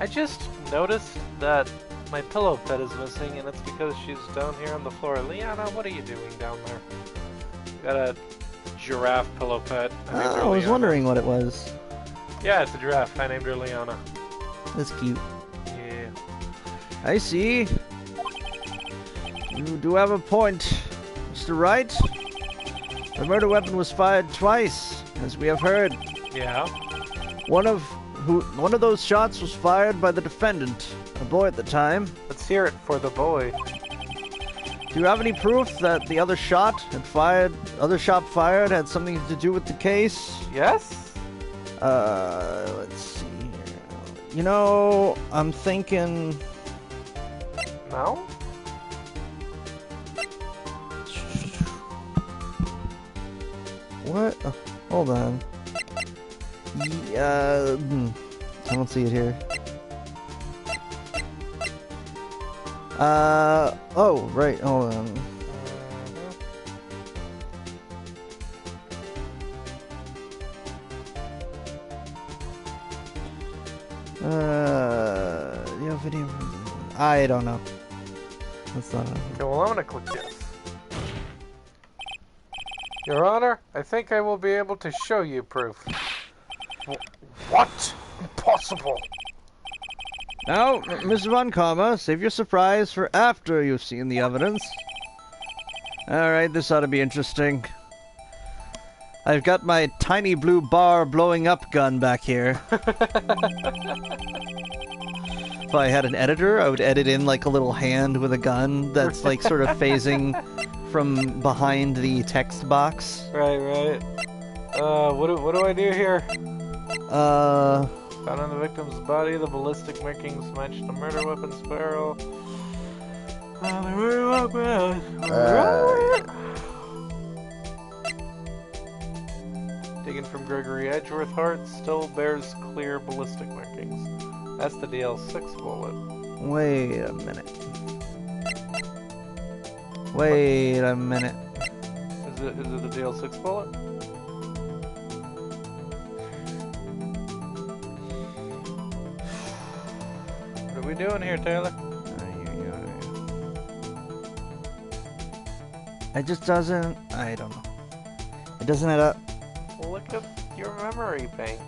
A: I just noticed that my pillow pet is missing, and it's because she's down here on the floor. Liana, what are you doing down there? Got a giraffe pillow pet.
B: I was wondering what it was.
A: Yeah, it's a giraffe. I named her Liana.
B: That's cute.
A: Yeah.
B: I see. You do have a point, Mr. Wright. The murder weapon was fired twice, as we have heard.
A: Yeah.
B: One of those shots was fired by the defendant, a boy at the time.
A: Let's hear it for the boy.
B: Do you have any proof that the other shot fired had something to do with the case?
A: Yes?
B: Let's see here. You know, I'm thinking...
A: No?
B: What? Hold on. Yeah, I don't see it here. Oh, right, hold on. You have video? I don't know. That's not.
A: Okay, well, I'm gonna click yes. Your Honor, I think I will be able to show you proof. What? Impossible.
B: Now, Mr. Von Karma, save your surprise for after you've seen the evidence. Alright, this ought to be interesting. I've got my tiny blue bar blowing up gun back here. If I had an editor, I would edit in like a little hand with a gun that's like sort of phasing from behind the text box.
A: Right. What do I do here? Found on the victim's body, the ballistic markings matched the murder weapon's barrel. The murder weapon. Taken from Gregory Edgeworth Hart, still bears clear ballistic markings. That's the DL6 bullet.
B: Wait a minute. Wait a minute.
A: Is it the DL6 bullet? What are we doing here, Taylor?
B: It just doesn't... I don't know. It doesn't add up.
A: Well, look at your memory banks.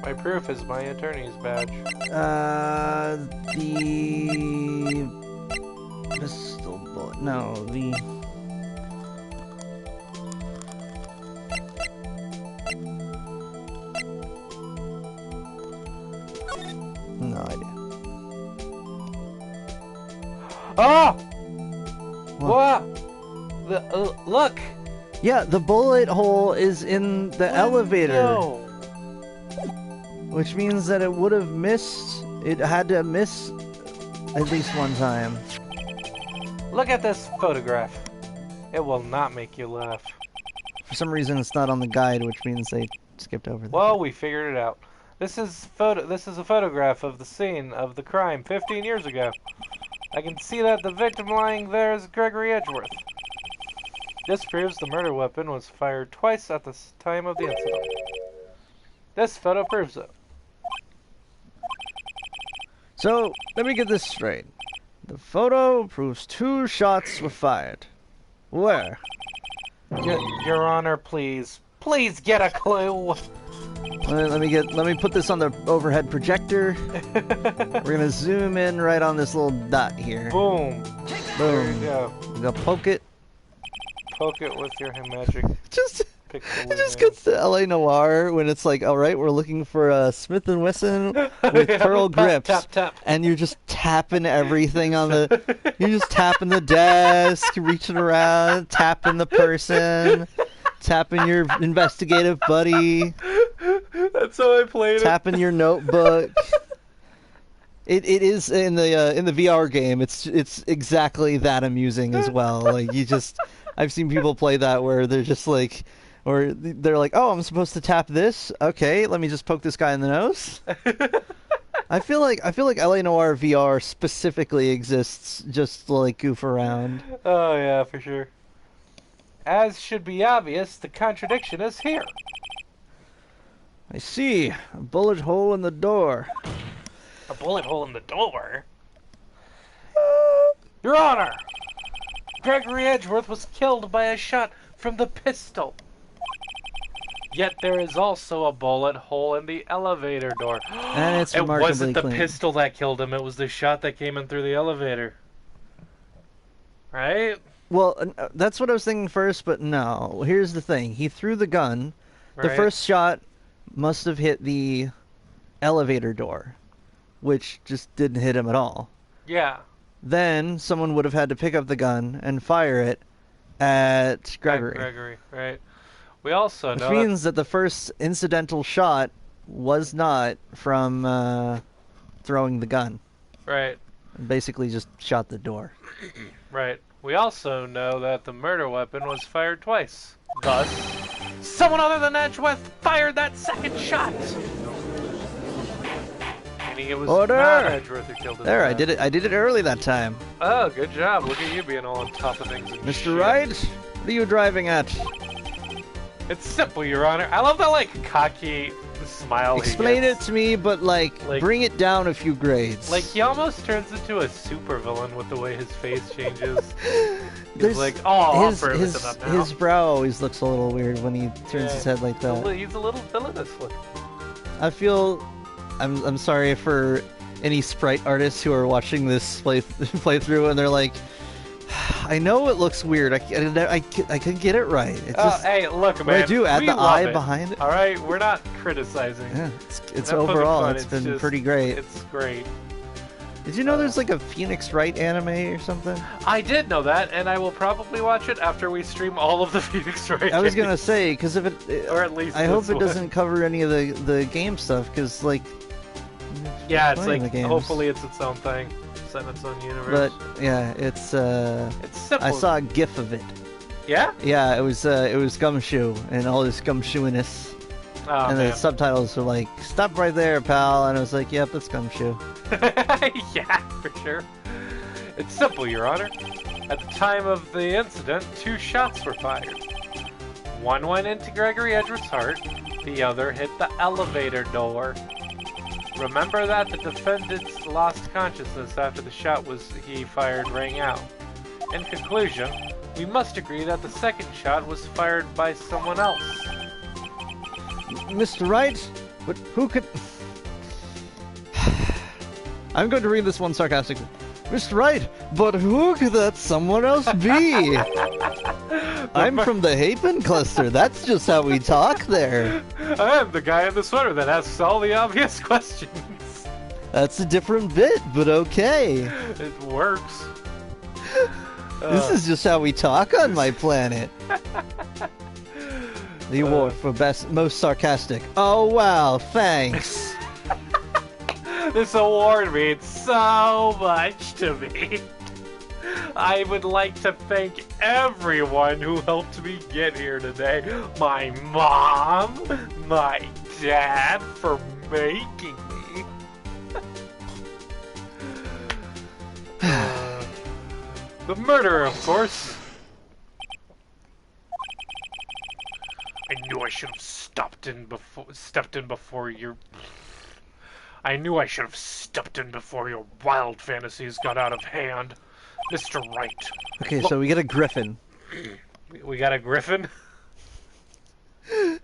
A: My proof is my attorney's badge.
B: The pistol bullet. No, the. No idea.
A: Oh! What? Look!
B: Yeah, the bullet hole is in the elevator.
A: No.
B: Which means that it would have missed. It had to miss at least one time.
A: Look at this photograph. It will not make you laugh.
B: For some reason, it's not on the guide, which means they skipped over that.
A: Well, we figured it out. This is a photograph of the scene of the crime 15 years ago. I can see that the victim lying there is Gregory Edgeworth. This proves the murder weapon was fired twice at the time of the incident. This photo proves it.
B: So, let me get this straight. The photo proves 2 shots were fired. Where?
A: Your Honor, please get a clue.
B: Let me put this on the overhead projector. We're gonna zoom in right on this little dot here.
A: Boom. There you
B: Boom.
A: go.
B: We're gonna poke it.
A: Poke it with your magic
B: Just
A: Pixel
B: It just gets to LA Noire when it's like, all right, we're looking for a Smith & Wesson with pearl grips.
A: Tap.
B: And you're just tapping everything on the... You're just tapping the desk, reaching around, tapping the person, tapping your investigative buddy.
A: That's how I played it.
B: Tapping your notebook. It is in the VR game. It's exactly that amusing as well. Like I've seen people play that where they're just like, or they're like, oh, I'm supposed to tap this. Okay, let me just poke this guy in the nose. I feel like LA Noire VR specifically exists just to like goof around.
A: Oh yeah, for sure. As should be obvious, the contradiction is here.
B: I see a bullet hole in the door.
A: A bullet hole in the door? Your Honor! Gregory Edgeworth was killed by a shot from the pistol. Yet there is also a bullet hole in the elevator door.
B: And it's
A: it
B: remarkably
A: wasn't the
B: clean.
A: pistol that killed him, it was the shot that came in through the elevator. Right?
B: Well, that's what I was thinking first, but no. Here's the thing. He threw the gun. The
A: Right.
B: first shot must have hit the elevator door, which just didn't hit him at all.
A: Yeah.
B: Then someone would have had to pick up the gun and fire it at Gregory.
A: Gregory, right. We also
B: Which
A: know
B: means that the first incidental shot was not from throwing the gun.
A: Right.
B: Basically just shot the door.
A: Right. We also know that the murder weapon was fired twice. Thus, someone other than Edgeworth fired that second shot. Meaning it was
B: Order!
A: not Edgeworth who killed him.
B: There, I did it. I did it early that time.
A: Oh, good job. Look at you being all on top of things. And
B: Mr.
A: shit.
B: Wright, what are you driving at?
A: It's simple, Your Honor. I love that, like, cocky smile
B: Explain
A: he
B: it
A: gets.
B: to me, but like bring it down a few grades.
A: Like, he almost turns into a supervillain with the way his face changes.
B: There's-
A: He's like, oh,
B: his,
A: I'll prove it
B: his,
A: to them now.
B: his brow always looks a little weird when he turns his head like that.
A: He's a little villainous looking.
B: I feel I'm sorry for any sprite artists who are watching this playthrough and they're like, I know it looks weird. I couldn't get it right. It's just,
A: hey, look, man.
B: what I do, add
A: we
B: the
A: love
B: eye
A: it.
B: behind it.
A: All right, we're not criticizing.
B: Yeah, it's
A: Not poking
B: overall,
A: fun,
B: it's
A: it's
B: been
A: just-
B: pretty great.
A: It's great.
B: Did you know there's like a Phoenix Wright anime or something?
A: I did know that, and I will probably watch it after we stream all of the Phoenix Wright
B: I was
A: games.
B: gonna say, because if it,
A: Or at least
B: I hope
A: this
B: it
A: one.
B: doesn't cover any of the game stuff, because like,
A: Yeah, it's
B: playing
A: like,
B: the games.
A: hopefully it's its own thing. It's in its own universe.
B: But yeah, it's
A: it's simple.
B: I saw a GIF of it.
A: Yeah?
B: Yeah, it was Gumshoe and all this gumshoeiness,
A: Oh,
B: and
A: man.
B: the subtitles were like, "Stop right there, pal," and I was like, "Yep, that's Gumshoe."
A: Yeah, for sure. It's simple, Your Honor. At the time of the incident, 2 shots were fired. One went into Gregory Edgeworth's heart, the other hit the elevator door. Remember that the defendant lost consciousness after the shot he fired rang out. In conclusion, we must agree that the second shot was fired by someone else.
B: Mr. Wright, but who could? I'm going to read this one sarcastically. Mr. Wright, but who could that someone else be? I'm from the Hapen cluster. That's just how we talk there.
A: I am the guy in the sweater that asks all the obvious questions.
B: That's a different bit, but okay.
A: It works.
B: This is just how we talk on my planet. The award for most sarcastic. Oh wow, thanks.
A: This award means so much to me. I would like to thank everyone who helped me get here today. My mom, my dad for making me. The murderer, of course. I knew I should have stepped in before your... I knew I should have stepped in before your wild fantasies got out of hand. Mr. Wright.
B: Okay, so we get a griffin.
A: We got a griffin? A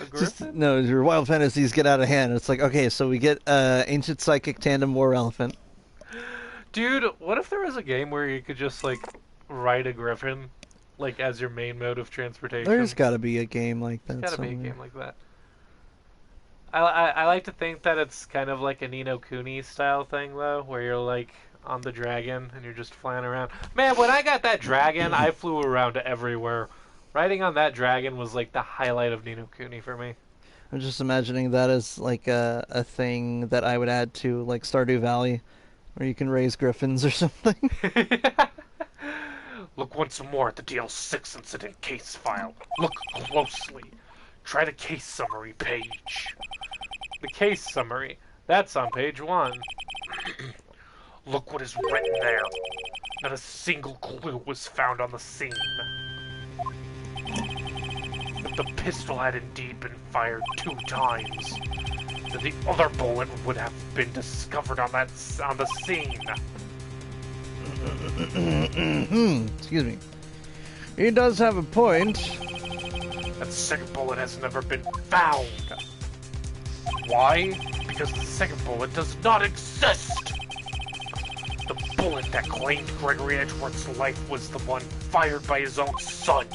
A: griffin?
B: No, your wild fantasies get out of hand. It's like, okay, so we get ancient psychic tandem war elephant.
A: Dude, what if there was a game where you could just, like, ride a griffin? like as your main mode of transportation.
B: There's got to be a game like that.
A: There's got to be a game like that. I like to think that it's kind of like a Ni no Kuni style thing though, where you're like on the dragon and you're just flying around. Man, when I got that dragon, I flew around everywhere. Riding on that dragon was like the highlight of Ni no Kuni for me.
B: I'm just imagining that as like a thing that I would add to like Stardew Valley, where you can raise griffins or something.
C: Look once more at the DL6 incident case file. Look closely. Try the case summary page.
A: The case summary. That's on page 1.
C: Look what is written there. Not a single clue was found on the scene. If the pistol had indeed been fired 2 times, then the other bullet would have been discovered on the scene.
B: Excuse me. He does have a point.
C: That second bullet has never been found. Why? Because the second bullet does not exist. The bullet that claimed Gregory Edgeworth's life was the one fired by his own son.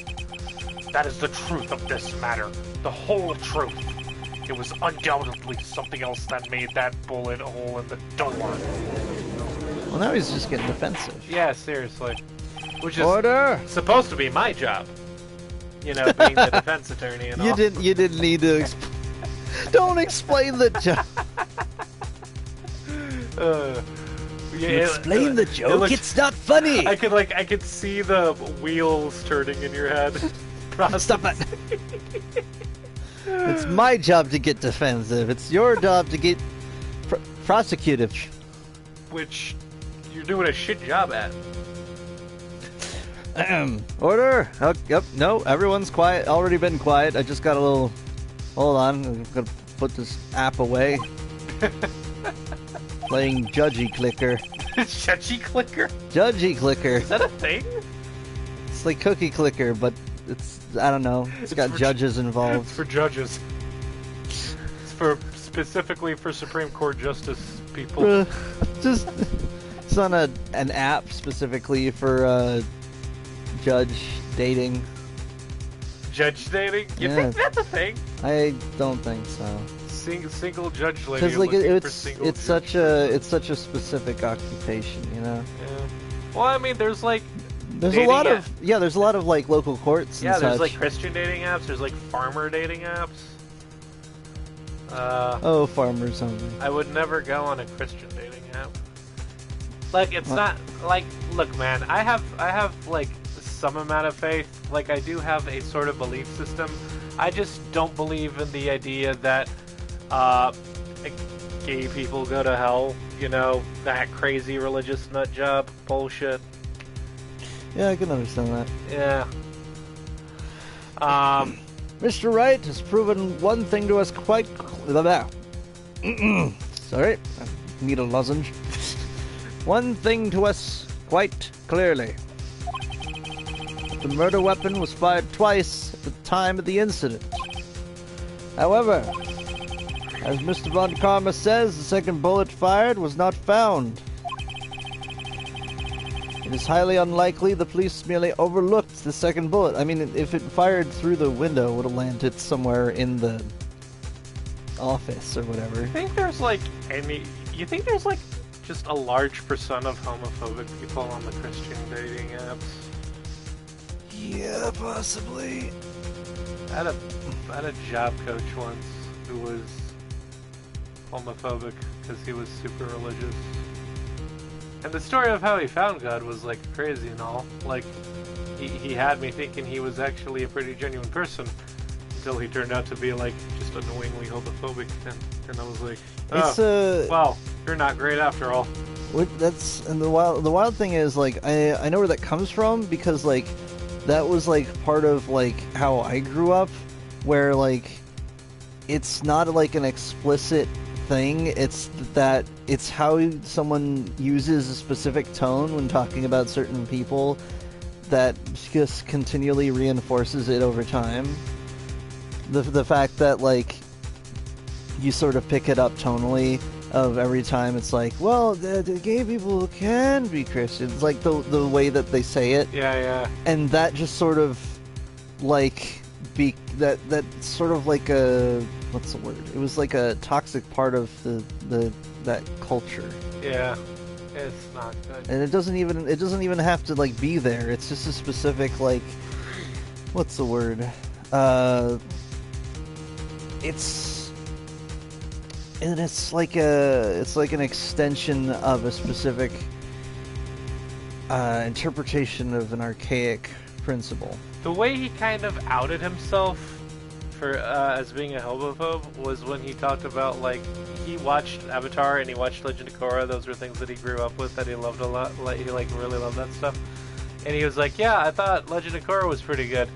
C: That is the truth of this matter. The whole truth. It was undoubtedly something else that made that bullet a hole in the door.
B: Well, now he's just getting defensive.
A: Yeah, seriously. Which is
B: Order!
A: supposed to be my job. You know, being the defense attorney and all.
B: You didn't need to. Don't explain the joke. Explain the joke. It's not funny.
A: I could see the wheels turning in your head.
B: Stop it. It's my job to get defensive. It's your job to get prosecutive.
A: Which you're doing a shit job at.
B: Order. Oh, yep. No, everyone's quiet. Already been quiet. I just got a little. Hold on. I'm gonna put this app away. Playing Judgy Clicker.
A: Judgy Clicker?
B: Judgy Clicker.
A: Is that a thing?
B: It's like Cookie Clicker, but it's, I don't know. It's got judges involved.
A: It's for judges. It's specifically for Supreme Court justice people.
B: It's on an app specifically for judge dating.
A: Judge dating? You think that's a thing?
B: I don't think so.
A: Single judge lady.
B: Because like it's such a specific occupation, you know.
A: Yeah. Well, I mean, there's a
B: lot of like local courts.
A: Yeah,
B: and
A: there's
B: such.
A: like Christian dating apps. There's like farmer dating apps.
B: Farmers only.
A: I would never go on a Christian dating app. Like, it's not like, look, man, I have like some amount of faith. Like, I do have a sort of belief system. I just don't believe in the idea that gay people go to hell. You know, that crazy religious nut job bullshit.
B: Yeah, I can understand that.
A: Yeah.
B: Mr. Wright has proven one thing to us quite sorry, I need a lozenge. One thing to us quite clearly. The murder weapon was fired twice at the time of the incident. However, as Mr. Von Karma says, the second bullet fired was not found. It is highly unlikely the police merely overlooked the second bullet. I mean, if it fired through the window, it would have landed somewhere in the office or whatever.
A: You think there's just a large percent of homophobic people on the Christian dating apps?
B: Yeah, possibly.
A: I had a job coach once who was homophobic because he was super religious. And the story of how he found God was like crazy and all. Like, he had me thinking he was actually a pretty genuine person until he turned out to be like just annoyingly homophobic. And I was like, well, you're not great after all.
B: And the wild thing is, like, I know where that comes from, because like that was like part of like how I grew up, where like it's not like an explicit thing, it's that it's how someone uses a specific tone when talking about certain people that just continually reinforces it over time. The fact that like you sort of pick it up tonally of every time it's like, well, the gay people can be Christians, like the way that they say it.
A: Yeah.
B: And that just sort of like that sort of like a, what's the word? It was like a toxic part of that culture.
A: Yeah. It's not good.
B: And it doesn't even have to like be there. It's just a specific like, what's the word? It's like an extension of a specific interpretation of an archaic principle.
A: The way he kind of outed himself for as being a homophobe was when he talked about, like, he watched Avatar and he watched Legend of Korra. Those were things that he grew up with that he loved a lot. Like, he like really loved that stuff. And he was like, yeah, I thought Legend of Korra was pretty good.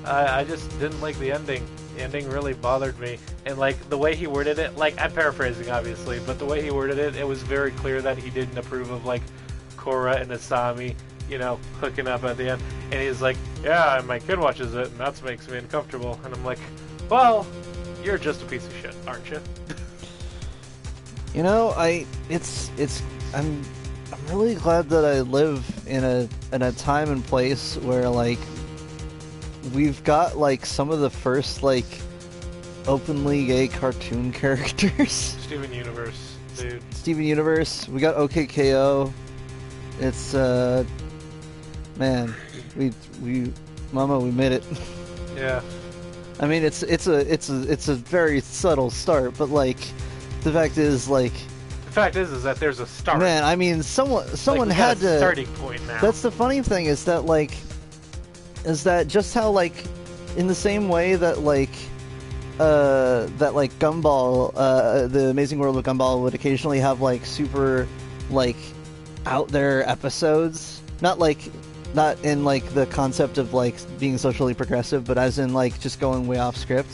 A: I just didn't like the ending. The ending really bothered me. And like the way he worded it, like, I'm paraphrasing obviously, but the way he worded it, it was very clear that he didn't approve of like Korra and Asami, you know, hooking up at the end. And he's like, yeah, my kid watches it and that makes me uncomfortable. And I'm like, well, you're just a piece of shit, aren't you?
B: You know, I'm really glad that I live in a time and place where like we've got like some of the first like openly gay cartoon characters.
A: Steven Universe, dude.
B: Steven Universe. We got OKKO. It's man, we Mama, we made it.
A: Yeah.
B: I mean, it's a very subtle start, but like the fact is
A: that there's a start.
B: Man, I mean, someone
A: like,
B: had
A: got a
B: to.
A: starting point now.
B: That's the funny thing is that just how like in the same way that Gumball, the Amazing World of Gumball would occasionally have like super like out there episodes, not in like the concept of like being socially progressive, but as in like just going way off script.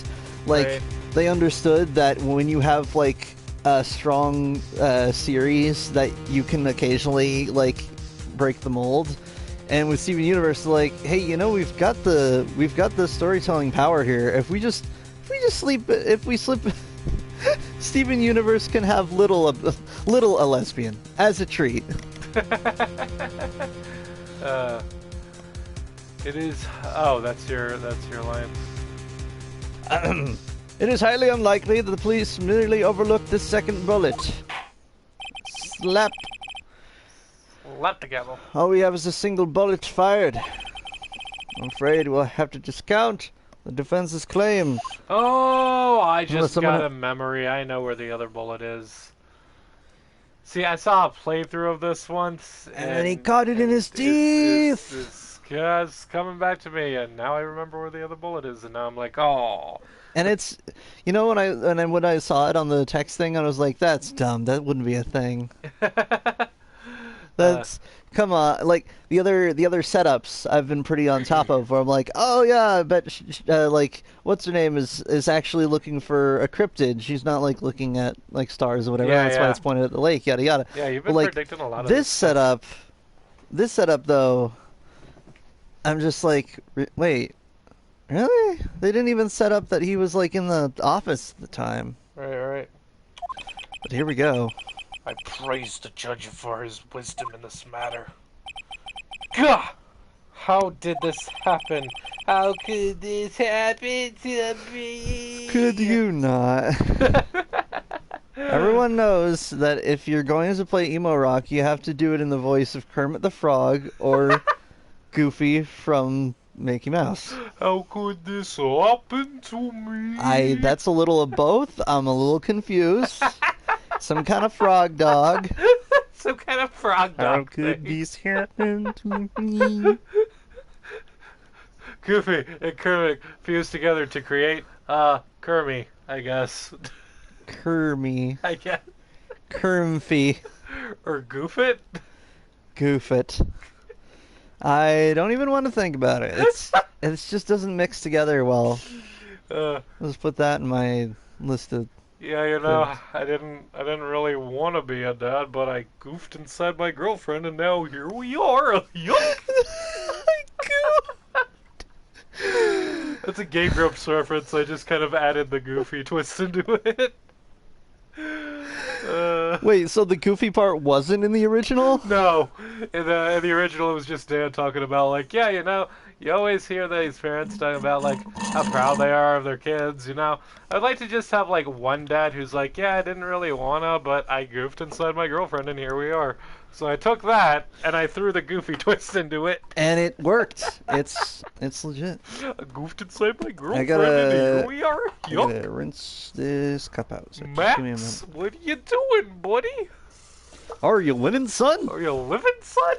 B: Like
A: Right.
B: They understood that when you have like a strong series that you can occasionally like break the mold. And with Steven Universe, like, hey, you know, we've got the storytelling power here. If we slip, Steven Universe can have little a lesbian as a treat.
A: It is. Oh, that's your line.
B: It is highly unlikely that the police merely overlooked the second bullet. Slap.
A: Slap together.
B: All we have is a single bullet fired. I'm afraid we'll have to discount the defense's claim.
A: Oh, I
B: Unless
A: just
B: someone
A: got a memory. I know where the other bullet is. See, I saw a playthrough of this once,
B: And he caught it in his teeth.
A: It's coming back to me, and now I remember where the other bullet is, and now I'm like, oh.
B: And it's, you know, when I saw it on the text thing, I was like, that's dumb. That wouldn't be a thing. That's come on. Like the other setups, I've been pretty on top of. Where I'm like, oh yeah, I bet like what's her name is actually looking for a cryptid. She's not like looking at like stars or whatever.
A: Yeah,
B: That's why it's pointed at the lake. Yada yada.
A: Yeah, you've been
B: But, like,
A: predicting a lot of
B: this setup. This setup though, I'm just like, wait, really? They didn't even set up that he was like in the office at the time.
A: Right.
B: But here we go.
C: I praise the judge for his wisdom in this matter. Gah!
A: How did this happen? How could this happen to me?
B: Could you not? Everyone knows that if you're going to play emo rock, you have to do it in the voice of Kermit the Frog or Goofy from Mickey Mouse.
C: How could this happen to me?
B: That's a little of both. I'm a little confused. Some kind of frog dog.
A: Some kind of frog dog.
B: How could
A: thing.
B: this happen to me?
A: Goofy and Kermit fused together to create Kermie, I guess.
B: Kermie.
A: I guess.
B: Kermfy.
A: Or Goofit?
B: Goof it. I don't even want to think about it. It just doesn't mix together well. Let's put that in my list of.
A: Yeah, you know, I didn't really want to be a dad, but I goofed inside my girlfriend, and now here we are. Yuck! That's a Gay Grumps reference. I just kind of added the goofy twist into it.
B: Wait, so the goofy part wasn't in the original?
C: No, in the original, it was just Dan talking about like, yeah, you always hear these parents talking about like how proud they are of their kids. I'd like to just have like one dad who's like, yeah, I didn't really wanna, but I goofed inside my girlfriend, and here we are. So I took that and I threw the goofy twist into it.
B: And it worked. It's legit.
C: I goofed inside my girlfriend,
B: gotta-
C: and here we are.
B: I'm
C: Yup.
B: gonna rinse this cup out. So just give me a
C: Max,
B: minute.
C: what are you doing, buddy?
B: Are you winning, son?
C: Are you living, son?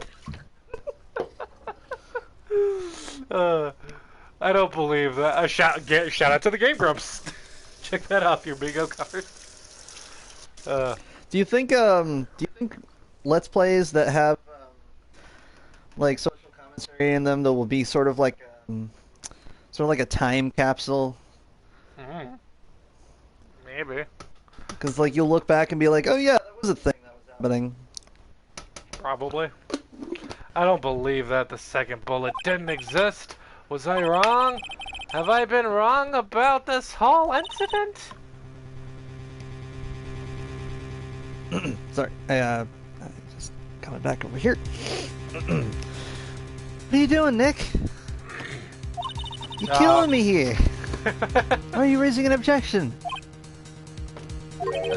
C: I don't believe that. Shout out to the Game Grumps. Check that out, your bingo card.
B: Do you think Let's Plays that have like social commentary in them that will be sort of like a time capsule?
C: Maybe.
B: Because like you'll look back and be like, oh yeah, that was a thing that was happening.
C: Probably. I don't believe that the second bullet didn't exist. Was I wrong? Have I been wrong about this whole incident?
B: Sorry, I just coming back over here. What are you doing, Nick? You're killing me here. Why are you raising an objection?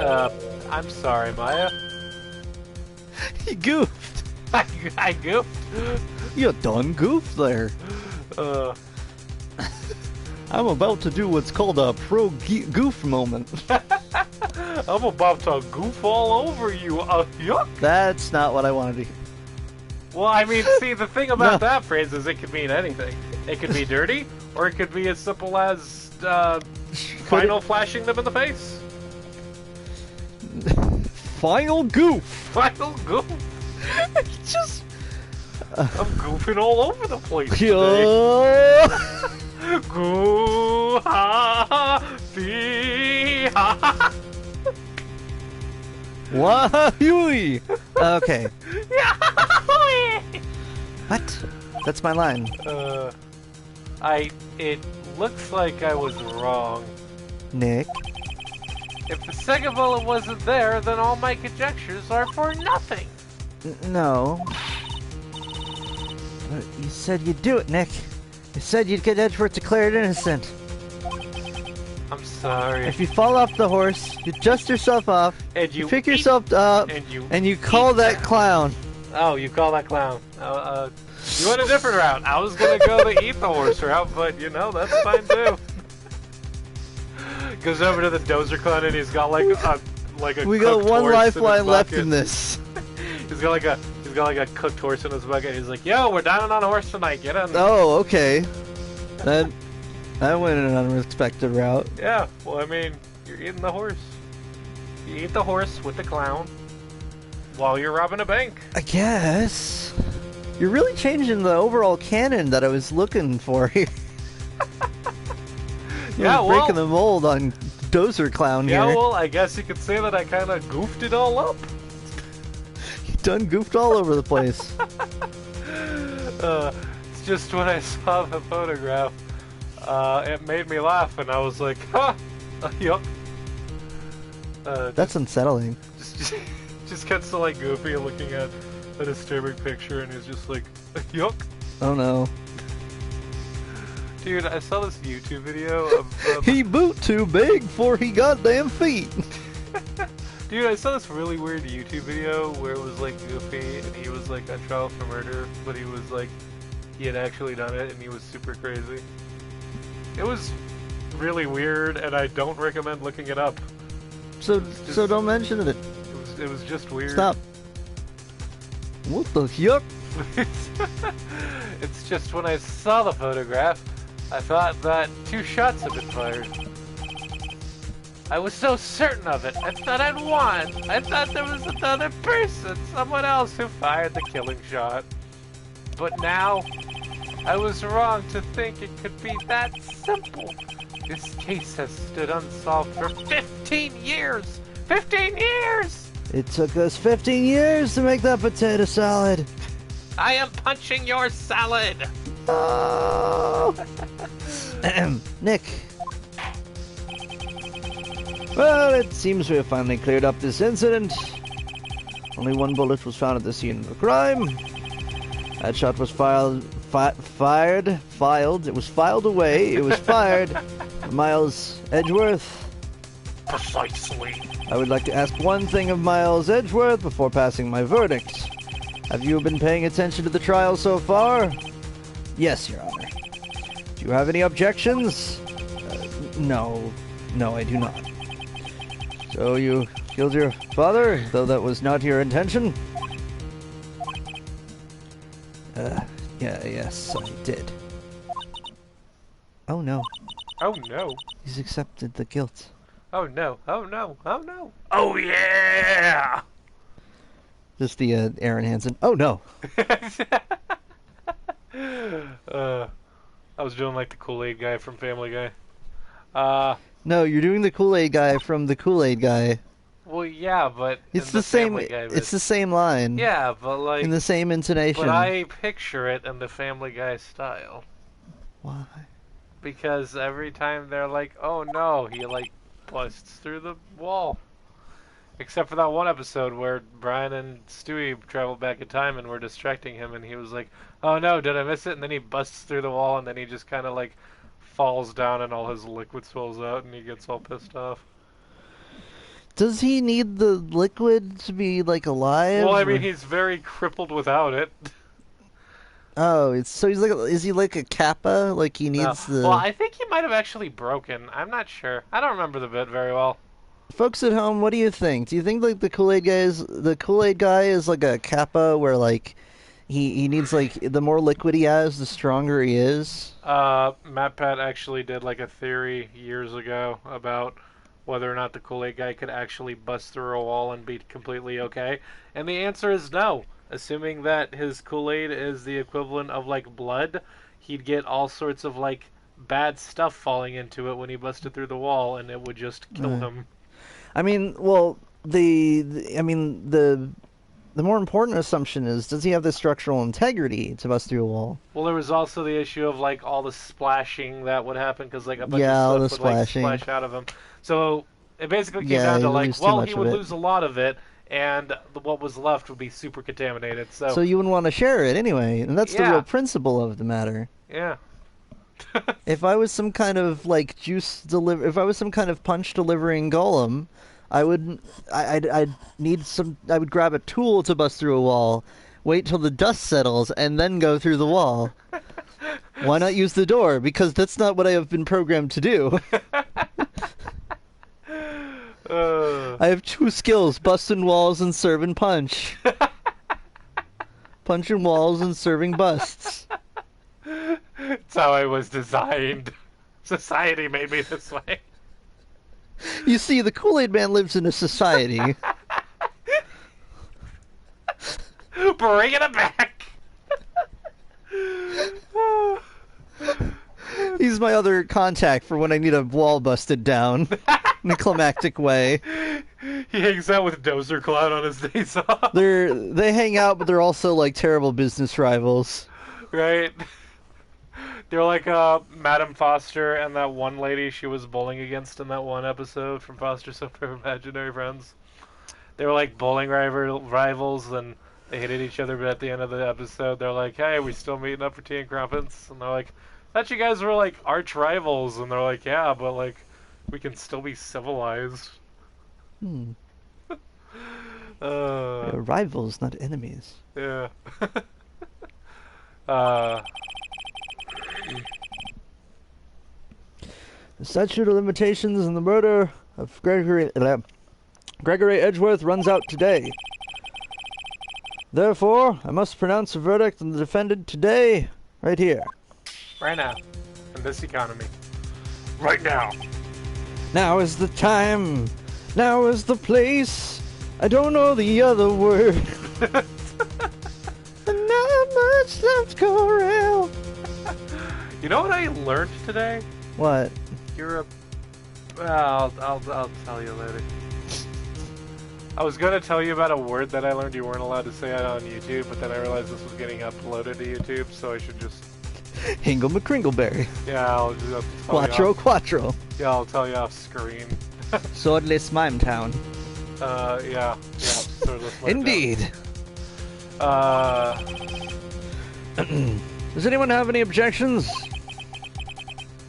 C: I'm sorry, Maya.
B: You goofed.
C: I goofed.
B: You done goofed there. I'm about to do what's called a pro-goof moment.
C: I'm about to goof all over you. Yuck.
B: That's not what I wanted to hear.
C: Well, I mean, see, the thing about
B: No.
C: that phrase is it could mean anything. It could be dirty, or it could be as simple as final flashing them in the face.
B: Final goof.
C: Final goof.
B: Just.
C: I'm goofing all over the place today.
B: Yeah.
C: Goo ha fee ha.
B: Wahoo! Okay. What? That's my line.
C: It looks like I was wrong.
B: Nick.
C: If the second bullet wasn't there, then all my conjectures are for nothing.
B: No. You said you'd do it, Nick. You said you'd get Edgeworth declared innocent.
C: I'm sorry.
B: If you fall off the horse, you dust yourself off,
C: And
B: you pick yourself up, and you call that clown.
C: Oh, you call that clown. You went a different route. I was gonna go the eat the horse route, but that's fine too. Goes over to the Dozer clown and he's got like a.
B: We got
C: cooked
B: one
C: horse
B: lifeline
C: his
B: left
C: bucket.
B: in this.
C: He's got like a cooked horse in his bucket. He's like, "Yo, we're dining on a horse tonight. Get in."
B: Oh, okay. That went in an unexpected route.
C: Yeah. Well, I mean, you're eating the horse. You eat the horse with the clown while you're robbing a bank.
B: I guess. You're really changing the overall canon that I was looking for here.
C: Yeah,
B: You're breaking the mold on Dozer Clown
C: Yeah,
B: here.
C: well, I guess you could say that I kind of goofed it all up.
B: You done goofed all over the place.
C: It's just when I saw the photograph, it made me laugh, and I was like, "Ha, yup."
B: That's unsettling.
C: Just gets so like goofy looking at a disturbing picture, and he's just like, "Yuck."
B: Oh no.
C: Dude, I saw this YouTube video of
B: He boot too big for he goddamn feet.
C: dude, I saw this really weird YouTube video where it was like Goofy and he was like on trial for murder, but he was like he had actually done it and he was super crazy. It was really weird and I don't recommend looking it up.
B: So don't mention it.
C: It was just weird.
B: Stop. What the yuck?
C: It's just when I saw the photograph, I thought that 2 shots had been fired. I was so certain of it. I thought I'd won. I thought there was another person, someone else who fired the killing shot. But now, I was wrong to think it could be that simple. This case has stood unsolved for 15 years! 15 years!
B: It took us 15 years to make that potato salad.
C: I am punching your salad!
B: Oh. Nick. Well, it seems we have finally cleared up this incident. Only one bullet was found at the scene of the crime. That shot was filed. It was filed away. It was fired. Miles Edgeworth.
C: Precisely.
B: I would like to ask one thing of Miles Edgeworth before passing my verdict. Have you been paying attention to the trial so far? Yes, Your Honor. Do you have any objections? No. No, I do not. So you killed your father, though that was not your intention? Yes, I did. Oh no.
C: Oh no.
B: He's accepted the guilt.
C: Oh no. Oh no. Oh no. Oh yeah!
B: Just the Aaron Hansen. Oh no.
C: I was doing like the Kool-Aid guy from Family Guy.
B: No, you're doing the Kool-Aid guy from the Kool-Aid guy.
C: Well, yeah, but
B: It's the same. It's the same line.
C: Yeah, but like
B: in the same intonation.
C: But I picture it in the Family Guy style.
B: Why?
C: Because every time they're like, "Oh no," he like busts through the wall. Except for that one episode where Brian and Stewie traveled back in time and were distracting him, and he was like, "Oh no, did I miss it?" And then he busts through the wall, and then he just kind of like falls down, and all his liquid spills out, and he gets all pissed off.
B: Does he need the liquid to be like alive?
C: Well, I mean, he's very crippled without it.
B: Oh, he's like, is he like a Kappa? Like he needs the.
C: Well, I think he might have actually broken. I'm not sure. I don't remember the bit very well.
B: Folks at home, what do you think? Do you think like the Kool-Aid guy is like a Kappa, where like he needs like the more liquid he has, the stronger he is?
C: Matt Pat actually did like a theory years ago about whether or not the Kool-Aid guy could actually bust through a wall and be completely okay. And the answer is no. Assuming that his Kool-Aid is the equivalent of like blood, he'd get all sorts of like bad stuff falling into it when he busted through the wall, and it would just kill him.
B: I mean, well, the more important assumption is, does he have the structural integrity to bust through a wall?
C: Well, there was also the issue of like all the splashing that would happen because like a bunch
B: all
C: of
B: the
C: stuff would like
B: splashing.
C: splash out of him. So it basically came down to like, well, he would lose a lot of it, and what was left would be super contaminated. So
B: you wouldn't want to share it anyway, and that's the real principle of the matter.
C: Yeah.
B: If I was some kind of like if I was some kind of punch delivering golem, I would grab a tool to bust through a wall, wait till the dust settles, and then go through the wall. Why not use the door? Because that's not what I have been programmed to do. I have two skills: busting walls and serving punch. Punching walls and serving busts.
C: That's how I was designed. Society made me this way.
B: You see, the Kool-Aid Man lives in a society.
C: Bringing it back.
B: He's my other contact for when I need a wall busted down in a climactic way.
C: He hangs out with Dozer Cloud on his days off.
B: They hang out, but they're also like terrible business rivals.
C: Right? They're like Madame Foster and that one lady she was bowling against in that one episode from Foster Software Imaginary Friends. They were like bowling rivals, and they hated each other, but at the end of the episode they're like, "Hey, we still meeting up for tea and crumpets?" And they're like, "I thought you guys were like arch rivals." And they're like, "Yeah, but like we can still be civilized."
B: They're rivals, not enemies.
C: Yeah.
B: The statute of limitations in the murder of Gregory Edgeworth runs out today. Therefore, I must pronounce a verdict on the defendant today, right here.
C: Right now. In this economy. Right now.
B: Now is the time. Now is the place. I don't know the other word. And not much left to go around.
C: You know what I learned today?
B: What?
C: You're a... Well, I'll tell you later. I was going to tell you about a word that I learned you weren't allowed to say on YouTube, but then I realized this was getting uploaded to YouTube, so I should just...
B: Hingle McCringleberry.
C: Yeah, I'll just...
B: Quattro.
C: Yeah, I'll tell you off screen.
B: Swordless Mime Town.
C: Yeah. sort of smart.
B: Indeed.
C: Does
B: anyone have any objections?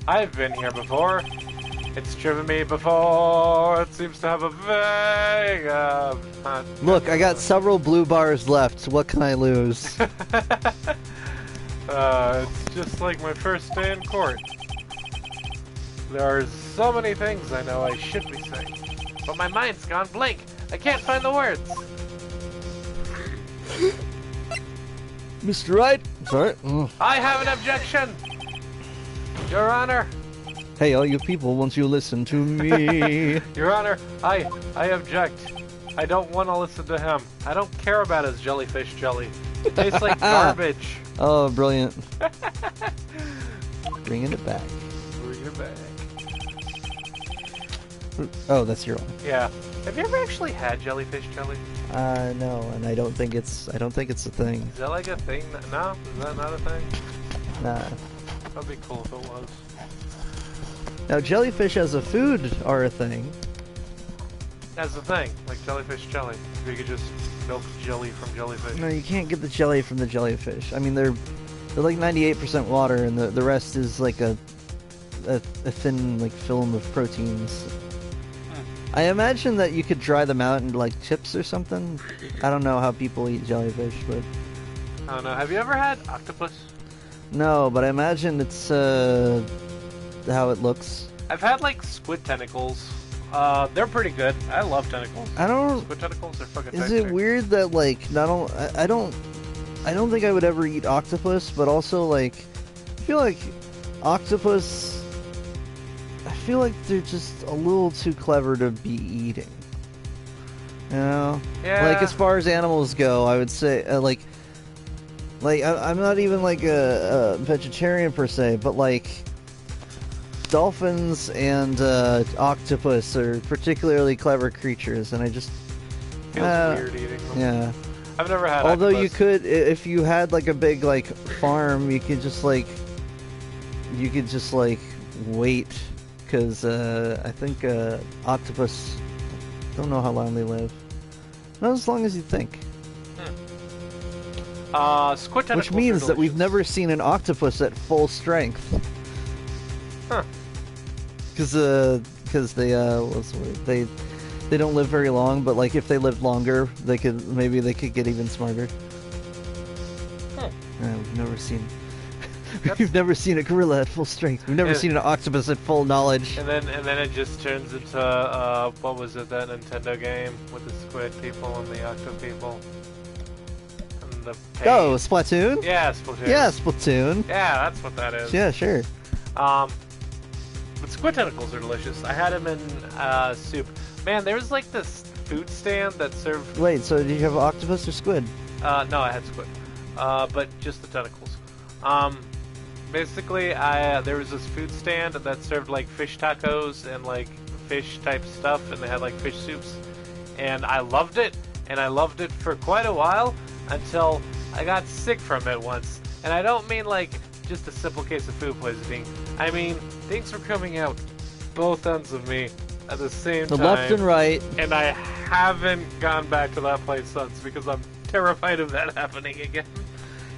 C: I've been here before. It's driven me before. It seems to have a vague.
B: Look, I got several blue bars left. What can I lose?
C: It's just like my first day in court. There are so many things I know I should be saying, but my mind's gone blank. I can't find the words.
B: Mr. Wright? Sorry.
C: I have an objection, Your Honor.
B: Hey, all you people, won't you listen to me?
C: Your Honor, I object. I don't want to listen to him. I don't care about his jellyfish jelly. It tastes like garbage.
B: Oh, brilliant. Bringing it back.
C: Bring it back.
B: Oh, that's your one.
C: Yeah. Have you ever actually had jellyfish jelly?
B: No, and I don't think it's a thing.
C: Is that like a thing? No? Is that not a thing?
B: Nah.
C: That'd be cool if it was.
B: Now, jellyfish as a food are a thing.
C: That's the thing, like jellyfish jelly. You could just milk jelly from jellyfish.
B: No, you can't get the jelly from the jellyfish. I mean, they're like 98% water, and the rest is like a thin like film of proteins. I imagine that you could dry them out into like chips or something. I don't know how people eat jellyfish, but
C: I don't know. Have you ever had octopus?
B: no, but I imagine it's how it looks.
C: I've had like squid tentacles. They're pretty good. I love tentacles.
B: I don't.
C: Squid tentacles are fucking.
B: Is it weird that like I don't think I would ever eat octopus, but also like I feel like octopus. I feel like they're just a little too clever to be eating. You know?
C: Yeah.
B: Like as far as animals go, I would say I'm not even like a vegetarian per se, but like dolphins and octopus are particularly clever creatures, and I just
C: feels weird eating them.
B: Yeah.
C: I've never had.
B: Although
C: octopus.
B: you could, if you had like a big like farm, you could just like wait, because I think octopus, don't know how long they live. Not as long as you think.
C: Squid tentacles.
B: Which means that we've never seen an octopus at full strength.
C: Huh.
B: Because they what's the word? They don't live very long, but like if they lived longer, they could get even smarter. We've never seen. We've never seen a gorilla at full strength. We've never seen an octopus at full knowledge.
C: And then it just turns into what was it, that Nintendo game with the squid people and the octo people? And the
B: Oh, Splatoon?
C: Yeah, Splatoon.
B: Yeah, Splatoon.
C: Yeah, that's what that is.
B: Yeah, sure.
C: But squid tentacles are delicious. I had them in soup. Man, there was like this food stand that served.
B: Wait, so did you have octopus or squid?
C: No, I had squid. But just the tentacles. Basically, there was this food stand that served like fish tacos and like fish type stuff, and they had like fish soups, and I loved it, and I loved it for quite a while until I got sick from it once. And I don't mean like just a simple case of food poisoning. I mean things were coming out both ends of me at the same time.
B: The left and right.
C: And I haven't gone back to that place since because I'm terrified of that happening again.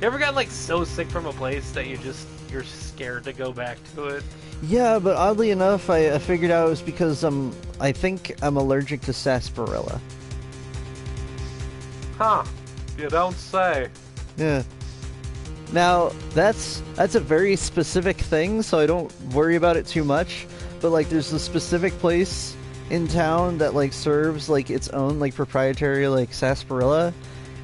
C: You ever gotten like so sick from a place that you're scared to go back to it?
B: Yeah, but oddly enough, I figured out it was because I think I'm allergic to sarsaparilla.
C: Huh. You don't say.
B: Yeah. Now, that's a very specific thing, so I don't worry about it too much. But like there's a specific place in town that like serves like its own like proprietary like sarsaparilla.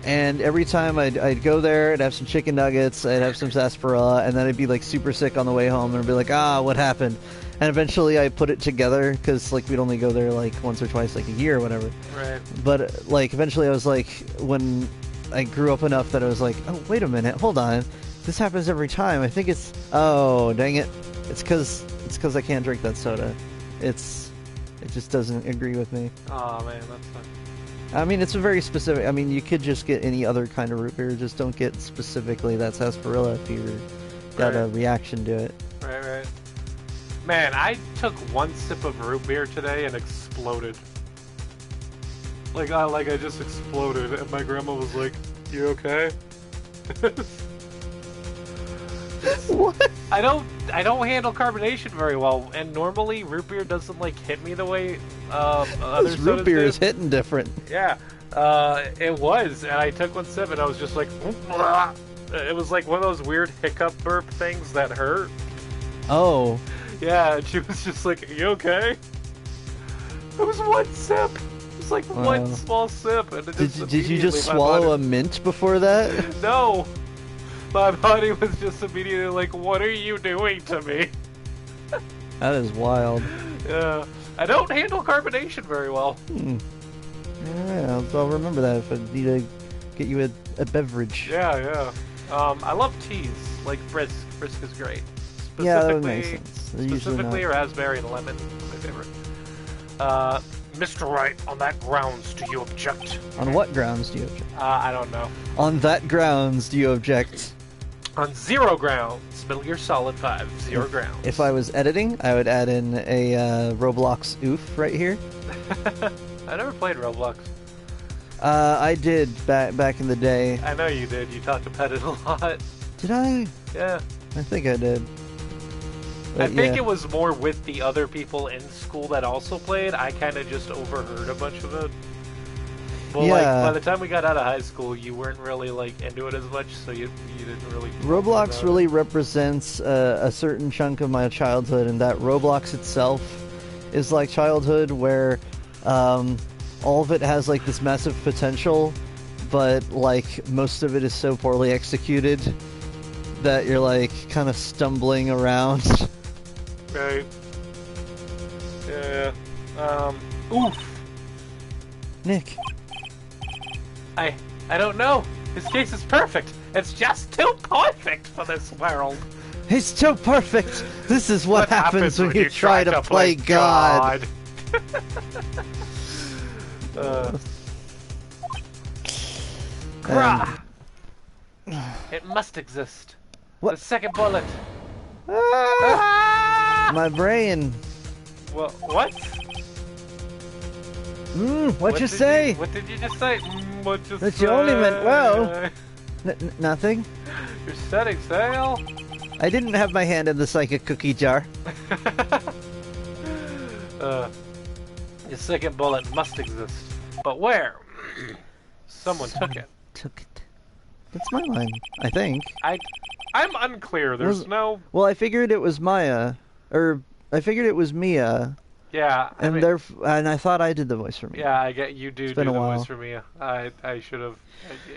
B: And every time I'd go there, I'd have some chicken nuggets, I'd have some sarsaparilla, and then I'd be like super sick on the way home, and I'd be like, what happened? And eventually I put it together, because like we'd only go there like once or twice like a year or whatever.
C: Right.
B: But like eventually I was like, when I grew up enough that I was like, oh, wait a minute, hold on. This happens every time. I think it's, oh, dang it. It's because I can't drink that soda. It just doesn't agree with me.
C: Oh man, that's fun.
B: I mean, it's a very specific. I mean, you could just get any other kind of root beer. Just don't get specifically that sarsaparilla if you got a reaction to it.
C: Right. Man, I took one sip of root beer today and exploded. Like I just exploded, and my grandma was like, "You okay?"
B: What?
C: I don't handle carbonation very well, and normally root beer doesn't like hit me the way other
B: This root
C: sodas
B: beer
C: do.
B: is hitting different.
C: Yeah, it was, and I took one sip, and I was just like, it was like one of those weird hiccup burp things that hurt.
B: Oh.
C: Yeah, and she was just like, "Are you okay?" It was one sip. It was like one small sip, and it just
B: Did you just
C: immediately my
B: swallow a
C: body-
B: mint before that?
C: No. My body was just immediately like, "What are you doing to me?"
B: That is wild.
C: Yeah. I don't handle carbonation very well.
B: Yeah, I'll remember that if I need to get you a beverage.
C: Yeah. I love teas, like Brisk. Brisk is great.
B: Yeah, that would make sense. They're usually
C: Specifically
B: not.
C: raspberry and lemon, my favorite. Mr. Wright, on that grounds, do you object?
B: On what grounds do you object?
C: I don't know.
B: On that grounds do you object?
C: On 0 grounds, Metal Gear Solid 5, 0 grounds.
B: If I was editing, I would add in a Roblox oof right here.
C: I never played Roblox.
B: I did back in the day.
C: I know you did. You talked about it a lot.
B: Did I?
C: Yeah.
B: I think I did.
C: I
B: But
C: think
B: yeah.
C: it was more with the other people in school that also played. I kind of just overheard a bunch of it. Well, like,
B: Yeah.
C: by the time we got out of high school, you weren't really, like, into it as much, so you didn't really... talk
B: Roblox
C: about
B: really represents a certain chunk of my childhood, and that Roblox itself is like childhood where all of it has like this massive potential, but like most of it is so poorly executed that you're like kind of stumbling around.
C: Right. Yeah. Oof.
B: Nick.
C: I don't know. His case is perfect. It's just too perfect for this world.
B: It's too perfect! This is what happens when you try to play God!
C: Grah! It must exist.
B: What?
C: The second bullet.
B: Ah! My brain.
C: Well, what?
B: What you say?
C: What did you just say? What you
B: That
C: say?
B: you only meant well. Nothing.
C: You're setting sail.
B: I didn't have my hand in the psychic cookie jar.
C: The second bullet must exist. But where? Someone took it.
B: Took it. That's my line, I think.
C: I'm unclear. There's no...
B: Well, I figured it was Maya. Or, I figured it was Mia.
C: Yeah.
B: And I thought I did the voice for Mia.
C: Yeah, I get you do
B: been
C: the
B: a while.
C: voice for me. I should have.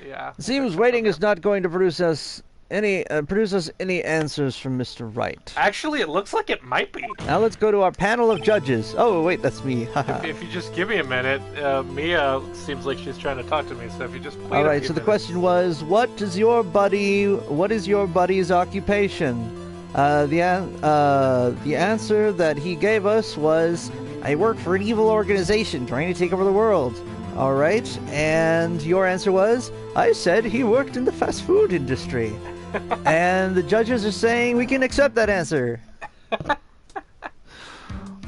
C: Yeah.
B: It seems waiting is not going to produce us any answers from Mr. Wright.
C: Actually, it looks like it might be.
B: Now let's go to our panel of judges. Oh, wait, that's me. Haha.
C: If you just give me a minute, Mia seems like she's trying to talk to me. So if you just wait
B: All
C: a
B: right,
C: few
B: so the
C: minutes.
B: question was, what is your buddy's occupation? The answer that he gave us was, I work for an evil organization trying to take over the world. All right, and your answer was, I said he worked in the fast food industry. And the judges are saying we can accept that answer.
C: What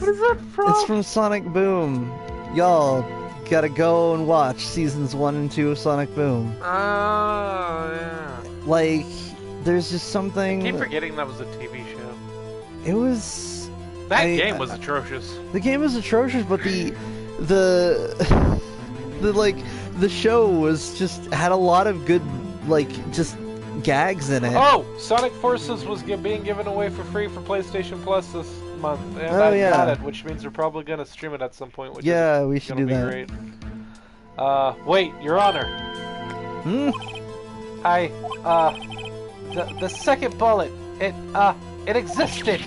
C: is that from?
B: It's from Sonic Boom. Y'all gotta go and watch seasons 1 and 2 of Sonic Boom.
C: Oh, yeah.
B: Like, there's just something...
C: I keep forgetting that was a TV show.
B: It was...
C: That game was atrocious.
B: The game was atrocious, but the show was just had a lot of good, like, just gags in it.
C: Oh, Sonic Forces was being given away for free for PlayStation Plus this month, and
B: Oh,
C: I
B: yeah.
C: got it, which means we're probably gonna stream it at some point. Which
B: Yeah,
C: is
B: we should
C: gonna
B: do
C: be
B: that.
C: great. Wait, Your Honor.
B: Hmm?
C: The second bullet, it existed.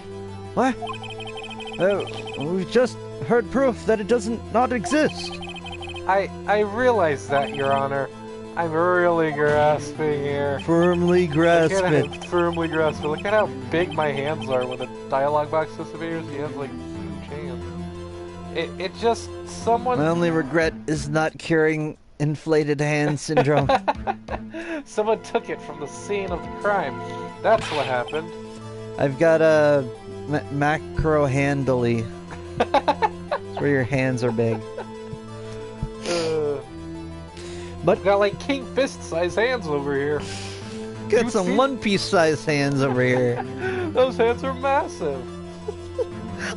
B: What? We just heard proof that it doesn't not exist.
C: I realize that, Your Honor. I'm really grasping here.
B: Firmly grasp
C: Look at
B: it.
C: how firmly grasp it. Look at how big my hands are when the dialogue box disappears. He has like huge hands. It just someone.
B: My only regret is not curing inflated hand syndrome.
C: Someone took it from the scene of the crime. That's what happened.
B: I've got a macro handily. It's where your hands are big. But
A: Got like king fist size hands over here.
B: got some One Piece sized hands over here.
A: Those hands are massive.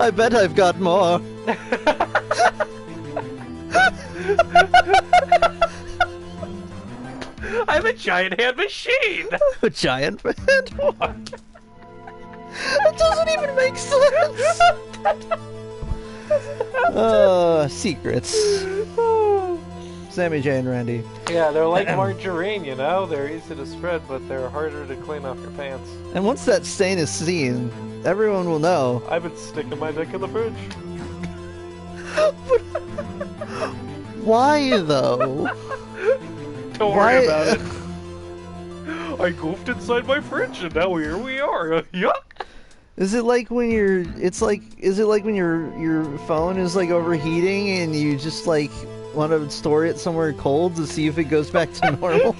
B: I bet I've got more.
C: I'm a giant hand machine!
B: A giant hand. What? It doesn't even make sense. Secrets. Sammy J and Randy.
A: Yeah, they're like margarine, you know? They're easy to spread, but they're harder to clean off your pants.
B: And once that stain is seen, everyone will know.
A: I've been sticking my dick in the fridge.
B: Why though?
C: Don't worry about it. I goofed inside my fridge and now here we are. Yuck!
B: Is it like when you're? It's like. Is it like when your phone is like overheating and you just like want to store it somewhere cold to see if it goes back to normal?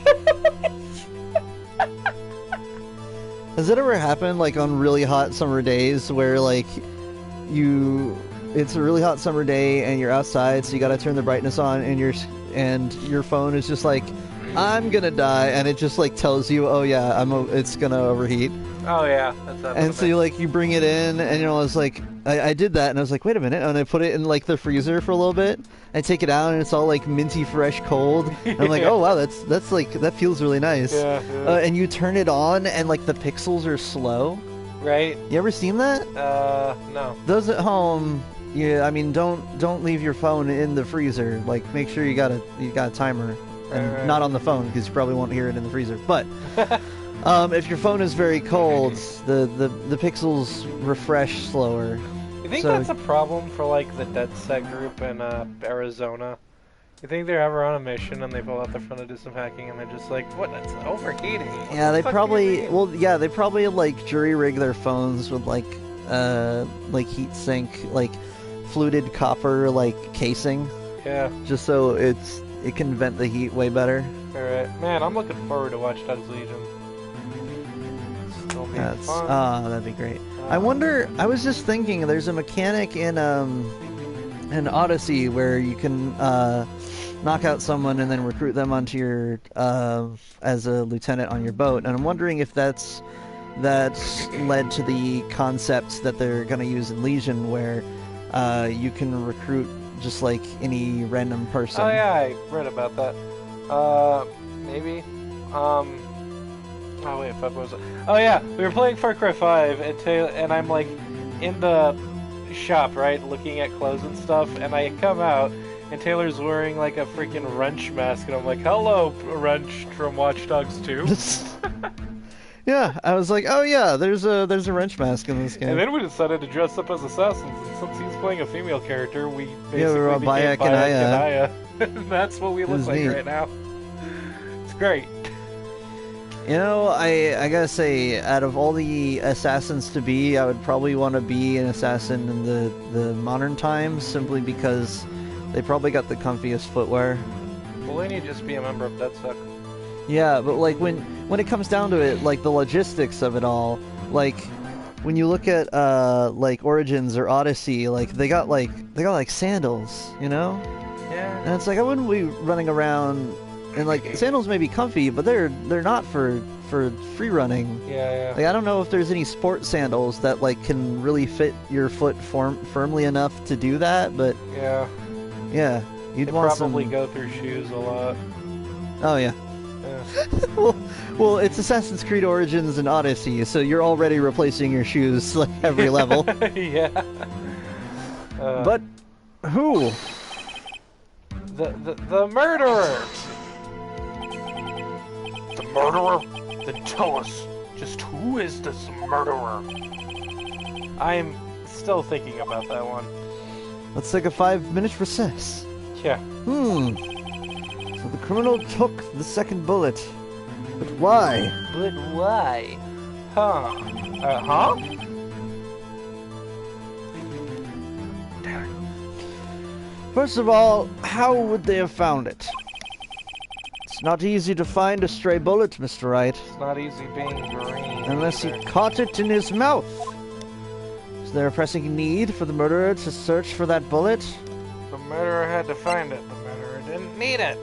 B: Has that ever happened like on really hot summer days where like it's a really hot summer day and you're outside, so you gotta turn the brightness on and your phone is just like, I'm gonna die, and it just like tells you, oh yeah, it's gonna overheat.
A: Oh yeah, that's happened.
B: And so you bring it in, and I was like, I did that, and I was like, wait a minute, and I put it in like the freezer for a little bit. I take it out, and it's all like minty fresh cold. And I'm like, oh wow, that's like that feels really nice.
A: Yeah.
B: And you turn it on, and like the pixels are slow.
A: Right?
B: You ever seen that?
A: No.
B: Those at home, yeah, I mean, don't leave your phone in the freezer. Like, make sure you got a timer, and
A: Right.
B: not on the phone because you probably won't hear it in the freezer. But if your phone is very cold, the pixels refresh slower.
A: You think
B: So-
A: that's a problem for like the Dead Set group in Arizona? You think they're ever on a mission and they pull out their phone to do some hacking and they're just like, what? That's overheating. What
B: Yeah,
A: the
B: they
A: fuck do you
B: probably
A: mean?
B: they probably like jury rig their phones with like heat sink, like fluted copper like casing,
A: Yeah.
B: just so it can vent the heat way better.
A: All right, man. I'm looking forward to Watch Dogs Legion. It's gonna be
B: That's
A: fun.
B: that'd be great. I wonder. I was just thinking, there's a mechanic in Odyssey where you can knock out someone and then recruit them onto your as a lieutenant on your boat, and I'm wondering if that's led to the concept that they're going to use in Legion, where you can recruit just like any random person.
A: Oh yeah, I read about that. Maybe. Oh wait, fuck, what was it? Oh yeah, we were playing Far Cry 5, and I'm like in the shop, right, looking at clothes and stuff, and I come out, and Taylor's wearing like a freaking wrench mask, and I'm like, hello, wrench from Watch Dogs 2.
B: Yeah, I was like, oh yeah, there's a wrench mask in this game.
A: And then we decided to dress up as assassins, and since he's playing a female character, we basically
B: we were all
A: became
B: Bayek and Aya.
A: and that's what we
B: It
A: look
B: was
A: like
B: neat.
A: right now. It's great.
B: You know, I gotta say, out of all the assassins to be, I would probably want to be an assassin in the modern times, simply because they probably got the comfiest footwear.
A: Well, then you just be a member of DeadSec.
B: Yeah, but like when it comes down to it, like the logistics of it all, like when you look at like Origins or Odyssey, like they got like sandals, you know?
A: Yeah.
B: And it's like I wouldn't be running around, and like sandals may be comfy, but they're not for free running.
A: Yeah,
B: Like I don't know if there's any sport sandals that like can really fit your foot firmly enough to do that, but
A: yeah.
B: yeah, you'd
A: They
B: want
A: probably
B: some.
A: go through shoes a lot.
B: Oh yeah.
A: Yeah.
B: well, it's Assassin's Creed Origins and Odyssey, so you're already replacing your shoes like every level.
A: Yeah.
B: But who?
A: The murderer.
C: The murderer? Then tell us, just who is this murderer?
A: I'm still thinking about that one.
B: Let's take a 5-minute recess.
A: Yeah.
B: So the criminal took the second bullet. But why?
A: But why? Huh? Huh?
B: First of all, how would they have found it? It's not easy to find a stray bullet, Mr. Wright,
A: It's not easy being green.
B: unless he
A: either.
B: caught it in his mouth. Is there a pressing need for the murderer to search for that bullet?
A: The murderer had to find it. The murderer didn't need it.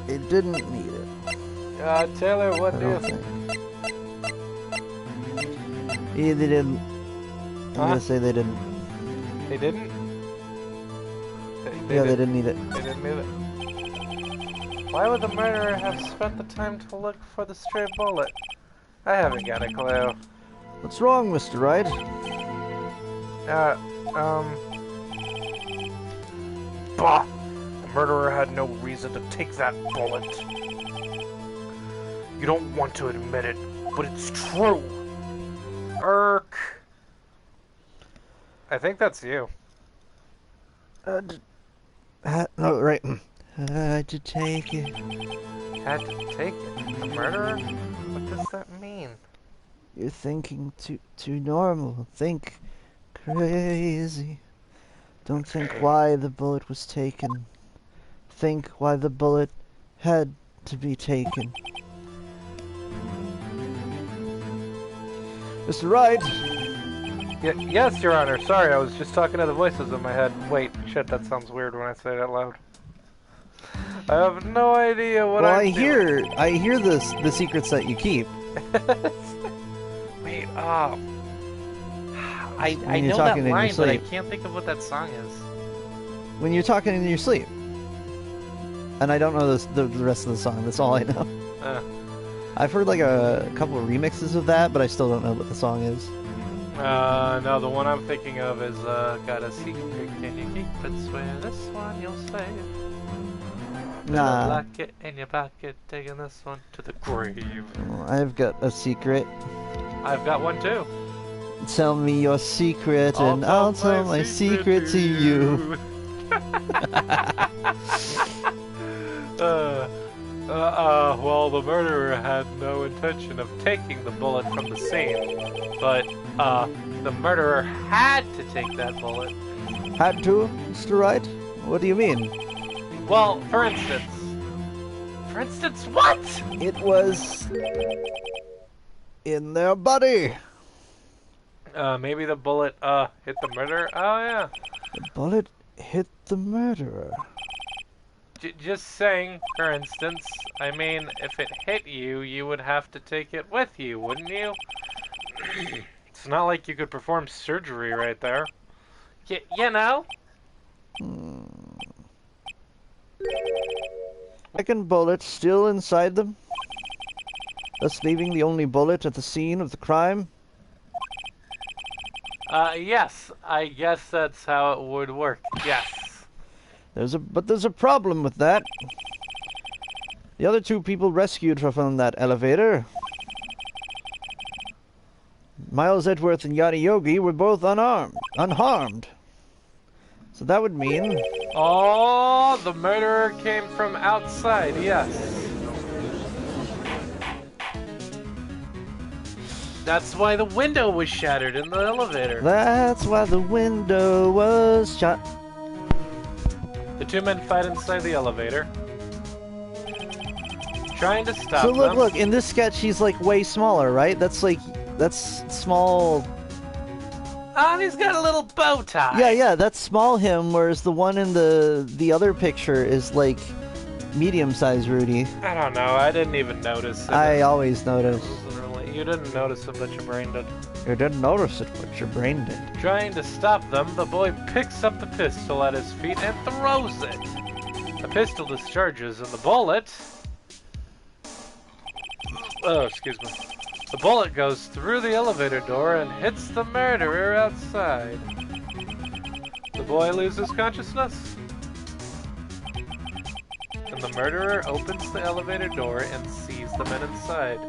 B: It didn't need it.
A: Taylor, what
B: I
A: do you
B: don't
A: think?
B: think. Yeah, they didn't. I'm gonna say they didn't.
A: They didn't?
B: They didn't need it.
A: They didn't need it. Why would the murderer have spent the time to look for the stray bullet? I haven't got a clue.
B: What's wrong, Mr. Wright?
C: Bah! The murderer had no reason to take that bullet. You don't want to admit it, but it's true.
A: Irk. I think that's you.
B: No, right. Had to take it.
A: Had to take it. The murderer? What does that mean?
B: You're thinking too normal. Think crazy. Don't think why the bullet was taken. Think why the bullet had to be taken. Mr. Wright!
A: Yes, Your Honor. Sorry, I was just talking to the voices in my head. Wait, shit, that sounds weird when I say it out loud. I have no idea what
B: Well,
A: I'm doing.
B: I hear the secrets that you keep.
A: Wait, I
B: When you're
A: know that
B: talking in your
A: line, but I
B: sleep.
A: can't think of what that song is.
B: When you're talking in your sleep. And I don't know the rest of the song, that's all I know. I've heard like a couple of remixes of that, but I still don't know what the song is.
A: No, the one I'm thinking of is, got a secret, can you keep it? Swear this one you'll save.
B: Nah.
A: Lock it in your pocket, taking this one to the grave.
B: I've got a secret.
A: I've got one too.
B: Tell me your secret and I'll tell my secret to you.
A: Well, the murderer had no intention of taking the bullet from the scene, but, the murderer had to take that bullet.
B: Had to, Mr. Wright? What do you mean?
A: Well, for instance. For instance, what?
B: It was in their body.
A: Maybe the bullet, hit the murderer? Oh, yeah.
B: The bullet hit the murderer.
A: Just saying, for instance. I mean, if it hit you, you would have to take it with you, wouldn't you? It's not like you could perform surgery right there. You know?
B: Second bullet still inside them, thus leaving the only bullet at the scene of the crime.
A: Yes. I guess that's how it would work. Yes.
B: But there's a problem with that. The other two people rescued from that elevator, Miles Edgeworth and Yadi Yogi, were both unharmed. So that would mean...
A: Oh, the murderer came from outside, yes. That's why the window was shattered in the elevator.
B: That's why the window was shut.
A: The two men fight inside the elevator, trying to stop
B: So
A: them.
B: look, in this sketch he's like way smaller, right? That's small...
A: Oh, and he's got a little bow tie.
B: Yeah, that's small him, whereas the one in the other picture is like medium-sized Rudy.
A: I don't know. I didn't even notice.
B: I always notice.
A: You didn't notice it, but your brain did.
B: You didn't notice it, but your brain did.
A: Trying to stop them, the boy picks up the pistol at his feet and throws it. The pistol discharges, and the bullet... Oh, excuse me. The bullet goes through the elevator door and hits the murderer outside. The boy loses consciousness. And the murderer opens the elevator door and sees the men inside.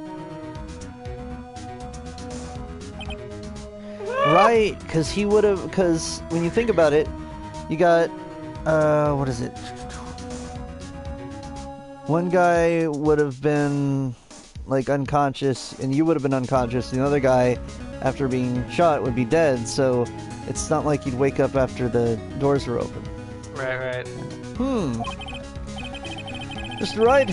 B: Right, because when you think about it, you got, what is it? One guy would have been, like, unconscious, and you would have been unconscious, and the other guy, after being shot, would be dead, so it's not like you'd wake up after the doors were open.
A: Right.
B: Mr. Wright,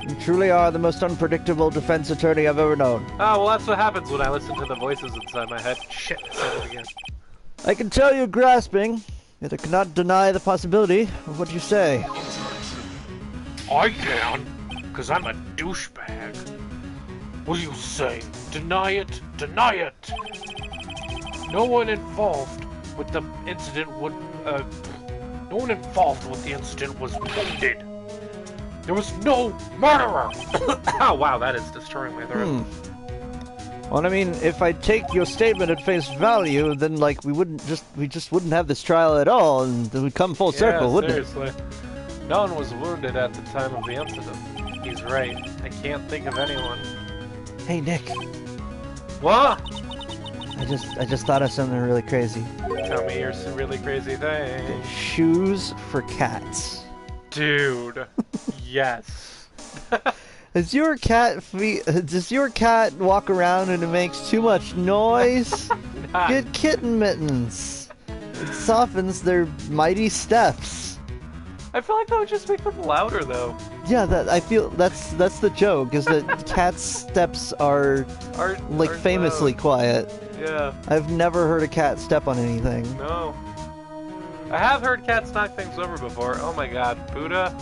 B: you truly are the most unpredictable defense attorney I've ever known.
A: Oh, well, that's what happens when I listen to the voices inside my head. Shit, I said it again.
B: I can tell you're grasping, yet I cannot deny the possibility of what you say.
C: I can, because I'm a douchebag. What do you say? Deny it? Deny it! No one involved with the incident would, no one involved with the incident was wounded. There was no murderer! Oh, wow, that is destroying my throat.
B: Well, I mean, if I take your statement at face value, then, like, we just wouldn't have this trial at all, and it would come full circle, wouldn't
C: seriously. No one was wounded at the time of the incident. He's right. I can't think of anyone.
B: it? Hey, Nick.
C: What?
B: I just thought of something really crazy.
C: Tell me your really crazy thing.
B: Shoes for cats.
C: Dude. Yes.
B: Does your cat walk around and it makes too much noise? Get kitten mittens. It softens their mighty steps.
C: I feel like that would just make them louder, though.
B: Yeah, I feel that's the joke, is that cats' steps are famously quiet.
C: Yeah.
B: I've never heard a cat step on anything.
C: No. I have heard cats knock things over before. Oh my god, Buddha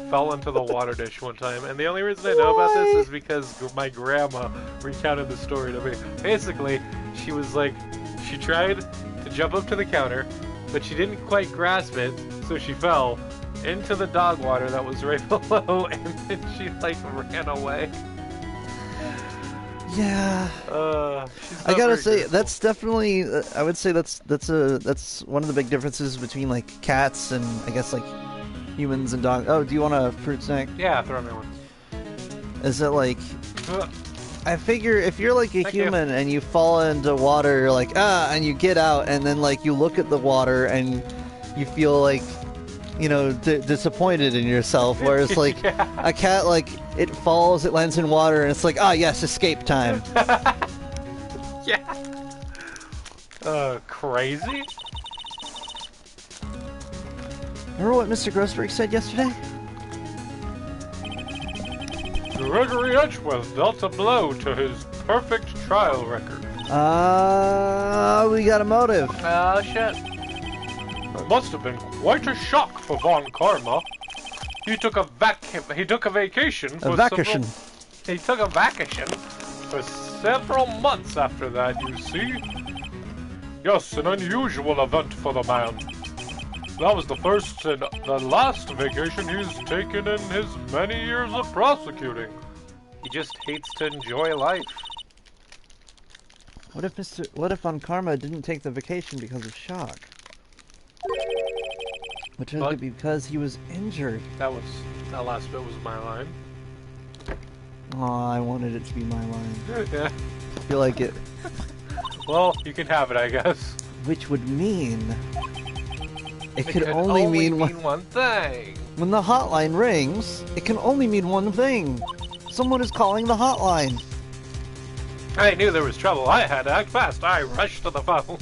C: fell into the water dish one time, and the only reason I know about this is because my grandma recounted the story to me. Basically, she was like, she tried to jump up to the counter, but she didn't quite grasp it, so she fell into the dog water that was right below, and then she like ran away.
B: Yeah.
C: I
B: gotta say, that's definitely. I would say that's one of the big differences between like cats and I guess like humans and dogs. Oh, do you want a fruit snack?
C: Yeah, throw me one.
B: Is it like? I figure if you're like a human and you fall into water, you're like and you get out, and then like you look at the water and you feel like, you know, disappointed in yourself. Whereas like a cat, like it falls, it lands in water, and it's like, yes, escape time.
C: Yeah. Crazy?
B: Remember what Mr. Grossberg said yesterday?
C: Gregory Edgeworth dealt a blow to his perfect trial record.
B: We got a motive.
A: Oh, shit.
C: It must have been quite a shock for Von Karma. He took a vacation for
B: He took a vacation
C: for several months after that, you see. Yes, an unusual event for the man. That was the first and the last vacation he's taken in his many years of prosecuting. He just hates to enjoy life.
B: What if Von Karma didn't take the vacation because of shock? Which would be because he was injured.
C: That last bit was my line.
B: Aw, I wanted it to be my line.
C: Yeah.
B: I feel like it.
C: Well, you can have it, I guess.
B: Which would mean it could only mean
C: one thing.
B: When the hotline rings, it can only mean one thing. Someone is calling the hotline.
C: I knew there was trouble. I had to act fast. I rushed to the phone.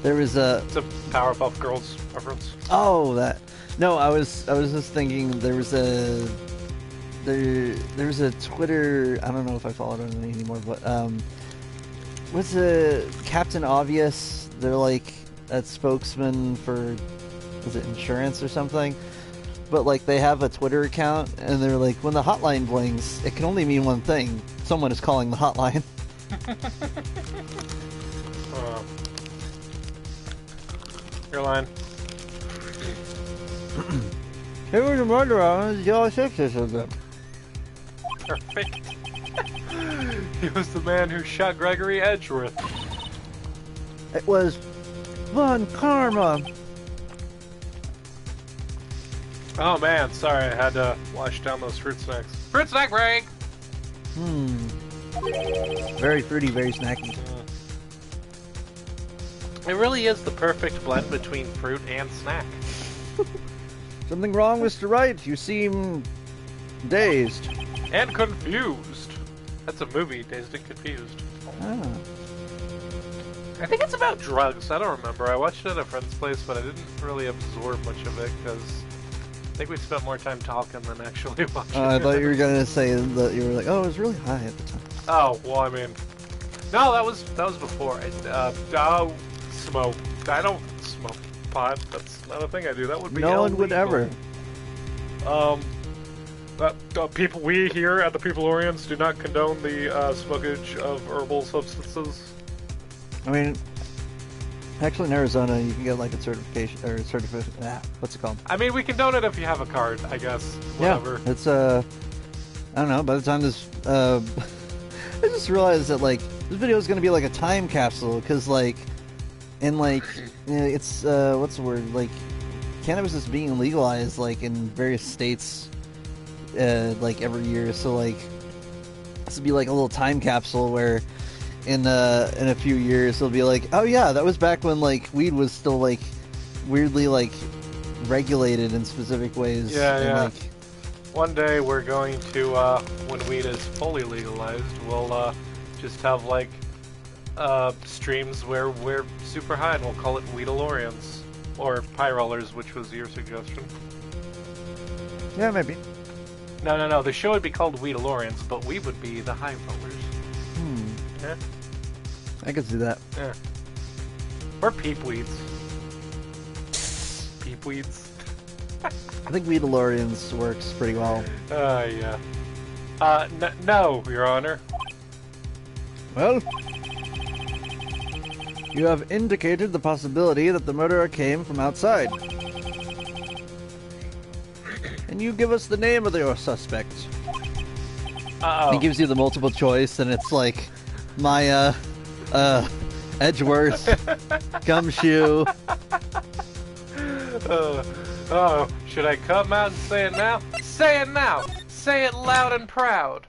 B: There was
C: It's a Powerpuff Girls reference.
B: Oh, that. No, I was just thinking there was a Twitter. I don't know if I follow it anymore, but what's the Captain Obvious? They're like a spokesman for, was it insurance or something? But like they have a Twitter account, and they're like, when the hotline blings, it can only mean one thing: someone is calling the hotline.
C: Your line.
B: It was a murderer. Y'all six or something.
C: Perfect. He was the man who shot Gregory Edgeworth.
B: It was Von Karma.
C: Oh man, sorry, I had to wash down those fruit snacks. Fruit snack break!
B: Very fruity, very snacky.
C: It really is the perfect blend between fruit and snack.
B: Something wrong, Mr. Wright? You seem dazed.
C: And confused. That's a movie, Dazed and Confused.
B: Ah.
C: I think it's about drugs. I don't remember. I watched it at a friend's place, but I didn't really absorb much of it because I think we spent more time talking than actually watching it.
B: I thought you were going to say that you were like, oh, it was really high at the time.
C: Oh, well, I mean... No, that was before. Smoke. I don't smoke pot. That's not a thing I do. That would be
B: No one would
C: illegal.
B: ever.
C: People, we here at the Peopleorians do not condone the smokage of herbal substances.
B: I mean, actually in Arizona you can get like a certification or what's it called?
C: I mean, we condone it if you have a card, I guess. Whatever.
B: Yeah, it's I don't know. By the time this, I just realized that like this video is gonna be like a time capsule because like, and like, it's what's the word? Like, cannabis is being legalized like in various states, like every year. So like, this would be like a little time capsule where, in a few years, it'll be like, oh yeah, that was back when like weed was still like weirdly like regulated in specific ways.
C: Yeah,
B: and,
C: yeah.
B: Like,
C: one day we're going to, when weed is fully legalized, we'll just have like streams where we're super high and we'll call it Weedalorians. Or Pie Rollers, which was your suggestion.
B: yeah, maybe.
C: No, the show would be called Weedalorians, but we would be the High Rollers. Yeah?
B: I could see that.
C: Yeah. Or Peepweeds. Peepweeds.
B: I think Weedalorians works pretty well.
C: Yeah. No, Your Honor.
B: Well, you have indicated the possibility that the murderer came from outside. Can you give us the name of your suspect?
C: Uh-oh.
B: He gives you the multiple choice, and it's like, Maya, Edgeworth, Gumshoe.
C: Oh, should I come out and say it now? Say it now! Say it loud and proud!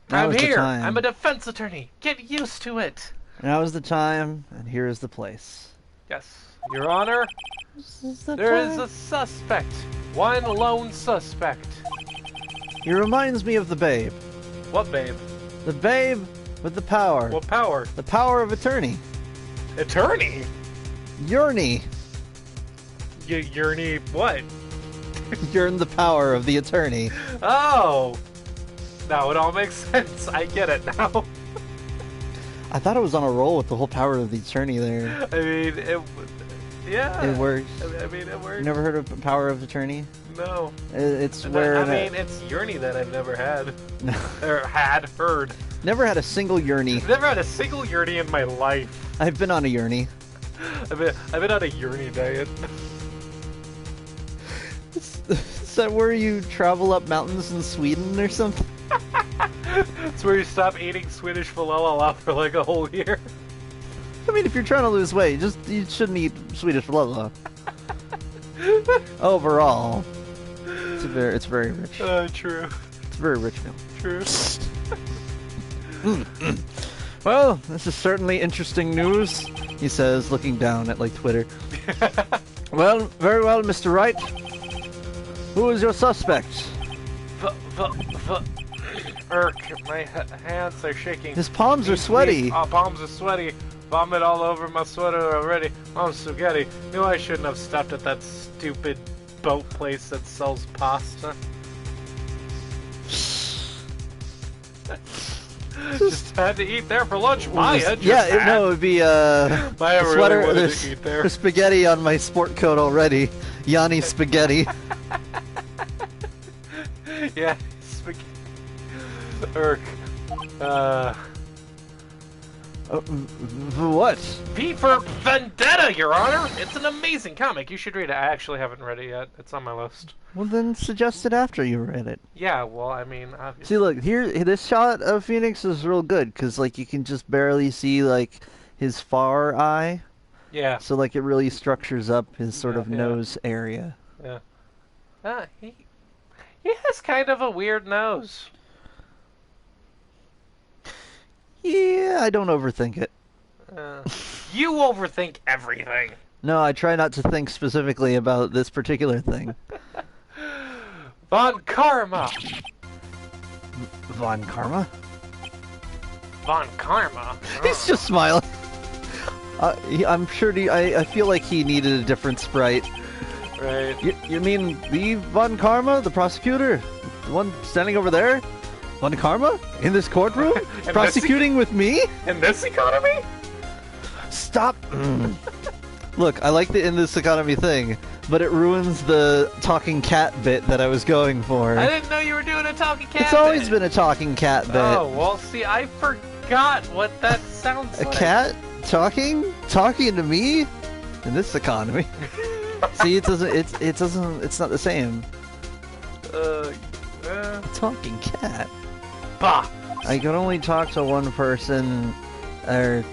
B: Now
C: I'm
B: is the
C: here!
B: time.
C: I'm a defense attorney! Get used to it!
B: Now is the time, and here is the place.
C: Yes, Your Honor, there is a suspect. One lone suspect.
B: He reminds me of the babe.
C: What babe?
B: The babe with the power.
C: What power?
B: The power of attorney.
C: Attorney?
B: Yearny.
C: Yearny what?
B: Yearn the power of the attorney.
C: Oh! Now it all makes sense. I get it now.
B: I thought it was on a roll with the whole power of the attorney there.
C: I mean, yeah.
B: It works.
C: I mean, it works.
B: You never heard of power of attorney?
C: No.
B: It's where...
C: I mean, it's yearny that I've never had.
B: No.
C: Or heard.
B: Never had a single yearny.
C: I've never had a single yearny in my life.
B: I've been on a yearny.
C: I've been on a yearny diet.
B: Is that where you travel up mountains in Sweden or something?
C: It's where you stop eating Swedish falafel for like a whole year.
B: I mean, if you're trying to lose weight, you shouldn't eat Swedish falafel. Overall, it's very rich.
C: True.
B: It's a very rich meal.
C: True.
B: Well, this is certainly interesting news, he says, looking down at like Twitter. Well, very well, Mr. Wright. Who is your suspect?
C: My hands are shaking.
B: His palms are sweaty.
C: Palms are sweaty. Vomit all over my sweater already. I'm spaghetti. Knew I shouldn't have stopped at that stupid boat place that sells pasta. Just had to eat there for lunch. Maya just had.
B: No, it would be
C: Maya
B: sweater.
C: really wanted
B: There's,
C: to eat there.
B: there's spaghetti on my sport coat already. Yanni spaghetti.
C: Yeah, spaghetti.
B: What?
C: V for Vendetta, Your Honor! It's an amazing comic. You should read it. I actually haven't read it yet. It's on my list.
B: Well, then suggest it after you read it.
C: Yeah, well, I mean, obviously.
B: See, look, here, this shot of Phoenix is real good, because, like, you can just barely see, like, his far eye.
C: Yeah.
B: So, like, it really structures up his sort of nose area.
C: Yeah. He has kind of a weird nose.
B: Yeah, I don't overthink it.
C: You overthink everything.
B: No, I try not to think specifically about this particular thing.
C: Von Karma.
B: Von Karma?
C: Von Karma?
B: He's just smiling. I'm sure I feel like he needed a different sprite.
C: Right.
B: You mean the Von Karma, the prosecutor? The one standing over there? Von Karma? In this courtroom? Prosecuting with me?
C: In this economy?
B: Stop! Look, I like the in this economy thing, but it ruins the talking cat bit that I was going for.
A: I didn't know you were doing a talking cat.
B: It's always been a talking cat bit.
A: Oh well, see, I forgot what that sounds
B: A
A: like.
B: cat talking to me in this economy. See, it doesn't. It's not the same. A talking cat.
A: Bah.
B: I can only talk to one person, or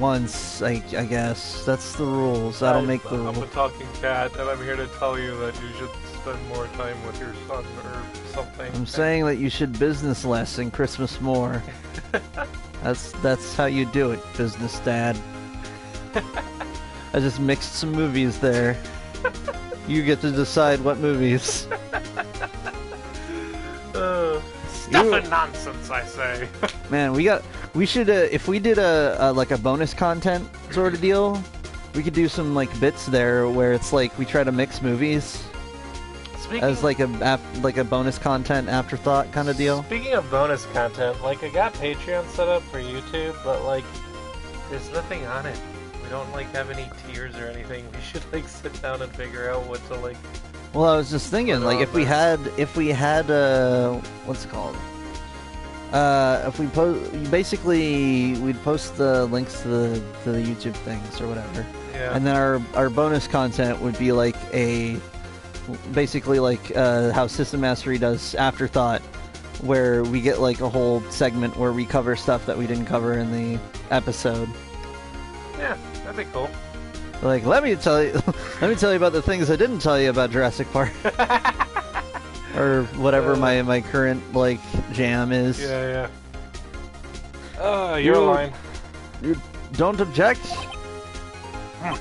B: once. I guess that's the rules. I don't make the rules.
C: I'm a talking cat, and I'm here to tell you that you should spend more time with your son or something.
B: I'm saying that you should business less and Christmas more. That's how you do it, business dad. I just mixed some movies there. You get to decide what movies.
C: Stuff and nonsense, I say.
B: Man, we should if we did a like a bonus content sort of deal, we could do some like bits there where it's like we try to mix movies as like a bonus content afterthought kind of deal.
A: Speaking of bonus content, like I got Patreon set up for YouTube, but like there's nothing on it. We don't like have any tiers or anything. We should like sit down and figure out what to like.
B: Well, I was just thinking, like, if we had, what's it called? If we we'd post the links to the YouTube things or whatever.
A: Yeah.
B: And then our bonus content would be like basically like how System Mastery does Afterthought, where we get like a whole segment where we cover stuff that we didn't cover in the episode.
A: Yeah, that'd be cool.
B: Like, let me tell you about the things I didn't tell you about Jurassic Park, or whatever my current like jam is.
C: Yeah. Your line.
B: You don't object?
C: I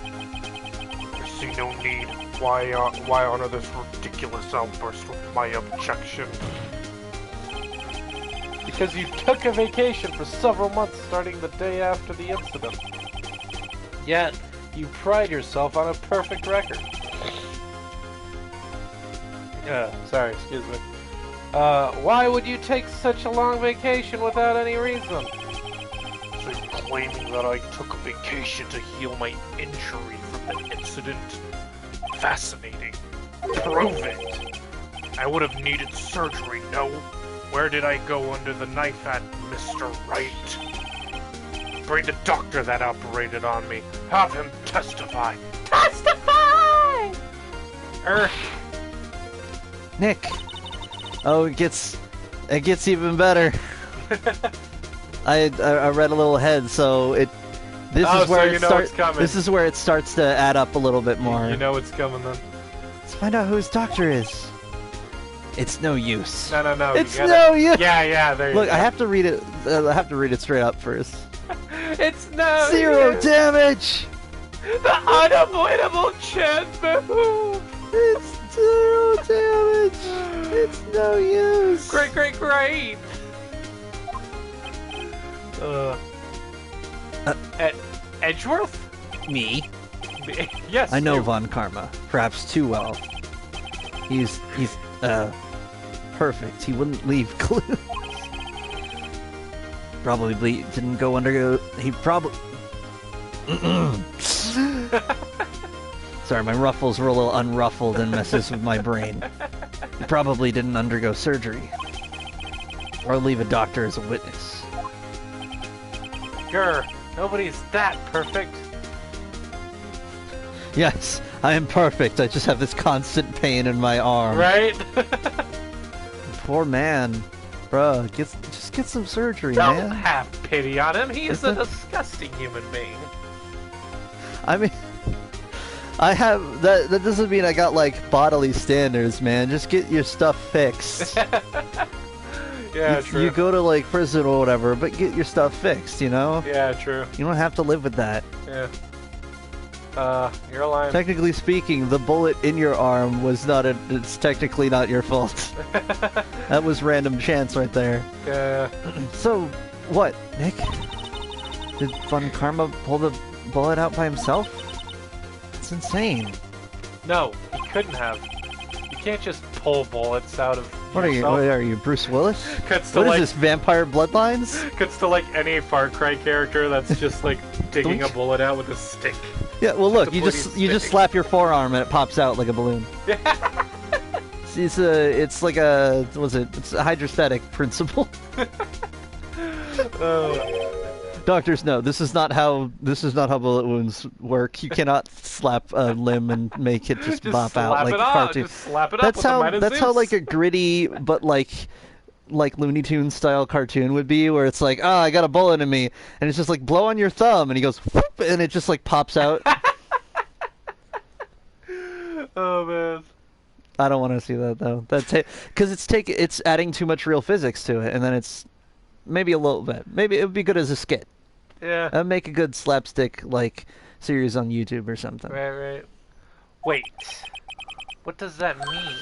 C: see no need. Why honor this ridiculous outburst with my objection?
A: Because you took a vacation for several months starting the day after the incident. Yet, you pride yourself on a perfect record. Sorry, excuse me. Why would you take such a long vacation without any reason?
C: So you're claiming that I took a vacation to heal my injury from the incident? Fascinating. Prove it. I would have needed surgery, no? Where did I go under the knife at, Mr. Wright? Bring the doctor that operated on me. Have him testify. Testify!
B: Nick. Oh, it gets even better. I read a little ahead, so this is where This is where it starts to add up a little bit more.
C: You know it's coming then.
B: Let's find out who his doctor is. It's no use.
C: No.
B: It's no use.
C: Yeah. There you
B: Look,
C: go.
B: I have to read it. I have to read it straight up first.
A: It's no
B: Zero damage.
A: The unavoidable Chen move.
B: It's 0 damage. It's no use.
A: Great. Edgeworth?
B: Me.
A: Yes.
B: I know
A: you.
B: Von Karma, perhaps too well. He's perfect. He wouldn't leave clues. Probably didn't go under. He probably. Sorry, my ruffles were a little unruffled and messes with my brain. He probably didn't undergo surgery. Or leave a doctor as a witness.
A: Grr, nobody's that perfect.
B: Yes, I am perfect. I just have this constant pain in my arm.
A: Right?
B: Poor man. Bruh, just get some surgery,
A: Don't
B: man.
A: have pity on him. He is a disgusting human being.
B: I mean, I have that doesn't mean I got like bodily standards, man. Just get your stuff fixed.
C: Yeah, true.
B: You go to like prison or whatever, but get your stuff fixed, you know?
C: Yeah, true.
B: You don't have to live with that.
C: Yeah. You're lying.
B: Technically speaking, the bullet in your arm was it's technically not your fault. That was random chance right there.
C: Yeah.
B: So, what, Nick? Did Von Karma pull the bullet out by himself? It's insane.
A: No, he couldn't have. You can't just pull bullets out of
B: What are you, Bruce Willis?
C: Cuts to
B: What is
C: like
B: this, Vampire Bloodlines?
C: cuts to like any Far Cry character that's just like digging a bullet out with a stick.
B: Yeah, well look,
C: The
B: you just
C: pointy stick.
B: slap your forearm and it pops out like a balloon. It's like a it's a hydrostatic principle. Doctors, no, this is not how bullet wounds work. You cannot slap a limb and make it just bop out like a cartoon.
C: Just slap it up.
B: That's how like a gritty but like Looney Tunes style cartoon would be, where it's like, oh, I got a bullet in me, and it's just like blow on your thumb, and he goes whoop, and it just like pops out.
C: Oh man.
B: I don't want to see that though. Because it's adding too much real physics to it, and then it's maybe a little bit. Maybe it would be good as a skit.
C: Yeah.
B: That'd make a good slapstick like series on YouTube or something.
C: Right.
A: Wait, what does that mean?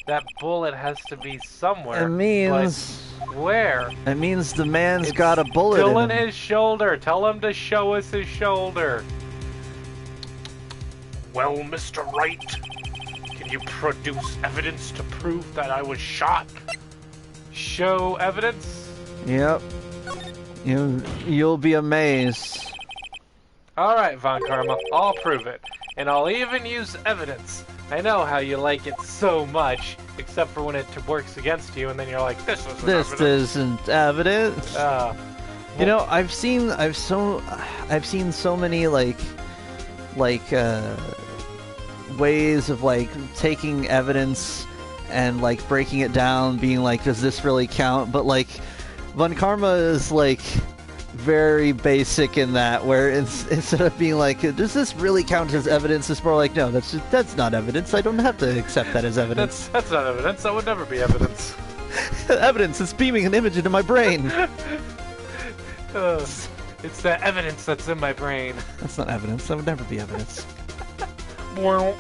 A: That bullet has to be somewhere.
B: It means
A: but where?
B: it means the man's got a bullet
A: Still
B: in
A: in
B: him.
A: his shoulder. Tell him to show us his shoulder.
C: Well, Mr. Wright, can you produce evidence to prove that I was shot?
A: Show evidence?
B: Yep. You'll be amazed.
A: Alright, Von Karma, I'll prove it. And I'll even use evidence. I know how you like it so much, except for when it works against you, and then you're like, this isn't
B: This
A: evidence.
B: isn't evidence. You know, I've seen so many like ways of like taking evidence and like breaking it down, being like, does this really count? But like Von Karma is like very basic in that, where instead of being like, does this really count as evidence, it's more like, no, that's not evidence. I don't have to accept that as evidence.
A: That's not evidence. That would never be evidence.
B: Evidence is beaming an image into my brain.
A: It's the evidence that's in my brain.
B: That's not evidence. That would never be evidence.
A: Well,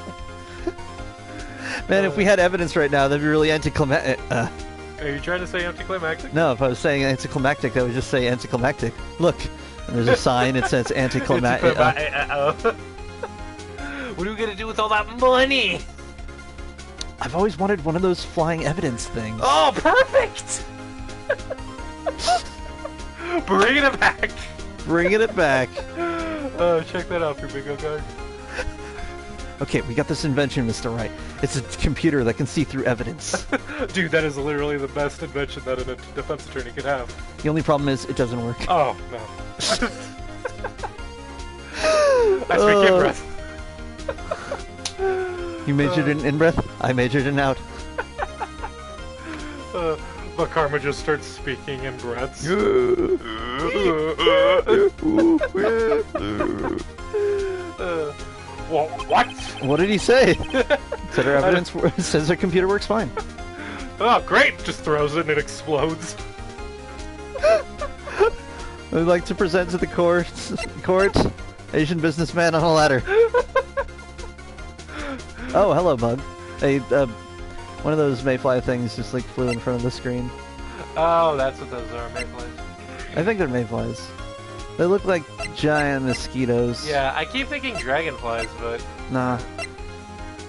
B: Man, if we had evidence right now, that'd be really anticlimactic.
A: are you trying to say anticlimactic?
B: No, if I was saying anticlimactic, I would just say anticlimactic. Look, and there's a sign. It says anticlimactic.
A: What are we gonna do with all that money?
B: I've always wanted one of those flying evidence things.
A: Oh, perfect! Bringing it back.
B: Bringing it back.
A: Oh, check that out for bingo card.
B: Okay, we got this invention, Mr. Wright. It's a computer that can see through evidence.
C: Dude, that is literally the best invention that a defense attorney could have.
B: The only problem is it doesn't work.
C: Oh, no. I speak in breath.
B: You majored in in-breath? I majored in out.
C: But Karma just starts speaking in breaths. Well, what?
B: What did he say? Said our evidence says our computer works fine.
C: Oh, great! Just throws it and it explodes.
B: I'd like to present to the court, Asian businessman on a ladder. Oh, hello, bug. One of those mayfly things just like flew in front of the screen.
A: Oh, that's what those are, mayflies.
B: I think they're mayflies. They look like giant mosquitoes.
A: Yeah, I keep thinking dragonflies, but...
B: Nah.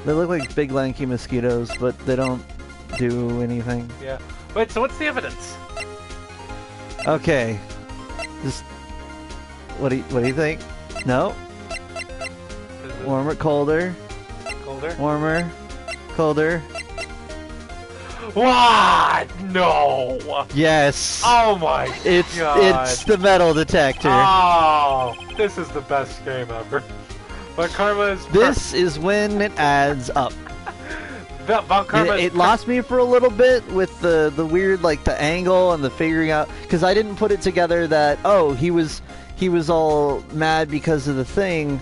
B: They look like big lanky mosquitoes, but they don't do anything.
A: Yeah. Wait, so what's the evidence?
B: Okay. Just... What do you think? No?
A: Is it
B: Warmer, colder.
A: colder?
B: Warmer, colder.
A: What? No!
B: Yes.
A: Oh my
B: It's
A: god.
B: it's the metal detector.
A: Oh, this is the best game ever. But Karma is...
B: This is when it adds up.
A: Von Karma
B: It lost me for a little bit with the weird, like, the angle and the figuring out, because I didn't put it together that, oh, he was all mad because of the thing,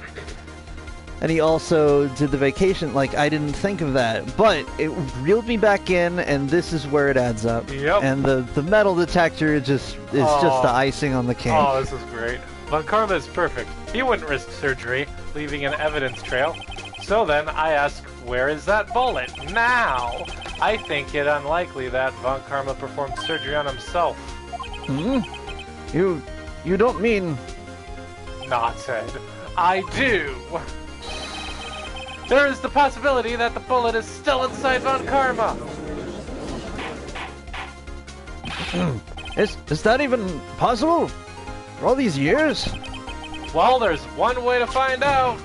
B: and he also did the vacation. Like, I didn't think of that, but it reeled me back in, and this is where it adds up.
A: Yep.
B: And the metal detector is just the icing on the cake.
A: Oh, this is great. Von Karma is perfect. He wouldn't risk surgery, leaving an evidence trail. So then, I ask, where is that bullet? Now! I think it unlikely that Von Karma performed surgery on himself.
B: Hmm? You don't mean...
A: Knothead. I do! There is the possibility that the bullet is still inside Von Karma!
B: Is that even possible? For all these years?
A: Well, there's one way to find out.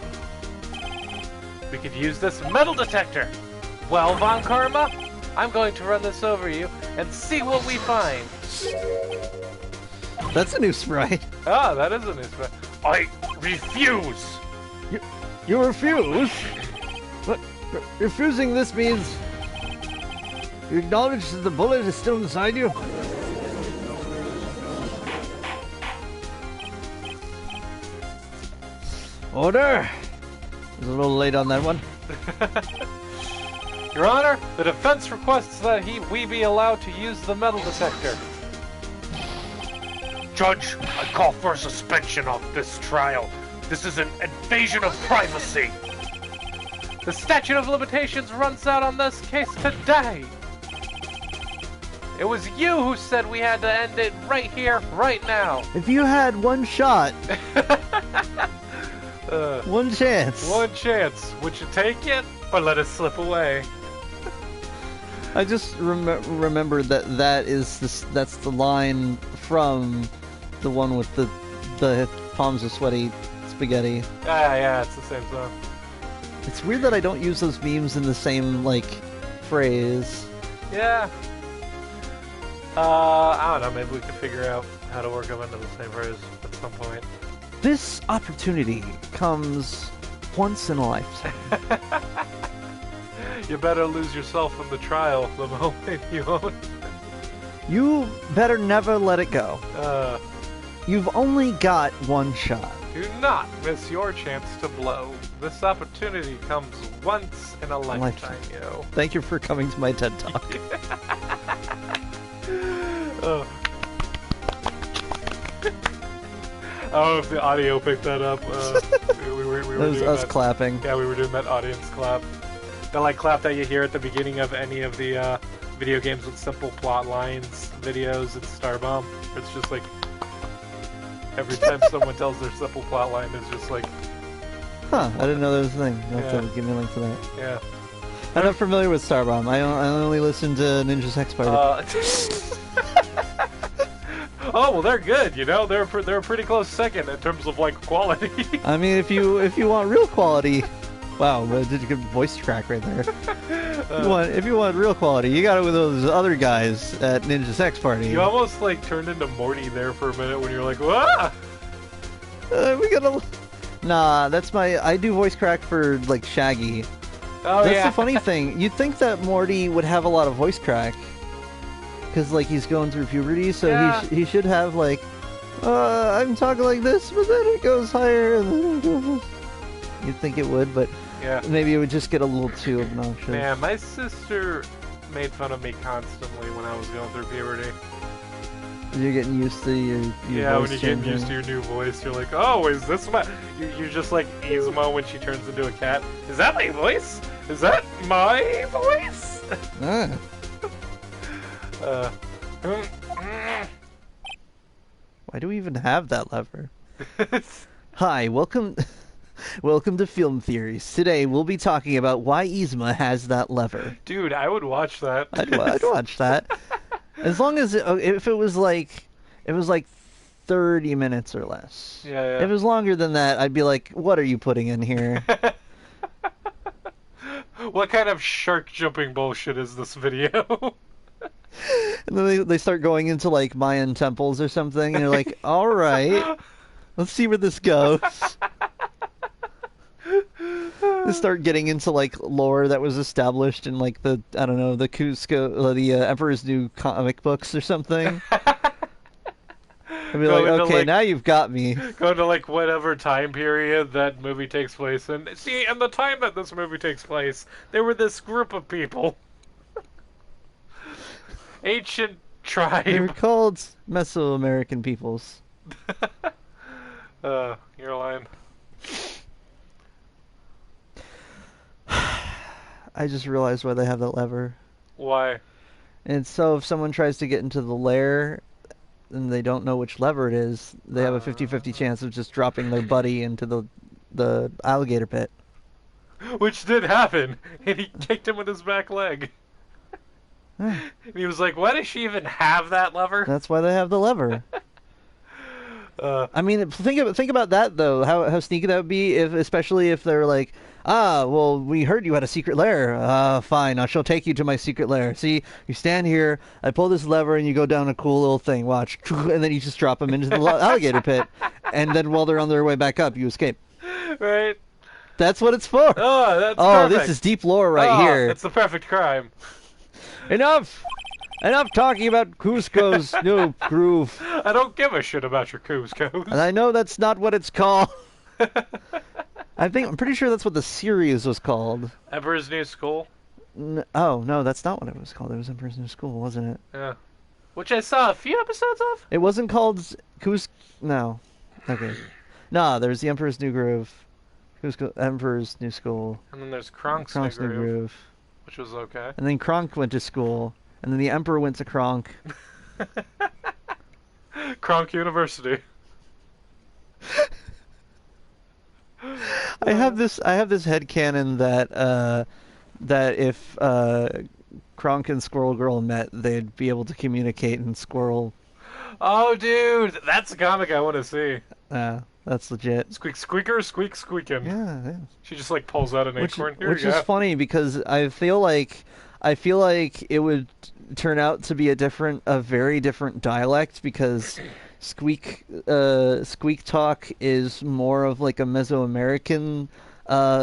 A: We could use this metal detector. Well, Von Karma, I'm going to run this over you and see what we find.
B: That's a new sprite.
A: Ah, that is a new sprite.
C: I refuse!
B: You refuse? But refusing this means you acknowledge that the bullet is still inside you? Order! It was a little late on that one.
A: Your Honor, the defense requests that we be allowed to use the metal detector.
C: Judge, I call for a suspension of this trial. This is an invasion of privacy.
A: The statute of limitations runs out on this case today. It was you who said we had to end it right here, right now.
B: If you had one shot, one chance.
A: One chance. Would you take it or let it slip away?
B: I just remembered that's the line from the one with the palms are sweaty spaghetti.
A: Yeah, it's the same song.
B: It's weird that I don't use those memes in the same, like, phrase.
A: Yeah. I don't know, maybe we can figure out how to work them into the same phrase at some point.
B: This opportunity comes once in a lifetime.
A: You better lose yourself in the trial the moment you own.
B: You better never let it go. You've only got one shot.
A: Do not miss your chance to blow. This opportunity comes once in a lifetime, yo.
B: Thank you for coming to my TED Talk.
A: I don't know if the audio picked that up. We were
B: It was
A: doing
B: us
A: that.
B: clapping.
A: Yeah, we were doing that audience clap. The like clap that you hear at the beginning of any of the video games with simple plot lines videos in Starbomb. It's just like every time someone tells their simple plot line, it's just like,
B: Huh, I didn't know there was a thing. You'll have
A: Yeah.
B: to give me a link to that.
A: yeah.
B: I'm not familiar with Starbomb. I only listen to Ninja Sex Party.
A: Oh well, they're good. You know, they're a pretty close second in terms of like quality.
B: I mean, if you want real quality, wow, did you get voice crack right there? If you want real quality, you got it with those other guys at Ninja Sex Party.
A: You almost like turned into Morty there for a minute when you're like, "Wah!"
B: We gotta. Nah, that's I do voice crack for like Shaggy.
A: Oh
B: That's
A: yeah.
B: the funny thing. You'd think that Morty would have a lot of voice crack, because like he's going through puberty, so
A: Yeah.
B: he should have like, I'm talking like this, but then it goes higher, and then it goes. You'd think it would, but
A: Yeah.
B: maybe it would just get a little too obnoxious.
A: Man, my sister made fun of me constantly when I was going through puberty.
B: You're getting used to your
A: Yeah,
B: voice
A: when you're getting
B: changing.
A: used to your new voice, you're like, oh, is this my... You're just like Izuma when she turns into a cat. Is that my voice? Is that my voice?
B: Ah. Why do we even have that lever? Hi, welcome to Film Theories. Today we'll be talking about why Yzma has that lever.
A: Dude, I would watch that.
B: I'd watch that. As long as if it was like 30 minutes or less.
A: Yeah.
B: If it was longer than that, I'd be like, what are you putting in here?
A: What kind of shark jumping bullshit is this video?
B: And then they start going into like Mayan temples or something, and you're like, all right, let's see where this goes. They start getting into like lore that was established in like the Cusco, the Emperor's New Comic books or something. I'd be
A: Go
B: like,
A: into,
B: okay,
A: like-
B: now you've got me.
A: Go to like whatever time period that movie takes place in. See, and the time that this movie takes place, there were this group of people. Ancient tribe.
B: They were called Mesoamerican peoples.
A: You're lying.
B: I just realized why they have that lever.
A: Why?
B: And so if someone tries to get into the lair and they don't know which lever it is, they have a 50-50 chance of just dropping their buddy into the alligator pit.
A: Which did happen, and he kicked him with his back leg. And he was like, why does she even have that lever?
B: That's why they have the lever. I mean, think about that though. How sneaky that would be, if especially if they're like, well, we heard you had a secret lair. Fine, I shall take you to my secret lair. See, you stand here, I pull this lever, and you go down a cool little thing. Watch, and then you just drop them into the alligator pit, and then while they're on their way back up, you escape.
C: Right.
B: That's what it's for.
C: Oh, that's
B: perfect.
C: This
B: is deep lore right here.
C: It's the perfect crime.
B: Enough talking about Cusco's new groove.
C: I don't give a shit about your Cusco's.
B: And I know that's not what it's called. I'm pretty sure that's what the series was called.
C: Emperor's New School?
B: Oh, no, that's not what it was called. It was Emperor's New School, wasn't it?
C: Yeah. Which I saw a few episodes of?
B: It wasn't called No. Okay. Nah, there's the Emperor's New Groove. Emperor's New School.
C: And then there's Kronk's
B: New Groove.
C: Which was okay.
B: And then Kronk went to school. And then the Emperor went to Kronk.
C: Kronk University.
B: I have this headcanon that if Kronk and Squirrel Girl met, they'd be able to communicate in Squirrel.
C: Oh, dude, that's a comic I want to see.
B: That's legit.
C: Squeak squeaker, squeak squeaking.
B: Yeah.
C: She just like pulls out an acorn.
B: Which is funny because I feel like it would turn out to be a very different dialect, because squeak talk is more of like a Mesoamerican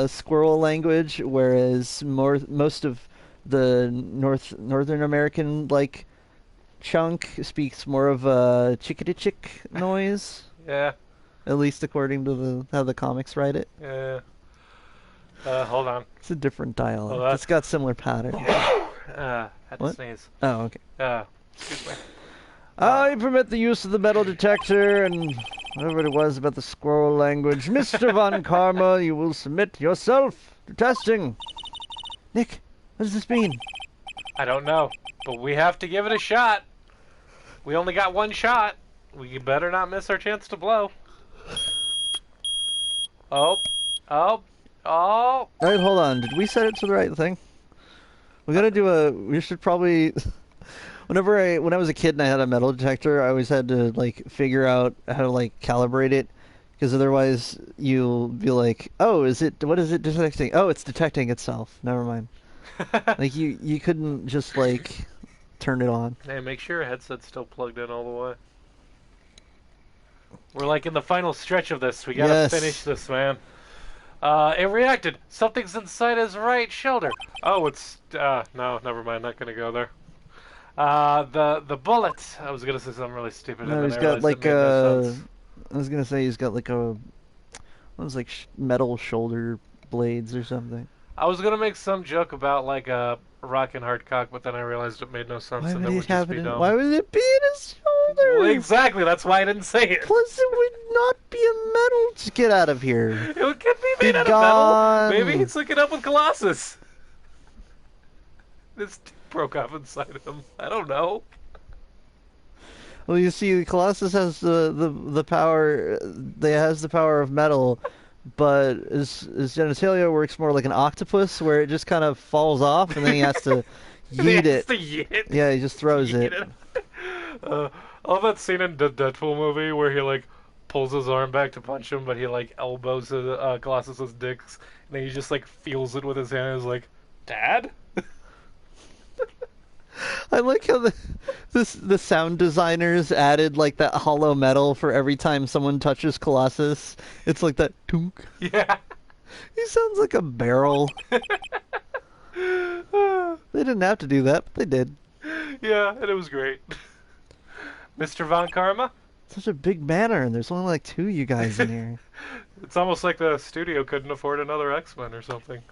B: squirrel language, whereas most of the Northern American like chunk speaks more of a chickadee-chick noise.
C: Yeah.
B: At least according to how the comics write it.
C: Yeah. Hold on.
B: It's a different dialect. It's got similar patterns.
C: Had to sneeze.
B: Oh, okay.
C: Excuse me.
B: I permit the use of the metal detector and whatever it was about the squirrel language. Mr. Von Karma, you will submit yourself to testing. Nick, what does this mean?
C: I don't know, but we have to give it a shot. We only got one shot. We better not miss our chance to blow. Oh.
B: Alright, hold on. Did we set it to the right thing? We should probably... When I was a kid and I had a metal detector, I always had to, like, figure out how to, like, calibrate it. Because otherwise you'll be like, what is it detecting? Oh, it's detecting itself. Never mind. Like, you couldn't just, like, turn it on.
C: Hey, make sure your headset's still plugged in all the way. We're, like, in the final stretch of this. We gotta finish this, man. It reacted. Something's inside his right shoulder. Oh, it's... no, never mind. Not gonna go there. The bullet. I was gonna say something really stupid.
B: No,
C: and
B: he's
C: then I
B: got like
C: realized
B: I was gonna say he's got like like metal shoulder blades or something.
C: I was gonna make some joke about like a rockin' hard cock, but then I realized it made no sense.
B: Why would it be in his shoulder?
C: Well, exactly. That's why I didn't say it.
B: Plus, it would not be a metal. Just get out of here.
C: It could be made out of metal. Maybe he's hooking up with Colossus. This broke off inside him. I don't know.
B: Well, you see, Colossus has the power. Has the power of metal, but his genitalia works more like an octopus, where it just kind of falls off, and then he has to yeet it. Yeah, he just throws it.
C: I love that scene in the Deadpool movie where he like pulls his arm back to punch him, but he like elbows Colossus's dicks, and then he just like feels it with his hand. And is like, Dad.
B: I like how the sound designers added like that hollow metal for every time someone touches Colossus. It's like that toonk.
C: Yeah.
B: He sounds like a barrel. They didn't have to do that, but they did.
C: Yeah, and it was great. Mr. Von Karma?
B: Such a big banner, and there's only like 2 you guys in here.
C: It's almost like the studio couldn't afford another X-Men or something.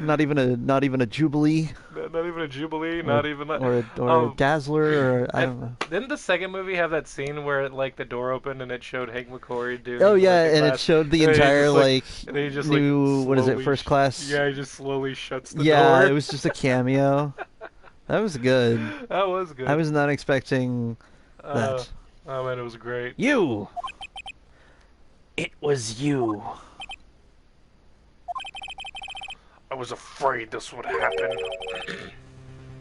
B: Not even a Jubilee.
C: Not even a Jubilee. Not even
B: a Dazzler, or I don't know.
C: Didn't the second movie have that scene where like the door opened and it showed Hank McCory doing?
B: Oh yeah, and it showed the entire new
C: what
B: is it, First Class?
C: Yeah, he just slowly shuts the door.
B: Yeah, it was just a cameo. That was good.
C: That was good.
B: I was not expecting that.
C: Oh man, it was great.
B: You. It was you.
C: I was afraid this would happen,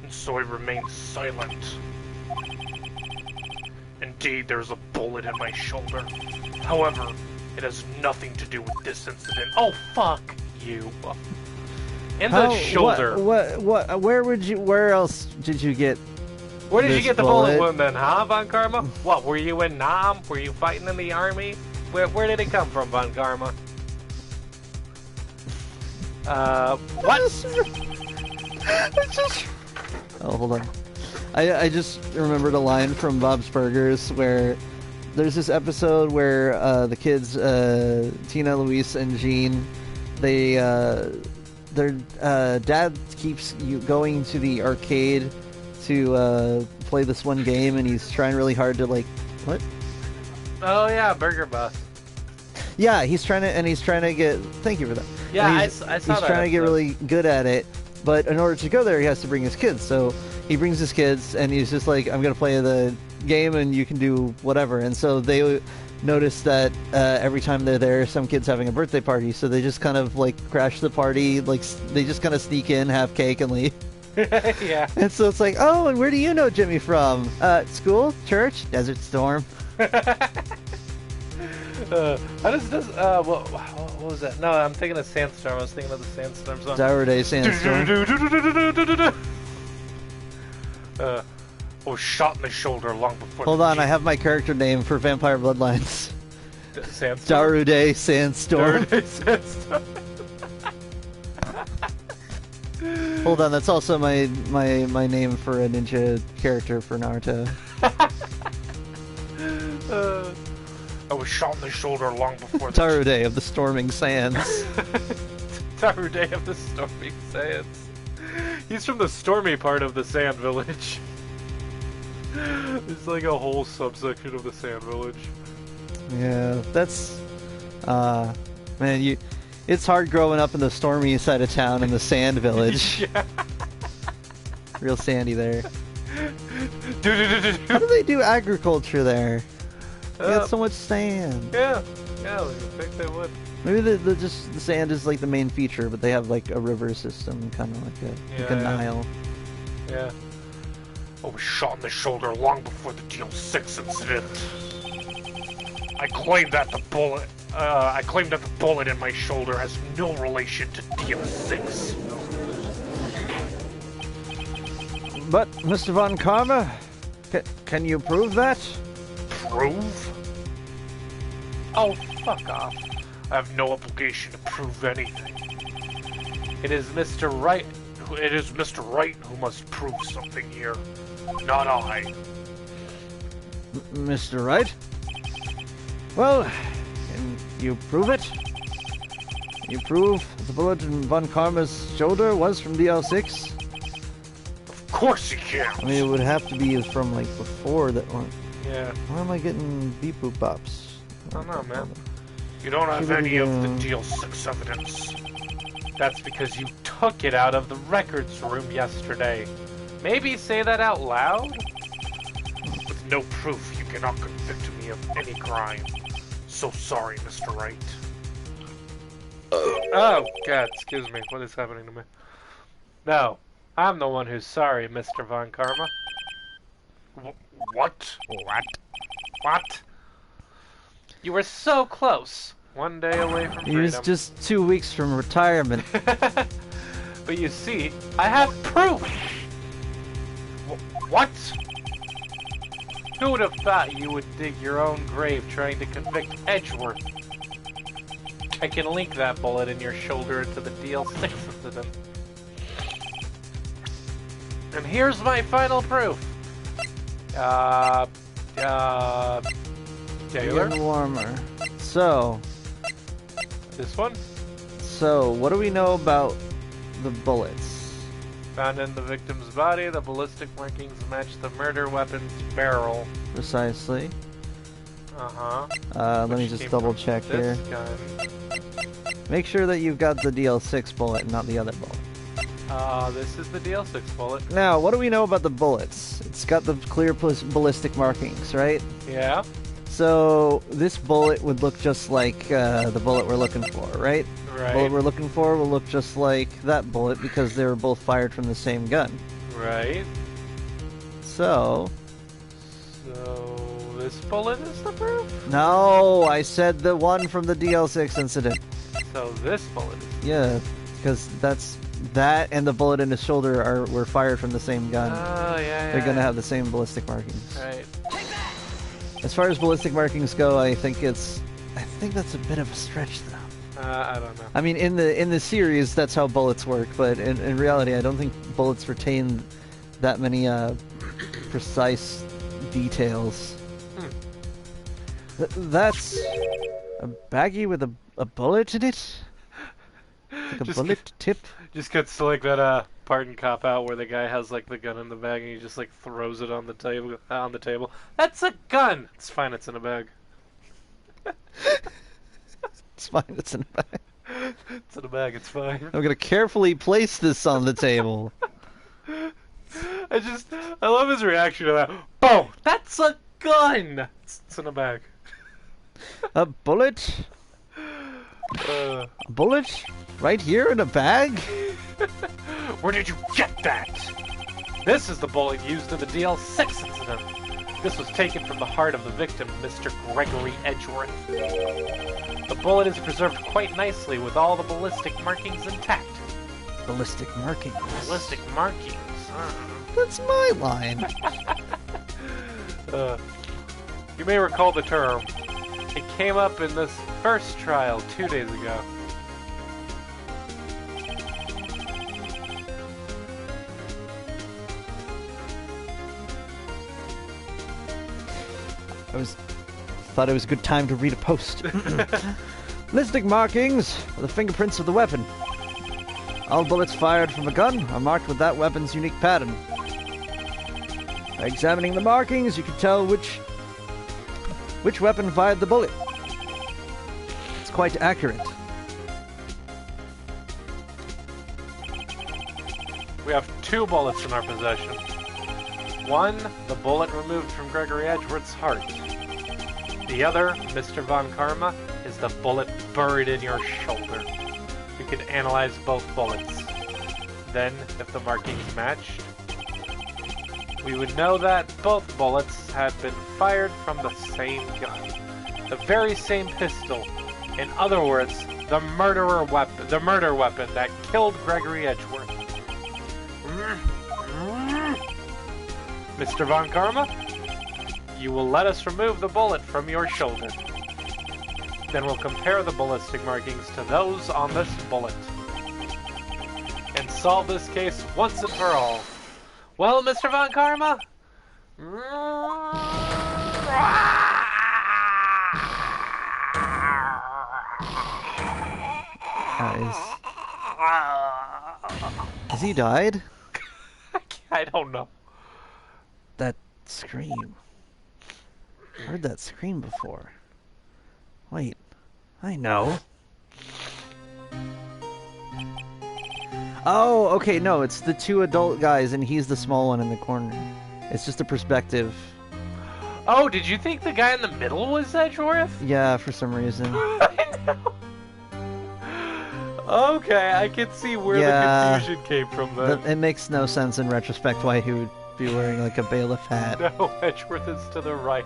C: and so I remained silent. Indeed, there's a bullet in my shoulder. However, it has nothing to do with this incident. Oh, fuck you. In the shoulder.
B: Where else did you get
C: Where did you
B: this
C: get the
B: bullet?
C: bullet wound then, huh, Von Karma? What, were you in Nam? Were you fighting in the army? Where did it come from, Von Karma? What?
B: Oh, hold on. I just remembered a line from Bob's Burgers where there's this episode where the kids, Tina, Luis, and Jean, their dad keeps going to the arcade to play this one game, and he's trying really hard to what?
A: Oh yeah, Burger Boss.
B: Yeah, he's trying to get. Thank you for that.
A: Yeah,
B: And
A: I saw that.
B: He's trying to get really good at it, but in order to go there, he has to bring his kids. So he brings his kids, and he's just like, "I'm gonna play the game, and you can do whatever." And so they notice that every time they're there, some kid's having a birthday party. So they just kind of crash the party. They just kind of sneak in, have cake, and leave.
A: Yeah.
B: And so it's like, oh, and where do you know Jimmy from? School, church, Desert Storm.
A: What was that? No, I'm thinking of Sandstorm. I was thinking of the Sandstorm song.
B: Sour Day Sandstorm.
C: Was shot in the shoulder long before.
B: Hold on, I have my character name for Vampire Bloodlines.
A: Sandstorm.
B: Darude Sandstorm.
C: Sandstorm.
B: Hold on, that's also my name for a ninja character for Naruto.
C: I was shot in the shoulder long before.
B: Darude of the Storming Sands.
A: Darude of the Stormy Sands. He's from the stormy part of the Sand Village. It's like a whole subsection of the Sand Village.
B: Yeah, that's man, it's hard growing up in the stormy side of town in the Sand Village.
A: Yeah.
B: Real sandy there. How do they do agriculture there? They got so much sand.
A: Yeah, I think they would.
B: Maybe the sand is like the main feature, but they have like a river system, kind of like a Nile.
A: Yeah.
C: I was shot in the shoulder long before the DL6 incident. I claim that the bullet in my shoulder has no relation to DL6.
B: But Mr. Von Karma, can you prove that?
C: Prove? Oh, fuck off. I have no obligation to prove anything.
A: It is Mr. Wright.
C: It is Mr. Wright who must prove something here, not I.
B: Mr. Wright? Well, can you prove it? You prove the bullet in Von Karma's shoulder was from DL6?
C: Of course he can.
B: I mean, it would have to be from like before that one.
A: Yeah.
B: Why am I getting beep boop bops?
A: I don't know, man.
C: You don't have any of the DL6 evidence.
A: That's because you took it out of the records room yesterday. Maybe say that out loud?
C: With no proof, you cannot convict me of any crime. So sorry, Mr. Wright.
A: Oh, God, excuse me. What is happening to me? No, I'm the one who's sorry, Mr. Von Karma.
C: What?
A: What? You were so close. One day away from freedom.
B: He was just 2 weeks from retirement.
A: But you see, I have proof!
C: What?
A: Who would have thought you would dig your own grave trying to convict Edgeworth? I can link that bullet in your shoulder to the DL6 incident. And here's my final proof. Taylor?
B: Getting warmer. So,
A: This one?
B: what do we know about the bullets?
A: Found in the victim's body, the ballistic markings match the murder weapon's barrel.
B: Precisely.
A: Uh-huh.
B: Let me
A: Which
B: just
A: came
B: double
A: from
B: check here.
A: this gun.
B: Make sure that you've got the DL6 bullet and not the other bullet.
A: This is the DL6 bullet.
B: Now, what do we know about the bullets? It's got the clear ballistic markings, right?
A: Yeah.
B: So, this bullet would look just like the bullet we're looking for, right? The bullet
A: Right.
B: we're looking for will look just like that bullet because they were both fired from the same gun.
A: Right.
B: So,
A: So
C: this bullet is the proof?
B: No, I said the one from the DL6 incident.
C: So this bullet is...
B: Yeah, because that and the bullet in his shoulder were fired from the same gun.
C: Oh, yeah.
B: They're gonna have the same ballistic markings.
C: Right.
B: As far as ballistic markings go, I think that's a bit of a stretch, though.
C: I don't know.
B: I mean, in the series, that's how bullets work, but in reality, I don't think bullets retain that many precise details. That's a baggie with a bullet in it? Like a bullet tip?
C: Just cuts to like that Pardon Cop Out where the guy has like the gun in the bag and he just like throws it on the table. That's a gun! It's fine, it's in a bag.
B: It's fine, it's in a bag.
C: It's in a bag, it's fine.
B: I'm gonna carefully place this on the table.
C: I love his reaction to that. Boom! That's a gun! It's in a bag.
B: A bullet? A bullet? Right here in a bag?
C: Where did you get that? This is the bullet used in the DL6 incident. This was taken from the heart of the victim, Mr. Gregory Edgeworth. The bullet is preserved quite nicely with all the ballistic markings intact.
B: Ballistic markings?
C: Ballistic markings?
B: That's my line.
C: You may recall the term. It came up in this first trial 2 days ago.
B: Thought it was a good time to read a post. Ballistic markings are the fingerprints of the weapon. All bullets fired from a gun are marked with that weapon's unique pattern. By examining the markings, you can tell which weapon fired the bullet. It's quite accurate.
C: We have 2 bullets in our possession. One, the bullet removed from Gregory Edgeworth's heart. The other, Mr. Von Karma, is the bullet buried in your shoulder. We could analyze both bullets. Then, if the markings matched, we would know that both bullets had been fired from the same gun. The very same pistol. In other words, the murder weapon that killed Gregory Edgeworth. Mr. Von Karma, you will let us remove the bullet from your shoulder. Then we'll compare the ballistic markings to those on this bullet. And solve this case once and for all. Well, Mr. Von Karma?
B: Has he died?
C: I don't know.
B: That scream. I heard that scream before. Wait, I know. Oh, okay, no, it's the 2 adult guys and he's the small one in the corner. It's just a perspective.
C: Oh, did you think the guy in the middle was Edgeworth?
B: Yeah, for some reason.
C: I know. Okay, I can see where the confusion came from then.
B: It makes no sense in retrospect why he would be wearing like a bailiff hat.
C: No, Edgeworth is to the right.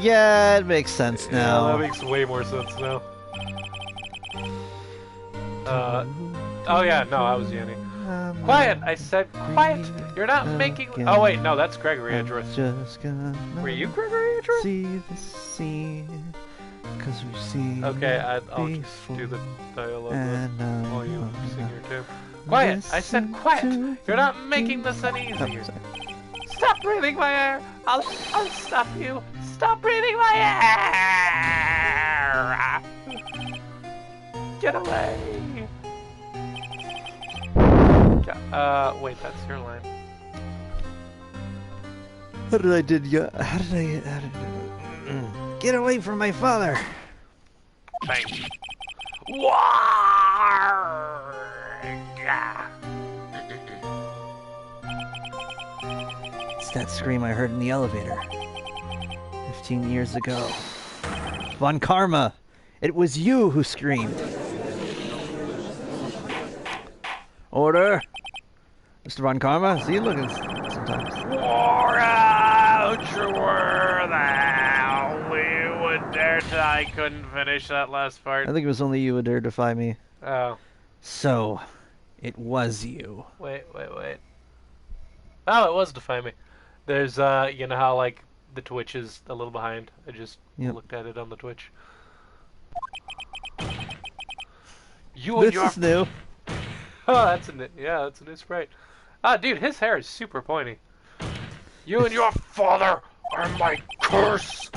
B: Yeah, it makes sense now.
C: Yeah, that makes way more sense now. Oh yeah, no, I was Yanni. Quiet! I said quiet! You're not making... Oh wait, no, that's Gregory Edgeworth. Were you Gregory Edgeworth?
B: See the scene, 'cause we've seen
C: okay, I'll just do the dialogue while you sing your tune. Quiet! I said quiet! You're not making this any easier. Stop breathing my air! I'll stop you! Stop breathing my air! Get away! Wait, that's your line.
B: How did I get away from my father?
C: Thank you.
B: It's that scream I heard in the elevator 15 years ago. Von Karma, it was you who screamed. Order. Mr. Von Karma, see you looking sometimes.
C: War out your word. part. I couldn't finish that last part.
B: I think it was only you who dared defy me.
C: Oh.
B: So, it was you.
A: Wait. Oh, it was Defy Me. There's, you know how, like, the Twitch is a little behind? I just looked at it on the Twitch.
B: This is new.
A: Oh, that's a new sprite. Ah, dude, his hair is super pointy.
C: You and your father are my curse.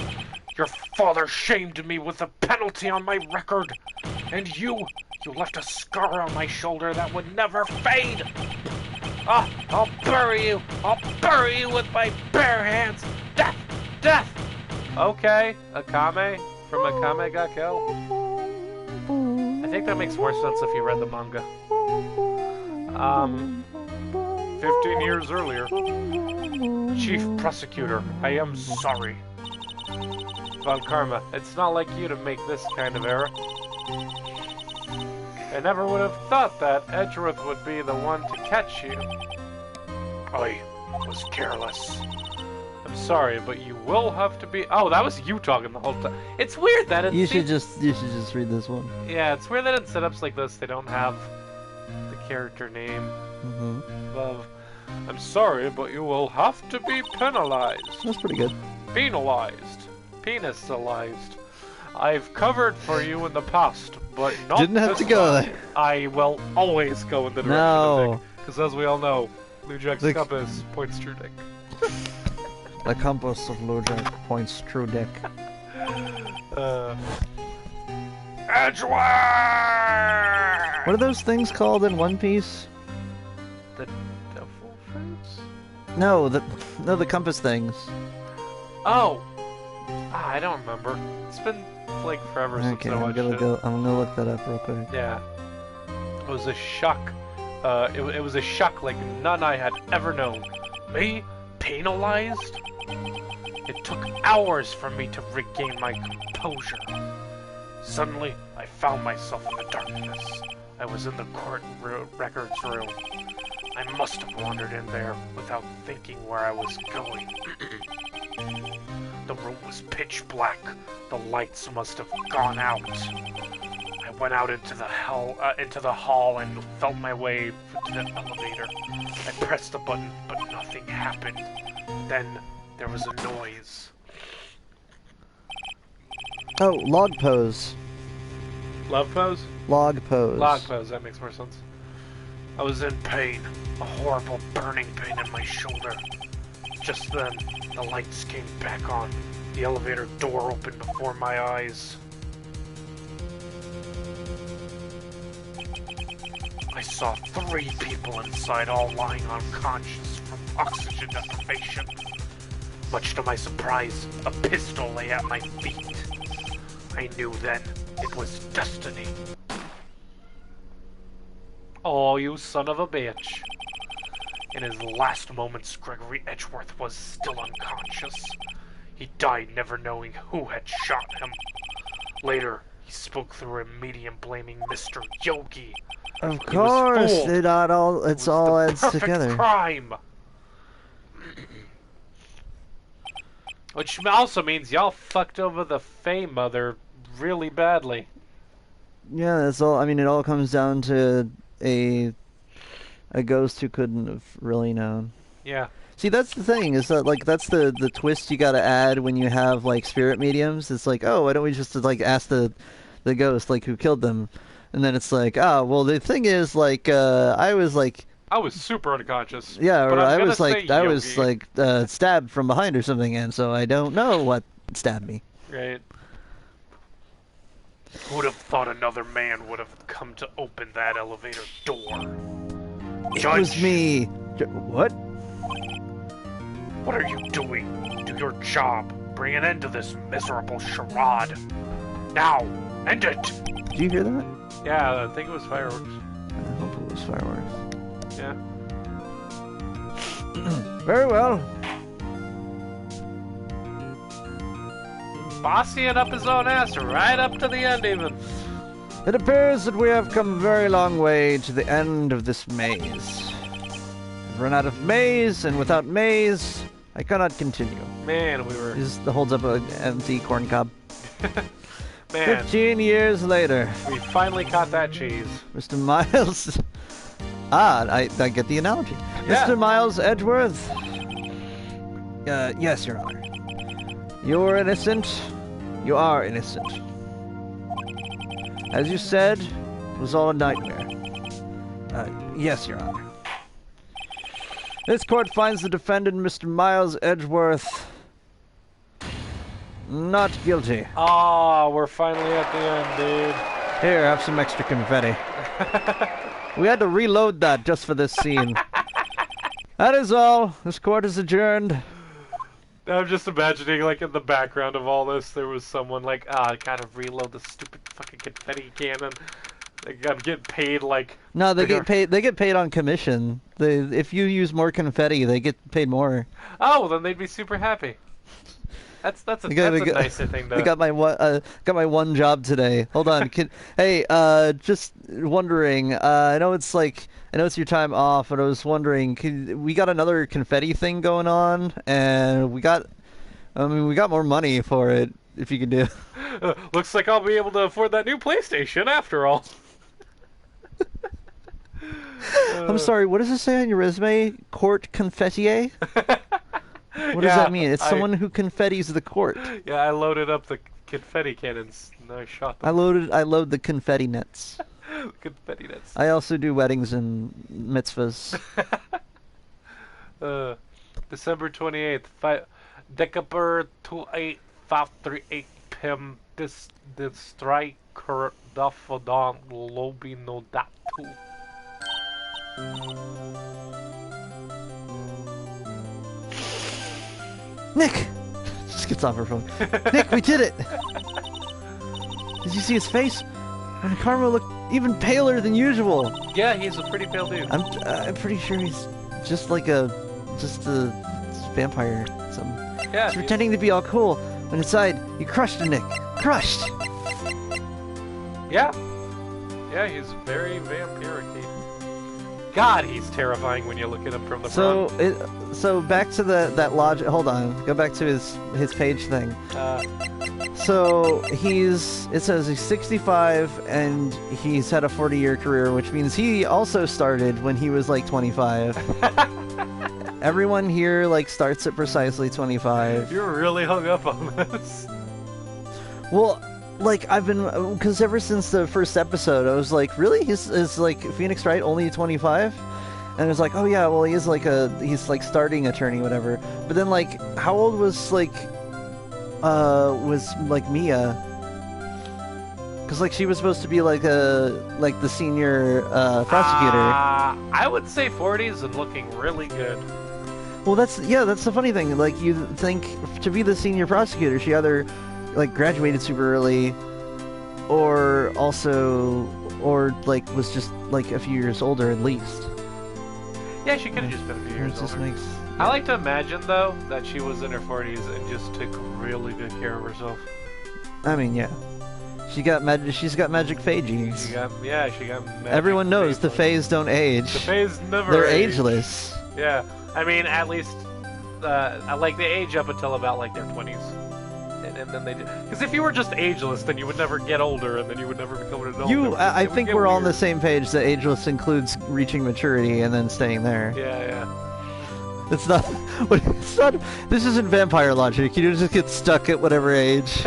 C: Your father shamed me with a penalty on my record. And you left a scar on my shoulder that would never fade. Ah, I'll bury you. I'll bury you with my bare hands. Death, death.
A: Okay, Akame from Akame ga Kill. I think that makes more sense if you read the manga.
C: 15 years earlier. Chief Prosecutor, I am sorry.
A: Von Karma, it's not like you to make this kind of error. I never would have thought that Edgeworth would be the one to catch you.
C: I was careless.
A: I'm sorry, but you will have to be... Oh, that was you talking the whole time. It's weird that it's...
B: You should just read this one.
A: Yeah, it's weird that in setups like this, they don't have the character name above. I'm sorry, but you will have to be penalized.
B: That's pretty good.
A: Penalized. Penisalized. I've covered for you in the past, but not
B: Didn't have
A: this
B: to go
A: time.
B: there.
A: I will always go in the direction of Dick. Because as we all know, Lujak's compass points true Dick.
B: The compass of Lojak points true Dick.
C: Edgeworth!
B: What are those things called in One Piece?
A: The devil fruits?
B: No, the compass things.
A: Oh! I don't remember. It's been like forever since I watched it.
B: I'm gonna look that up real quick.
A: Yeah. It was a shock. It was a shock like none I had ever known.
C: Me? Penalized? It took hours for me to regain my composure. Suddenly, I found myself in the darkness. I was in the court records room. I must have wandered in there without thinking where I was going. The room was pitch black. The lights must have gone out. I went out into the hall and felt my way to the elevator. I pressed the button, but nothing happened. Then there was a noise.
B: Oh, log pose.
A: Love pose?
B: Log pose.
A: Log pose, that makes more sense.
C: I was in pain, a horrible burning pain in my shoulder. Just then, the lights came back on. The elevator door opened before my eyes. I saw 3 people inside, all lying unconscious from oxygen deprivation. Much to my surprise, a pistol lay at my feet. I knew then it was destiny.
A: Oh, you son of a bitch.
C: In his last moments, Gregory Edgeworth was still unconscious. He died never knowing who had shot him. Later, he spoke through a medium blaming Mr. Yogi.
B: Of course, it all adds together.
C: Crime.
A: Which also means y'all fucked over the Fae Mother really badly.
B: Yeah, that's all. I mean, it all comes down to a ghost who couldn't have really known.
A: Yeah.
B: See, that's the thing, is that, like, that's the twist you gotta add when you have, like, spirit mediums. It's like, oh, why don't we just, like, ask the ghost, like, who killed them? And then it's like, oh, well, the thing is, like, I was
C: super unconscious.
B: Yeah, or I was
C: Yogi.
B: stabbed from behind or something, and so I don't know what stabbed me.
A: Right.
C: Who would have thought another man would have come to open that elevator door?
B: It was me. What?
C: What are you doing? Do your job. Bring an end to this miserable charade. Now, end it!
B: Did you hear that?
A: Yeah, I think it was fireworks.
B: I hope it was fireworks.
A: Yeah.
B: Very well.
A: Bossying up his own ass right up to the end even.
B: It appears that we have come a very long way to the end of this maze. I've run out of maze, and without maze, I cannot continue.
A: Man, we were...
B: He just holds up an empty corn cob.
C: Man,
B: 15 years later.
C: we finally caught that cheese.
B: Mr. Miles... I get the analogy.
C: Yeah.
B: Mr. Miles Edgeworth. Yes, Your Honor. You're innocent. You are innocent. As you said, it was all a nightmare. Yes, Your Honor. This court finds the defendant, Mr. Miles Edgeworth, not guilty.
C: Oh, we're finally at the end, dude.
B: Here, have some extra confetti. We had to reload that just for this scene. That is all. This court is adjourned.
C: I'm just imagining, like, in the background of all this, there was someone like, I gotta reload the stupid fucking confetti cannon. Like, I'm getting paid, like...
B: No, they get paid. They get paid on commission. If you use more confetti, they get paid more.
C: Oh, well, then they'd be super happy. That's a nicer thing to...
B: I got my one job today. Hold on. Hey, just wondering. I know it's your time off, but I was wondering. We got another confetti thing going on, and we got more money for it. If you can do.
C: Looks like I'll be able to afford that new PlayStation after all.
B: I'm sorry. What does it say on your resume? Court confetier? What does that mean? It's someone who confettis the court.
C: Yeah, I loaded up the confetti cannons and I shot them.
B: I load the confetti nets.
C: Confetti nets.
B: I also do weddings and mitzvahs.
C: December 28th, December 28, Pim, this striker Daffodon Lobby no Datu.
B: Nick! Just gets off her phone. Nick, we did it! Did you see his face? And Karma looked even paler than usual.
C: Yeah, he's a pretty pale dude.
B: I'm pretty sure he's just a vampire.
C: Yeah,
B: he's pretending to be all cool, but inside, he crushed a Nick. Crushed!
C: Yeah. Yeah, he's very vampiric. God, he's terrifying when you look at him from the front.
B: So back to that logic. Hold on, go back to his page thing. So it says he's 65 and he's had a 40-year career, which means he also started when he was like 25. Everyone here starts at precisely 25.
C: You're really hung up on this.
B: Well, I've been, because ever since the first episode, I was like, really? Is Phoenix Wright only 25? And it's like, oh yeah, well he's starting attorney, whatever. But then how old was Mia? Because she was supposed to be the senior prosecutor.
C: I would say 40s and looking really good.
B: Well, that's the funny thing. You think to be the senior prosecutor, she either graduated super early, or was just a few years older at least.
C: Yeah, she could have just been a few years older. I like to imagine though that she was in her 40s and just took really good care of herself.
B: I mean, yeah, she's got magic fae genes.
C: She got magic.
B: Everyone knows the faes don't age.
C: The faes never.
B: They're
C: age.
B: ageless.
C: Yeah, I mean at least they age up until about their 20s. And then they do. Because if you were just ageless, then you would never get older, and then you would never become an adult.
B: I think we're all on the same page that ageless includes reaching maturity and then staying there.
C: Yeah.
B: It's not. This isn't vampire logic. You just get stuck at whatever age.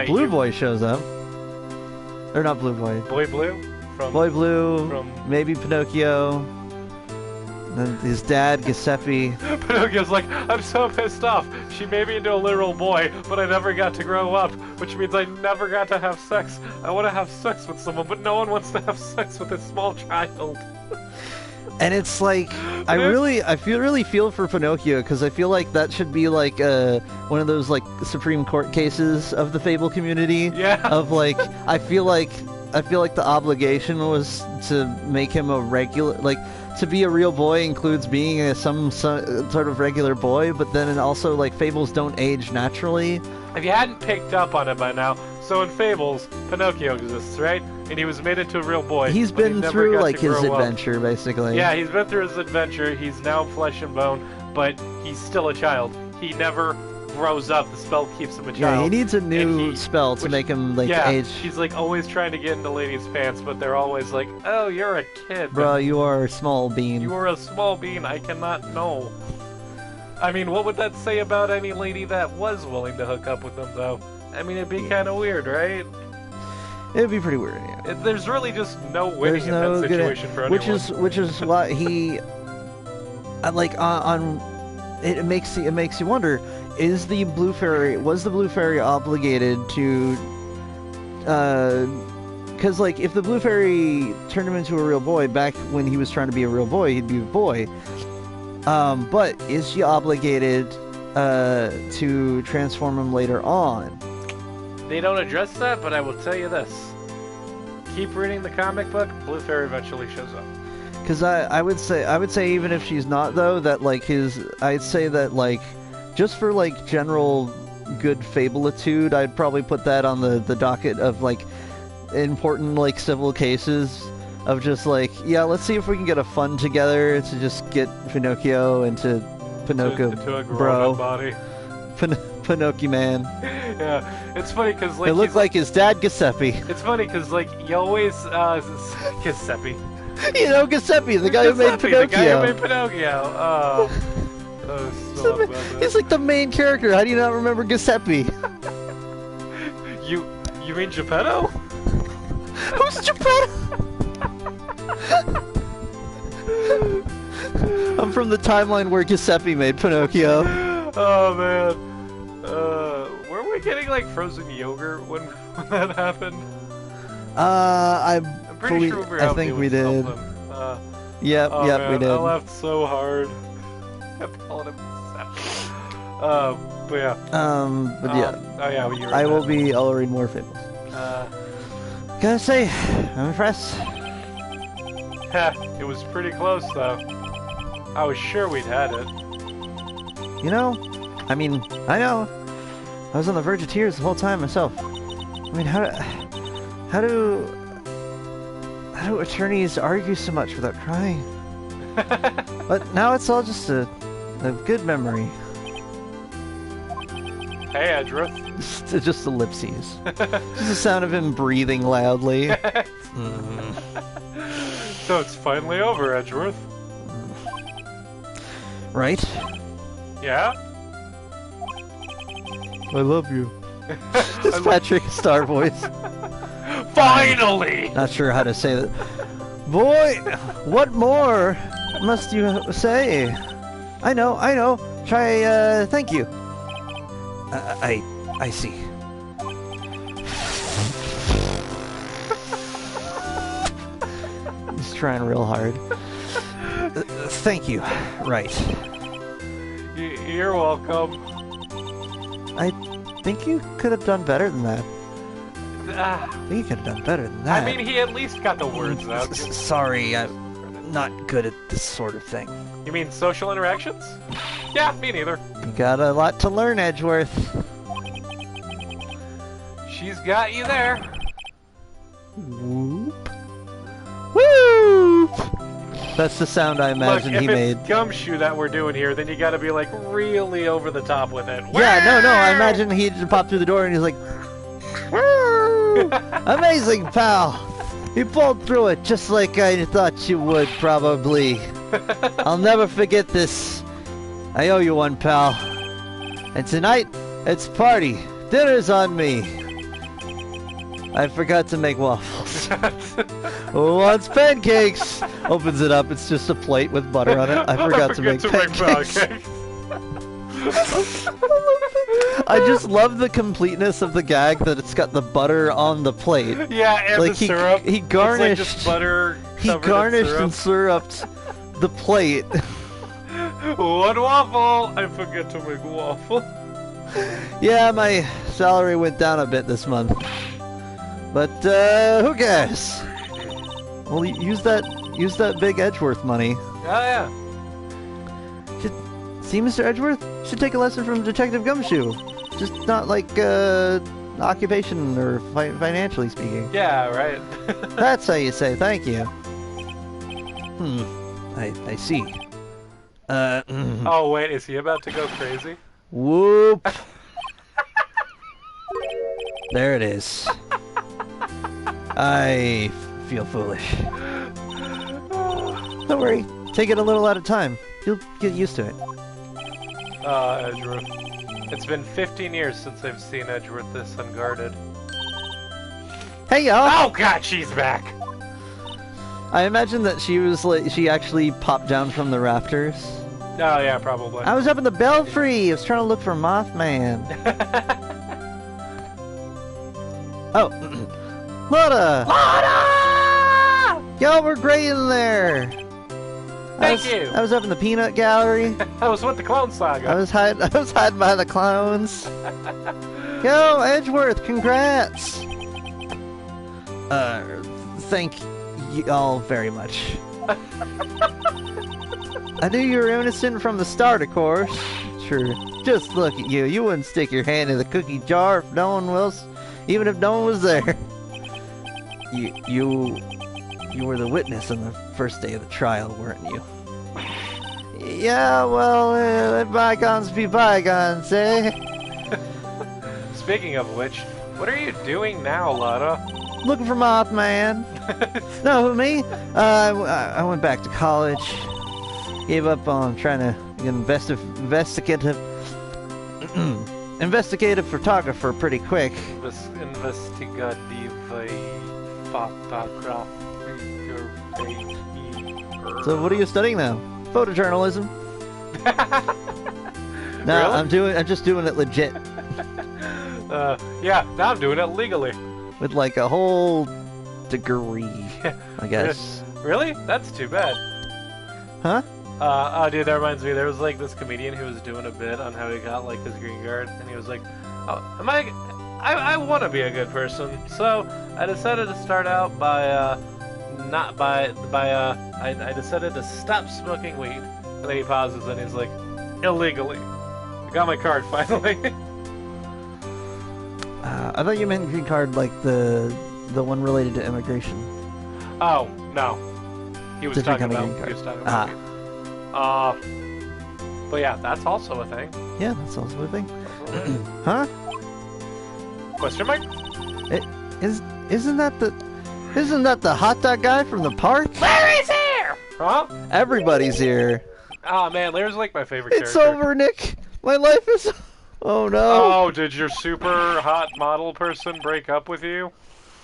B: Blue Boy shows up. Or not Blue Boy.
C: Boy Blue?
B: Boy Blue. Maybe Pinocchio. And his dad, Giuseppe.
C: Pinocchio's like, I'm so pissed off. She made me into a literal boy, but I never got to grow up, which means I never got to have sex. I want to have sex with someone, but no one wants to have sex with a small child.
B: And it's I really feel for Pinocchio, because I feel like that should be one of those Supreme Court cases of the Fable community.
C: Yeah.
B: Of I feel like the obligation was to make him a regular to be a real boy includes being some sort of regular boy, but then also fables don't age naturally.
C: If you hadn't picked up on it by now, so in Fables, Pinocchio exists, right? And he was made into a real boy.
B: He's been through his adventure, basically.
C: Yeah, he's been through his adventure. He's now flesh and bone, but he's still a child. He never grows up, the spell keeps him a child.
B: Yeah, he needs a
C: And
B: new spell to make him, like,
C: yeah,
B: age.
C: she's, like, always trying to get into ladies' pants, but they're always like, oh, you're a kid.
B: Bruh, you are a small bean.
C: You are a small bean, I cannot know. I mean, what would that say about any lady that was willing to hook up with them, though? I mean, it'd be kind of weird, right?
B: It'd be pretty weird, yeah.
C: There's really just no winning in that situation for anyone.
B: Which is why he, like, it makes you wonder: was the Blue Fairy obligated to? Because like, if the Blue Fairy turned him into a real boy back when he was trying to be a real boy, he'd be a boy. But is she obligated to transform him later on?
C: They don't address that, but I will tell you this. Keep reading the comic book, Blue Fairy eventually shows up.
B: Because I would say even if she's not, though, that like I'd say that like just for like general good fableitude, I'd probably put that on the docket of like important like civil cases of just like, yeah, let's see if we can get a fund together to just get Pinocchio into Pinocchio
C: into a
B: bro
C: body.
B: Pinocchio man.
C: Yeah, it's funny because like
B: it looked like his dad Giuseppe.
C: It's funny because like you always Giuseppe.
B: You know Giuseppe, the guy who made Pinocchio.
C: The guy who made Pinocchio. Oh, so
B: he's like the main character. How do you not remember Giuseppe?
C: You mean Geppetto?
B: Who's Geppetto? I'm from the timeline where Giuseppe made Pinocchio.
C: Oh man. Were we getting like frozen yogurt when that happened?
B: I'm
C: pretty sure we were
B: I think we did. Yep,
C: oh,
B: yep,
C: man,
B: we did.
C: I laughed so hard. Kept calling him but yeah.
B: But yeah.
C: Oh yeah, well,
B: I'll read more fables. Gotta say, I'm impressed.
C: It was pretty close though. I was sure we'd had it.
B: You know, I mean, I know. I was on the verge of tears the whole time myself. I mean, how do attorneys argue so much without crying? But now it's all just a good memory.
C: Hey, Edgeworth.
B: Just ellipses. Just the sound of him breathing loudly.
C: So it's finally over, Edgeworth.
B: Right?
C: Yeah?
B: I love you. It's Patrick Star voice.
C: Finally!
B: Not sure how to say that. Boy, what more must you say? I know. Try, thank you. I see. He's trying real hard. Thank you. Right.
C: You're welcome.
B: I think you could have done better than that. I think you could have done better than that.
C: I mean, he at least got the words out.
B: Sorry, I'm not good at this sort of thing.
C: You mean social interactions? Yeah, me neither.
B: You got a lot to learn, Edgeworth.
C: She's got you there.
B: Whoop. Whoop! That's the sound I imagine he made.
C: If it's Gumshoe that we're doing here, then you gotta be like really over the top with it.
B: Yeah, no, I imagine he just popped through the door and he's like, amazing, pal! You pulled through it just like I thought you would, probably. I'll never forget this. I owe you one, pal. And tonight, it's party. Dinner's on me. I forgot to make waffles. Who wants pancakes? Opens it up, it's just a plate with butter on it. I forgot to make pancakes. I just love the completeness of the gag that it's got the butter on the plate.
C: Yeah, and
B: like
C: the syrup.
B: He garnished.
C: It's like just butter.
B: He garnished and syruped the plate.
C: One waffle. I forget to make waffle.
B: Yeah, my salary went down a bit this month. But who cares? Well, use that big Edgeworth money.
C: Oh yeah.
B: See, Mr. Edgeworth? Should take a lesson from Detective Gumshoe. Just not like occupation or financially speaking.
C: Yeah, right.
B: That's how you say thank you. I see.
C: Oh wait, is he about to go crazy?
B: Whoop. There it is. I feel foolish. Don't worry. Take it a little at a time. You'll get used to it.
A: Edgeworth. It's been 15 years since I've seen Edgeworth this unguarded.
B: Hey, y'all!
C: Oh god, she's back!
B: I imagine that she actually popped down from the rafters.
A: Oh yeah, probably.
B: I was up in the belfry. I was trying to look for Mothman. Oh, Lotta!
A: Lotta!
B: Y'all were great in there.
A: Thank you.
B: I was up in the peanut gallery.
A: I was with the Clone Saga.
B: I was hiding by the clowns. Yo, Edgeworth, congrats. Thank you all very much. I knew you were innocent from the start, of course. Sure. Just look at you. You wouldn't stick your hand in the cookie jar if no one was, even if no one was there. You were the witness on the first day of the trial, weren't you? Yeah, well, let bygones be bygones, eh?
A: Speaking of which, what are you doing now, Lotta?
B: Looking for Mothman. No, me? I went back to college. Gave up on trying to get investigative photographer pretty quick.
A: Investigative photography.
B: So what are you studying now? Photojournalism. No,
A: Really?
B: I'm just doing it legit.
A: Yeah, now I'm doing it legally.
B: With like a whole degree, I guess.
A: Really? That's too bad.
B: Huh?
A: Oh, dude, that reminds me. There was like this comedian who was doing a bit on how he got like his green card, and he was like, "Oh, I want to be a good person, so I decided to start out by I decided to stop smoking weed." And then he pauses and he's like, "Illegally. I got my card finally."
B: I thought you meant green card like the one related to immigration.
A: Oh no, he was
B: Different
A: talking
B: kind of
A: about.
B: green card.
A: He was talking about. But yeah, that's also a thing.
B: Yeah, that's also a thing. Huh?
A: Question mark?
B: Isn't that the hot dog guy from the park?
A: Larry's here! Huh?
B: Everybody's here.
A: Oh man, Larry's like my favorite
B: It's
A: character.
B: over, Nick. My life is. Oh no.
A: Oh, did your super hot model person break up with you?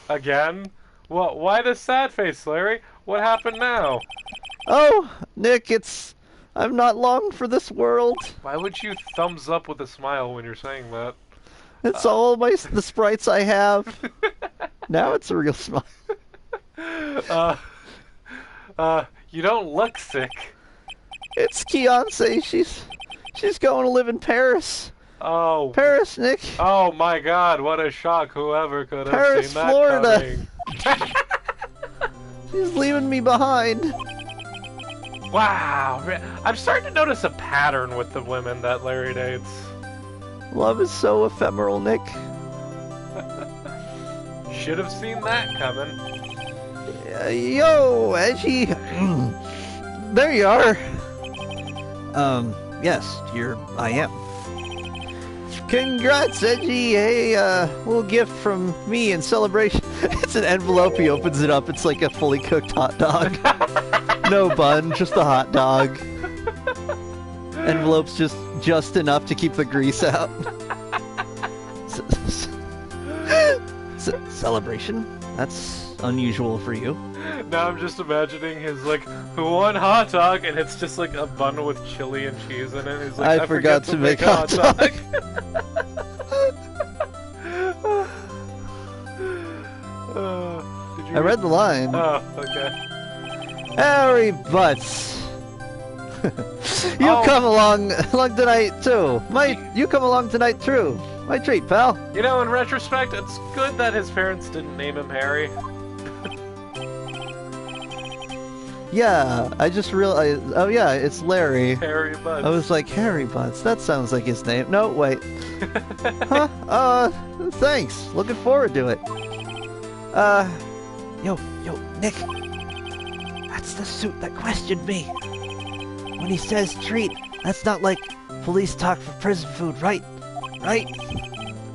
A: Again? What? Why the sad face, Larry? What happened now?
B: Oh, Nick, I'm not long for this world.
A: Why would you thumbs up with a smile when you're saying that?
B: It's all the sprites I have. Now it's a real smile.
A: You don't look sick.
B: It's Beyonce. She's going to live in Paris.
A: Oh.
B: Paris, Nick.
A: Oh my God! What a shock! Whoever could have
B: Paris,
A: seen that
B: Florida.
A: coming.
B: She's leaving me behind.
A: Wow! I'm starting to notice a pattern with the women that Larry dates.
B: Love is so ephemeral, Nick.
A: Should have seen that coming.
B: Yo, Edgy. There you are. Yes, I am. Congrats, Edgy. Hey, little gift from me in celebration. It's an envelope. He opens it up. It's like a fully cooked hot dog. No bun, just a hot dog. Envelope's just enough to keep the grease out. Celebration? That's unusual for you.
A: Now I'm just imagining his like one hot dog, and it's just like a bun with chili and cheese in it. He's like, I
B: forgot to make hot dog.
A: Did you
B: I read the line.
A: Oh, okay.
B: Harry Butts. You come along tonight too. You come along tonight too. My treat, pal.
A: You know, in retrospect, it's good that his parents didn't name him Harry.
B: Yeah, I just realized. Oh yeah, it's Larry.
A: Harry Butts.
B: I was like, Harry Butts. That sounds like his name. No, wait. Huh? Thanks. Looking forward to it. Yo, Nick. That's the suit that questioned me. When he says treat, that's not like police talk for prison food, right? Right?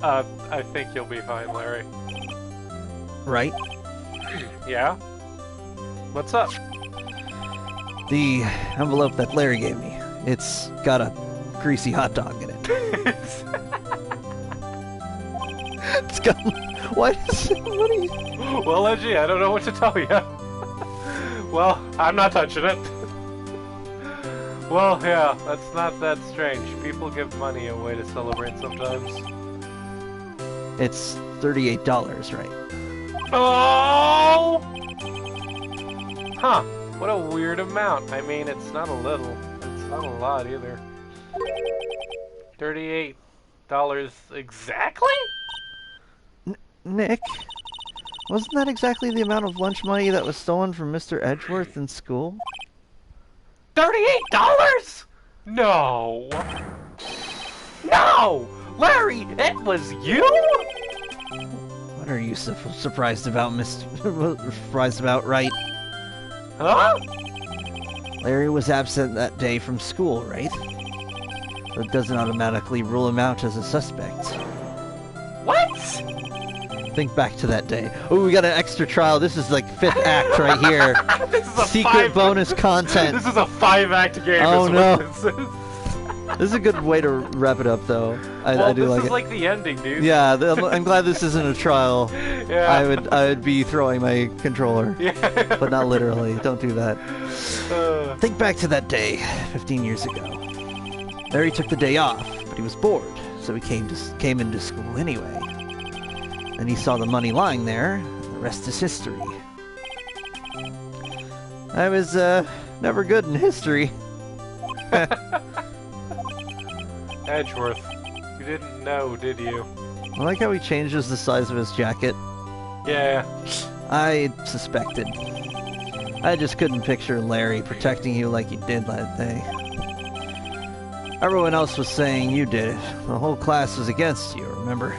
C: I think you'll be fine, Larry.
B: Right?
C: Yeah? What's up?
B: The envelope that Larry gave me, it's got a greasy hot dog in it. It's got... What is it? What are you...
C: Well, Edgy, I don't know what to tell you. Well, I'm not touching it. Well, yeah, that's not that strange. People give money away to celebrate sometimes.
B: It's $38, right?
C: Oh! Huh. What a weird amount. I mean, it's not a little. It's not a lot either. $38 exactly?
B: Nick, wasn't that exactly the amount of lunch money that was stolen from Mr. Edgeworth in school?
C: $38? No. No! Larry, it was you?
B: What are you surprised about, surprised about, right?
C: Huh?
B: Larry was absent that day from school, right? So it doesn't automatically rule him out as a suspect.
C: What?
B: Think back to that day. Oh, we got an extra trial. This is like 5th act right here.
C: This is a
B: Secret bonus content.
C: This is a 5-act game.
B: Oh no.
C: This is.
B: This is a good way to wrap it up, though. I do like it.
C: This is like the ending, dude.
B: Yeah, I'm glad this isn't a trial.
C: Yeah.
B: I would be throwing my controller.
C: Yeah.
B: But not literally. Don't do that. Think back to that day, 15 years ago. Larry took the day off, but he was bored, so he came into school anyway. And he saw the money lying there, and the rest is history. I was never good in history.
C: Edgeworth, you didn't know, did you?
B: I like how he changes the size of his jacket.
C: Yeah.
B: I suspected. I just couldn't picture Larry protecting you like he did that day. Everyone else was saying you did it. The whole class was against you, remember?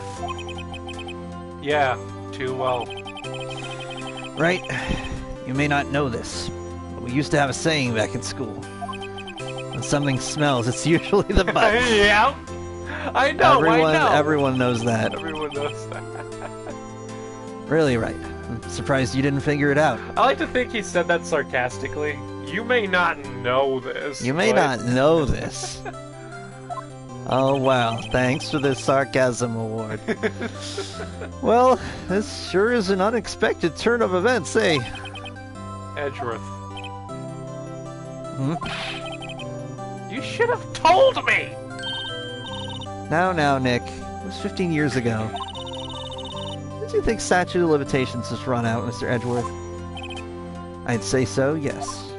C: Yeah, too well.
B: Right? You may not know this, but we used to have a saying back in school. When something smells, it's usually the butt.
C: Yeah. I know, I know.
B: Everyone knows that.
C: Everyone knows that.
B: Really, right. I'm surprised you didn't figure it out.
C: I like to think he said that sarcastically. You may not know this.
B: You may not know this. Oh, wow. Thanks for this sarcasm award. Well, this sure is an unexpected turn of events, eh?
C: Edgeworth.
B: Hmm?
C: You should have told me!
B: Now, Nick. It was 15 years ago. Did you think statute of limitations has run out, Mr. Edgeworth? I'd say so, yes.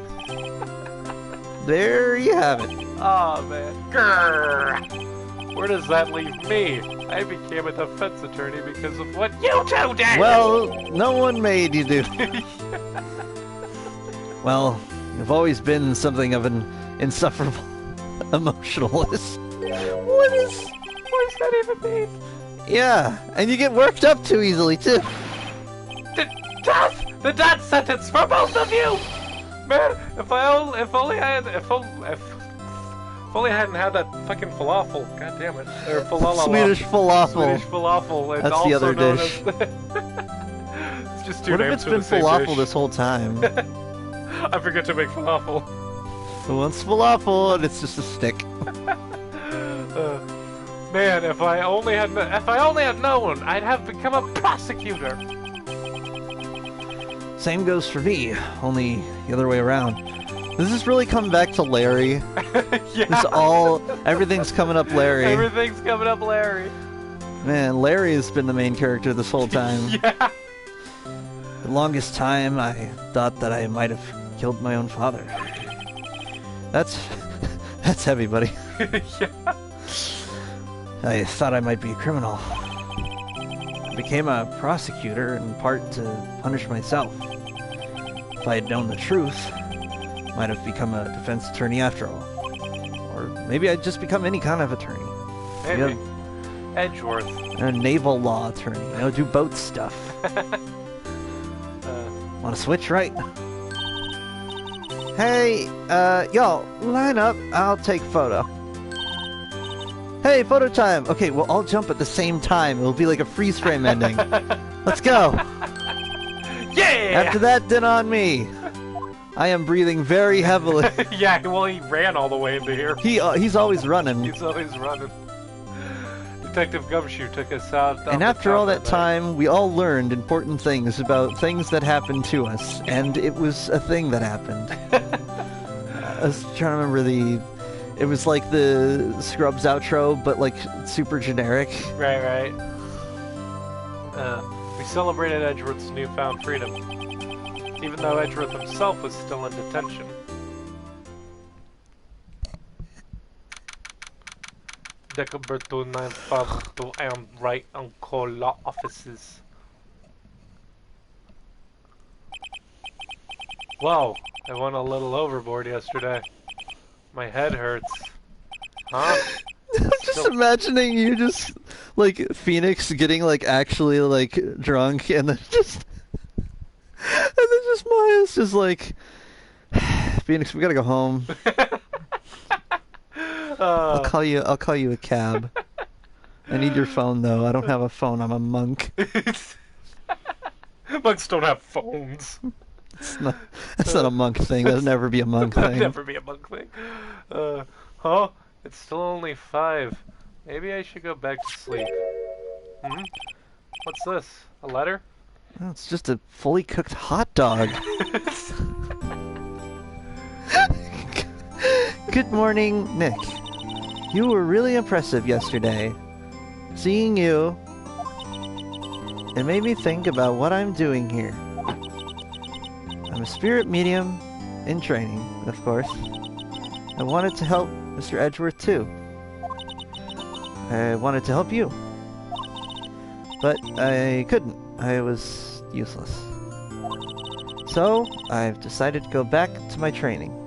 B: There you have it.
C: Aw, man. Grrr. Where does that leave me? I became a defense attorney because of what you two did!
B: Well, no one made you do. Well, you've always been something of an insufferable emotionalist.
C: What does that even mean?
B: Yeah, and you get worked up too easily, too.
C: The death sentence for both of you! Man, if only I hadn't had that fucking falafel. God damn it. Or falala.
B: Swedish falafel.
C: Swedish falafel. It's
B: That's
C: also
B: the other
C: known
B: dish.
C: As it's just two
B: What if
C: names
B: it's
C: for
B: been
C: the same
B: falafel
C: dish.
B: this whole time?
C: I forget to make falafel.
B: Who wants falafel and it's just a stick?
C: Man, if I only had known, I'd have become a prosecutor.
B: Same goes for me, only the other way around. Does this really come back to Larry?
C: Yeah.
B: Everything's coming up Larry.
C: Everything's coming up Larry.
B: Man, Larry has been the main character this whole time.
C: Yeah.
B: The longest time, I thought that I might have killed my own father. That's heavy, buddy.
C: Yeah.
B: I thought I might be a criminal. I became a prosecutor in part to punish myself. If I had known the truth, I might have become a defense attorney after all. Or maybe I'd just become any kind of attorney.
C: Maybe. Edgeworth.
B: A naval law attorney, do boat stuff. Want to switch, right? Hey, y'all, line up. I'll take photo. Hey, photo time! Okay, we'll all jump at the same time. It'll be like a freeze frame ending. Let's go!
C: Yeah!
B: After that, then on me. I am breathing very heavily.
C: Yeah, well, he ran all the way into here.
B: He's always running.
C: He's always running. Detective Gumshoe took us out.
B: And after all that time, we all learned important things about things that happened to us. And it was a thing that happened. I was trying to remember it was like the Scrubs outro, but like super generic.
C: Right. We celebrated Edgeworth's newfound freedom, even though Edgeworth himself was still in detention. Decoberto 952 and Wright and law offices. Whoa, I went a little overboard yesterday. My head hurts. Huh?
B: I'm just imagining you just, like, Phoenix getting, like, actually, like, drunk, and then just... and then just Maya's just like... Phoenix, we gotta go home. I'll call you a cab. I need your phone, though. I don't have a phone. I'm a monk.
C: Monks don't have phones.
B: That's not a monk thing. That'll never be a monk thing.
C: Never be a monk thing. Huh? It's still only 5. Maybe I should go back to sleep. What's this? A letter?
B: Well, it's just a fully cooked hot dog. Good morning, Nick. You were really impressive yesterday. Seeing you, it made me think about what I'm doing here. I'm a spirit medium in training, of course. I wanted to help Mr. Edgeworth too. I wanted to help you. But I couldn't. I was useless. So, I've decided to go back to my training.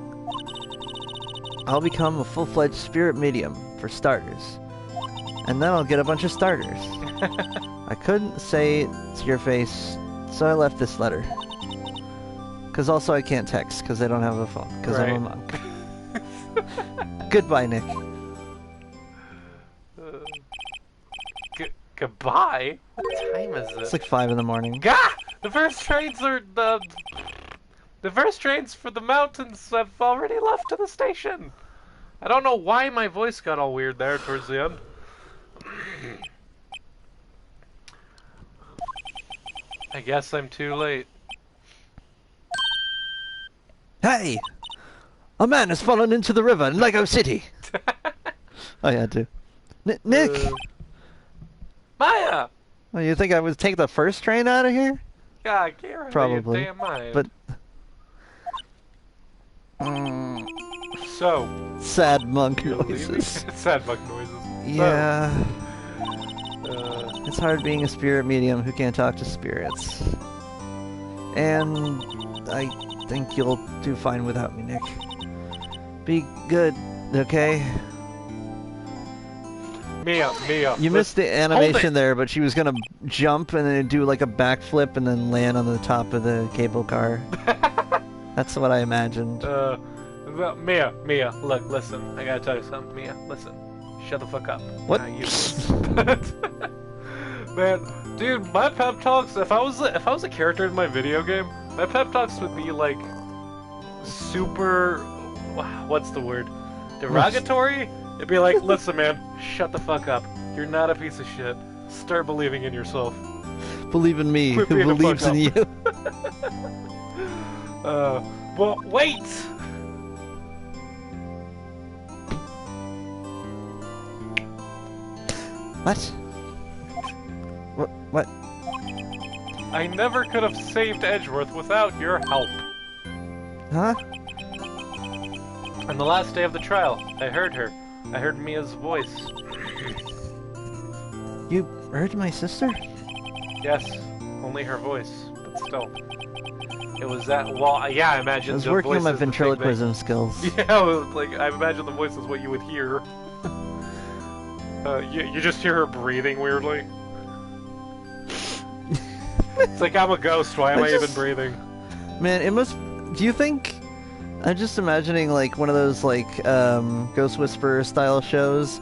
B: I'll become a full-fledged spirit medium, for starters. And then I'll get a bunch of starters. I couldn't say it to your face, so I left this letter. Because also I can't text, because I don't have a phone, because I'm a monk. Goodbye, Nick.
C: Goodbye? What time is it?
B: It's like 5 in the morning.
C: Gah! The first trains are the first trains for the mountains have already left to the station. I don't know why my voice got all weird there towards the end. I guess I'm too late.
B: Hey! A man has fallen into the river in Lego City! I had to. Nick!
C: Maya!
B: Oh, you think I would take the first train out of here?
C: God, get rid
B: Probably.
C: of your damn mind.
B: But...
C: So...
B: sad monk noises.
C: Sad monk noises.
B: Yeah... it's hard being a spirit medium who can't talk to spirits. And... I think you'll do fine without me, Nick. Be good, okay?
C: Mia.
B: You missed the animation there, but she was gonna jump and then do like a backflip and then land on the top of the cable car. That's what I imagined.
C: Mia, look, listen. I gotta tell you something, Mia. Listen, shut the fuck up.
B: What?
C: Man, dude, my pep talks. If I was a character in my video game, my pep talks would be like super. What's the word? Derogatory. It'd be like, listen, man, shut the fuck up. You're not a piece of shit. Start believing in yourself.
B: Believe in me,
C: Quit
B: who
C: being a
B: believes in you.
C: Well, wait!
B: What? What?
C: I never could have saved Edgeworth without your help.
B: Huh?
C: On the last day of the trial, I heard her. I heard Mia's voice.
B: You heard my sister?
C: Yes, only her voice, but still. It was that. Well, yeah, I imagine.
B: I was
C: the
B: working
C: voice
B: on my
C: is the thing
B: ventriloquism skills.
C: that- Yeah, like I imagine the voice is what you would hear. You just hear her breathing weirdly. It's like I'm a ghost. Why am I even breathing?
B: Man, it must. Do you think? I'm just imagining like one of those like Ghost Whisperer style shows,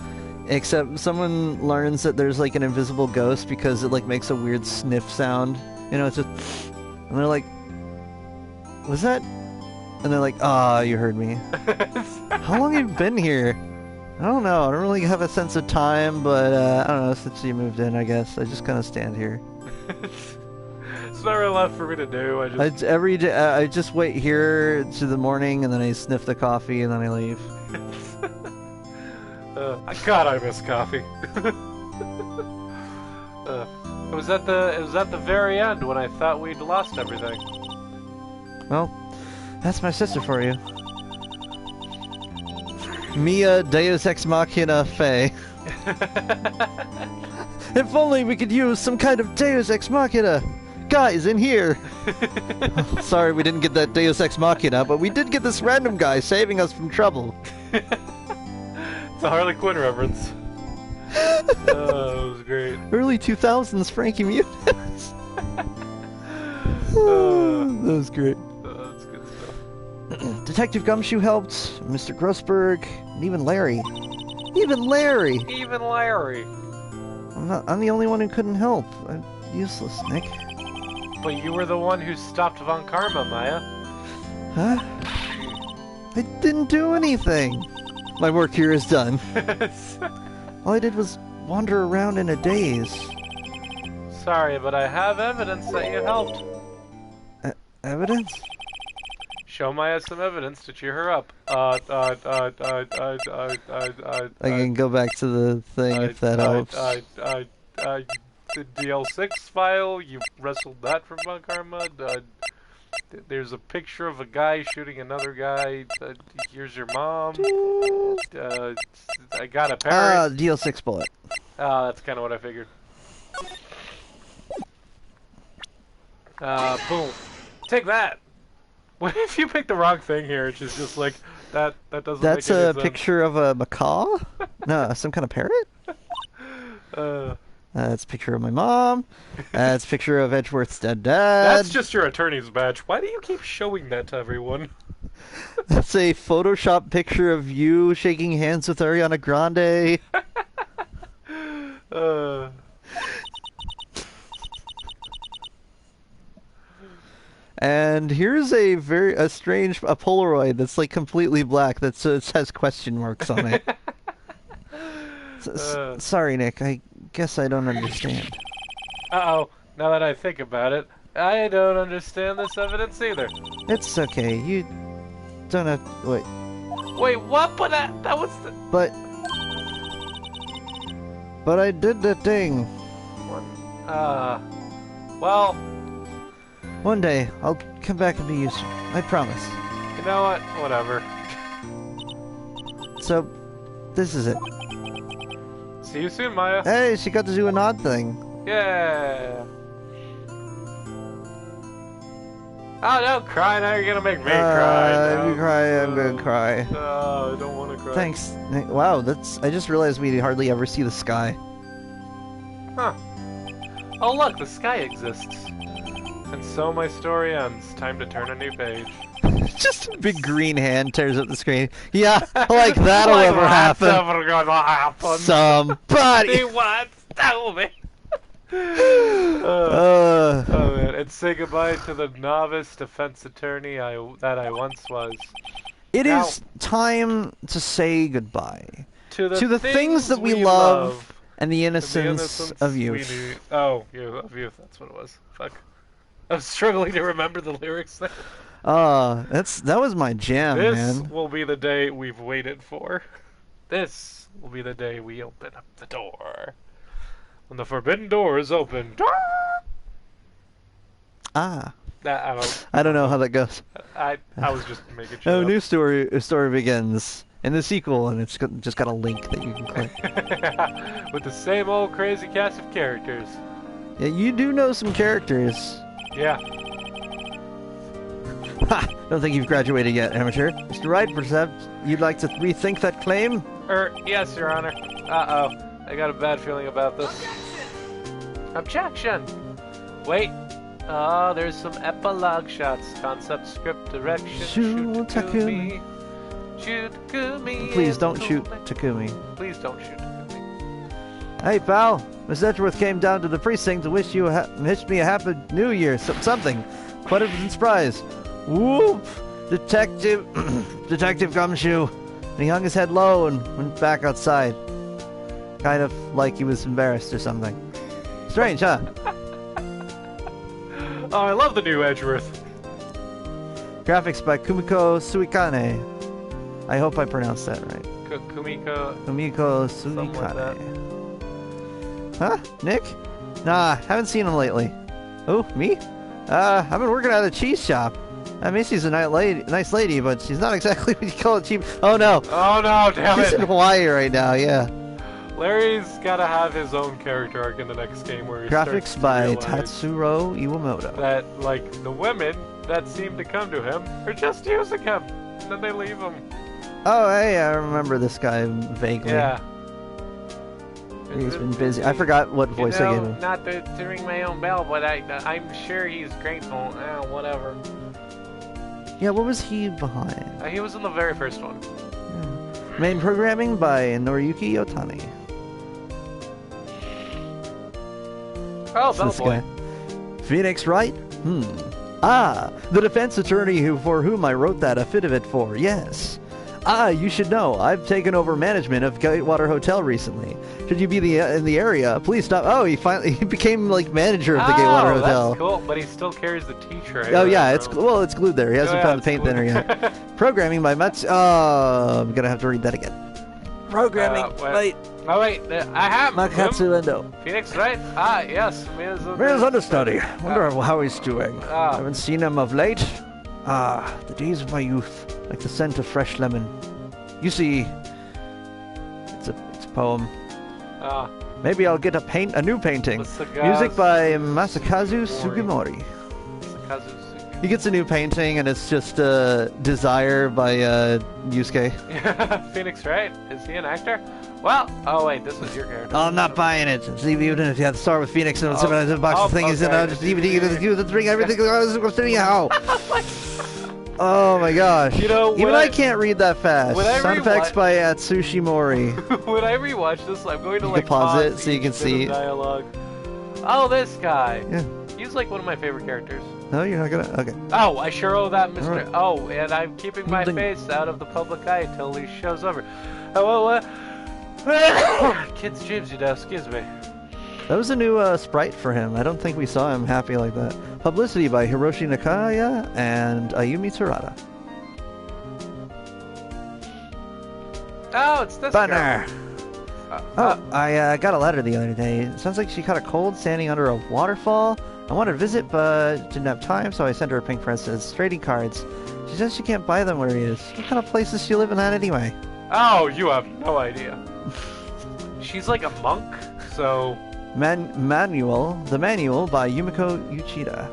B: Except someone learns that there's like an invisible ghost because it like makes a weird sniff sound. You know, it's just... And they're like... Was that... And they're like, ah, you heard me. How long have you been here? I don't know. I don't really have a sense of time, but I don't know, since you moved in, I guess. I just kind of stand here.
C: It's not really a lot for me to do.
B: Every day, I just wait here to the morning, and then I sniff the coffee, and then I leave.
C: God, I miss coffee. It was at the very end when I thought we'd lost everything.
B: Well, that's my sister for you. Mia Deus Ex Machina Faye. If only we could use some kind of Deus Ex Machina! Guys, in here! Sorry we didn't get that Deus Ex Machina, but we did get this random guy saving us from trouble.
C: It's a Harley Quinn reference. Oh, it was great.
B: Early 2000s Frankie Muniz. That was great.
C: That's good stuff.
B: Detective Gumshoe helped, Mr. Grossberg, and even Larry. Even Larry!
C: Even Larry!
B: I'm the only one who couldn't help. I'm useless, Nick.
C: But you were the one who stopped Von Karma, Maya.
B: Huh? I didn't do anything! My work here is done. All I did was wander around in a daze.
C: Sorry, but I have evidence that you helped.
B: Evidence?
C: Show Maya some evidence to cheer her up.
B: I can go back to the thing if that helps.
C: The DL6 file, you wrestled that from Von Karma. There's a picture of a guy shooting another guy. Here's your mom. I got a parent.
B: DL6 bullet.
C: That's kind of what I figured. Boom. Take that! What if you pick the wrong thing here? It's just like, that doesn't
B: That's
C: make any
B: a
C: sense.
B: picture of a macaw? No, some kind of parrot? That's a picture of my mom. That's a picture of Edgeworth's dead dad.
C: That's just your attorney's badge. Why do you keep showing that to everyone?
B: That's a Photoshop picture of you shaking hands with Ariana Grande. And here's a strange Polaroid that's like completely black that has question marks on it. Sorry, Nick. I guess I don't understand.
C: Uh-oh. Now that I think about it, I don't understand this evidence either.
B: It's okay. You don't have to... Wait.
C: Wait, what? But that was the...
B: But I did the thing.
C: Well...
B: One day, I'll come back and be useful. I promise.
C: You know what? Whatever.
B: So, this is it.
C: See you soon, Maya.
B: Hey, she got to do an odd thing.
C: Yeah. Oh, don't cry now. You're gonna make me cry.
B: If you cry, I'm gonna cry.
C: I don't want to cry.
B: Thanks. Wow, I just realized we hardly ever see the sky.
C: Huh. Oh, look, the sky exists. And so my story ends. Time to turn a new page.
B: Just a big green hand tears up the screen. Yeah, like that'll
C: like
B: ever happen.
C: That's ever gonna happen.
B: Somebody
C: wants to tell me.
B: Oh
C: man, and say goodbye to the novice defense attorney that I once was.
B: It is time to say goodbye
C: to
B: the things that we love and the innocence of youth.
C: Of youth. That's what it was. Fuck. I'm struggling to remember the lyrics there.
B: That was my jam, man.
C: This will be the day we've waited for. This will be the day we open up the door. When the forbidden door is opened.
B: I
C: I
B: don't know how that goes.
C: I was just making sure.
B: Oh, new story begins. In the sequel, and it's just got a link that you can click.
C: With the same old crazy cast of characters.
B: Yeah, you do know some characters.
C: Yeah.
B: Ha! Don't think you've graduated yet, amateur. Mr. Wright, perhaps you'd like to rethink that claim?
C: Yes, Your Honor. Uh-oh. I got a bad feeling about this. Objection! Wait. Oh, there's some epilogue shots. Concept, script, direction, shoot to me.
A: shoot Takumi.
B: Please don't shoot Takumi.
A: Please don't shoot Takumi.
B: Hey, pal. Miss Edgeworth came down to the precinct to wish me a happy new year. Something. Quite a surprise. Whoop! Detective Gumshoe. And he hung his head low and went back outside. Kind of like he was embarrassed or something. Strange, huh?
C: Oh, I love the new Edgeworth.
B: Graphics by Kumiko Suikane. I hope I pronounced that right. Kumiko
A: Something like that.
B: Suikane. Huh? Nick? Nah, haven't seen him lately. Oh, me? I've been working at a cheese shop. Missy's a nice lady, but she's not exactly what you call it cheap. Oh no!
C: Oh no, damn
B: He's
C: it!
B: in Hawaii right now, yeah.
C: Larry's gotta have his own character arc in the next game where he
B: Graphics
C: starts to
B: by
C: realize
B: Tatsuro Iwamoto.
C: that, like, the women that seem to come to him are just using him, and then they leave him.
B: Oh, hey, I remember this guy vaguely.
C: Yeah.
B: He's been busy. I forgot what voice I gave him.
A: Not to ring my own bell, but I'm sure he's grateful. Whatever.
B: Yeah, what was he behind?
A: He was in the very first one.
B: Yeah. Main programming by Noriyuki Otani.
A: Oh,
B: This
A: Bellboy.
B: guy. Phoenix Wright? The defense attorney for whom I wrote that affidavit for, yes. You should know. I've taken over management of Gatewater Hotel recently. Should you be in the area, please stop. Oh, he became like manager of the Gatewater Hotel.
A: That's cool, but he still carries the t-shirt.
B: Oh yeah, it's glued there. He hasn't found the paint thinner yet. Programming by Mats. Oh, I'm gonna have to read that again. Programming by
A: Oh wait, I have
B: Makatsu Endo.
A: Phoenix, right? Yes.
B: Mia's understudy. Wonder how he's doing. Haven't seen him of late. The days of my youth, like the scent of fresh lemon. You see, it's a poem. Maybe I'll get a new painting. Music by Masakazu Sugimori. He gets a new painting, and it's just Desire by Yusuke.
A: Phoenix, right? Is he an actor? Well, oh wait, this was your character.
B: Oh, I'm not buying it. Even if you have to start with Phoenix and a box of things, and I'll just DVD, bring everything. Anyhow. Oh my gosh.
A: You know,
B: even I can't read that fast. Sound effects by Atsushi Mori.
A: When I rewatch this, I'm going to
B: You
A: like
B: can pause it so you can see
A: dialogue. Oh, this guy.
B: Yeah.
A: He's like one of my favorite characters.
B: No, you're not gonna. Okay.
A: Oh, I sure owe that Mr.
B: Right.
A: Oh, and I'm keeping my face out of the public eye until he shows over. Oh, Kids dreams, excuse me.
B: That was a new sprite for him. I don't think we saw him happy like that. Publicity by Hiroshi Nakaya and Ayumi Terada.
A: Oh, it's this
B: Banner.
A: girl.
B: I got a letter the other day. It sounds like she caught a cold standing under a waterfall. I wanted to visit, but didn't have time, so I sent her a pink princess trading cards. She says she can't buy them where he is. What kind of place is she living at anyway?
C: Oh, you have no idea.
A: She's like a monk, so...
B: The Manual by Yumiko Uchida.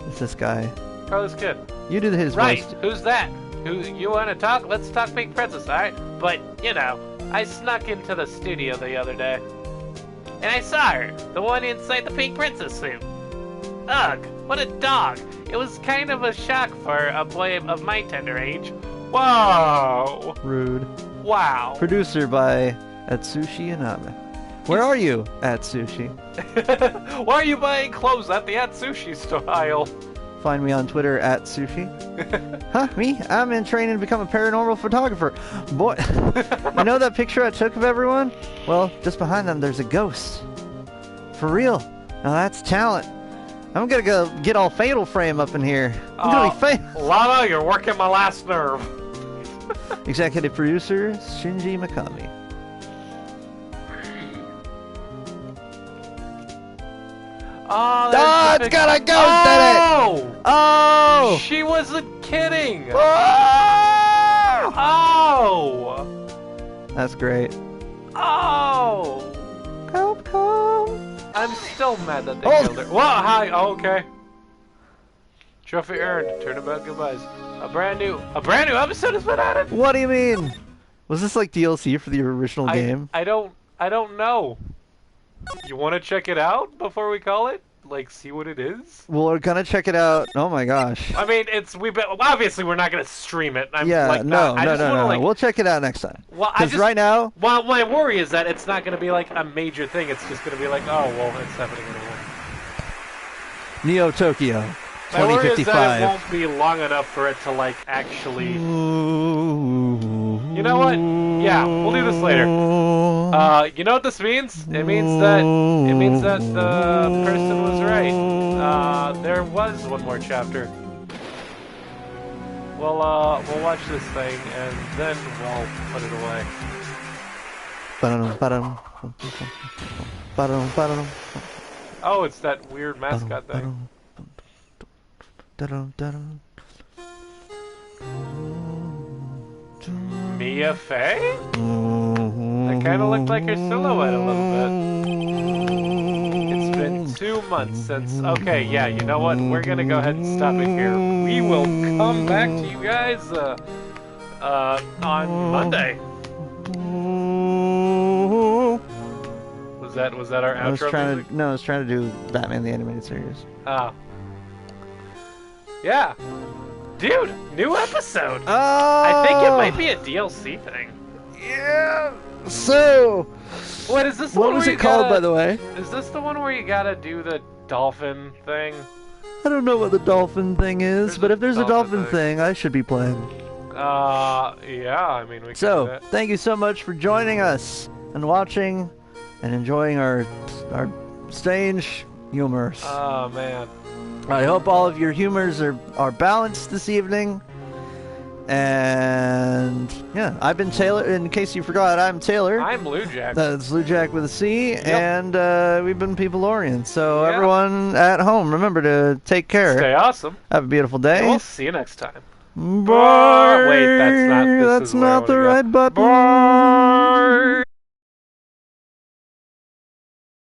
B: It's this guy.
A: Oh, this kid.
B: You did his
A: Right,
B: voice.
A: who's that? Who you want to talk? Let's talk Pink Princess, alright? But, you know, I snuck into the studio the other day. And I saw her, the one inside the Pink Princess suit. Ugh, what a dog. It was kind of a shock for a boy of my tender age. Wow.
B: Rude.
A: Wow.
B: Producer by Atsushi Iname. Where are you, Atsushi?
A: Why are you buying clothes at the Atsushi style?
B: Find me on Twitter at Sushi. Huh? Me? I'm in training to become a paranormal photographer. Boy, you know that picture I took of everyone? Well, just behind them there's a ghost. For real. Now that's talent. I'm gonna go get all Fatal Frame up in here. I'm gonna be famous.
C: Lana, you're working my last nerve.
B: Executive producer Shinji Mikami.
A: Oh,
B: it's got a ghost in it! Oh!
A: She wasn't kidding!
B: Oh!
A: Oh!
B: That's great.
A: Oh!
B: Come.
A: I'm still mad that they
B: Oh.
A: killed her. Whoa, hi, oh, okay. Trophy earned, turnabout goodbyes. A brand new episode has been added!
B: What do you mean? Was this like DLC for the original game?
A: I don't know.
C: You want to check it out before we call it? like see what it is?
B: Well, we're gonna check it out. Oh my gosh.
C: I mean, obviously we're not gonna stream it.
B: Yeah, no.
C: Like,
B: we'll check it out next time.
C: Well,
B: Because right now,
C: well, my worry is that it's not gonna be like a major thing. It's just gonna be like, oh well, it's happening anyway.
B: Neo Tokyo,
C: My worry is that
B: 2055.
C: it won't be long enough for it to like actually. You know what? Yeah, we'll do this later. You know what this means? It means that the person was right. There was one more chapter. We'll watch this thing and then we'll put it away. Oh, it's that weird mascot thing. Mia Fey? That kind of looked like her silhouette a little bit. It's been 2 months since... Okay, yeah, you know what? We're gonna go ahead and stop it here. We will come back to you guys on Monday. Was that our outro music?
B: I was trying to do Batman the Animated Series.
C: Oh. Yeah. Dude, new episode!
B: Oh!
C: I think it might be a DLC thing.
B: Yeah! So...
C: What is this?
B: What was it called, by the way?
C: Is this the one where you gotta do the dolphin thing?
B: I don't know what the dolphin thing is, but if there's a dolphin thing, I should be playing.
C: Yeah, I mean, we can do that.
B: Thank you so much for joining us and watching and enjoying our strange humors.
C: Oh, man.
B: I hope all of your humors are balanced this evening. And yeah, I've been Taylor. In case you forgot, I'm Taylor.
C: I'm Lou Jack.
B: That's Lou Jack with a C.
C: Yep.
B: And we've been Peopleorians. So everyone at home, remember to take care.
C: Stay awesome.
B: Have a beautiful day.
C: And we'll see you next time.
B: Bye.
C: Wait, that's not.
B: That's not the right button.
C: Bye.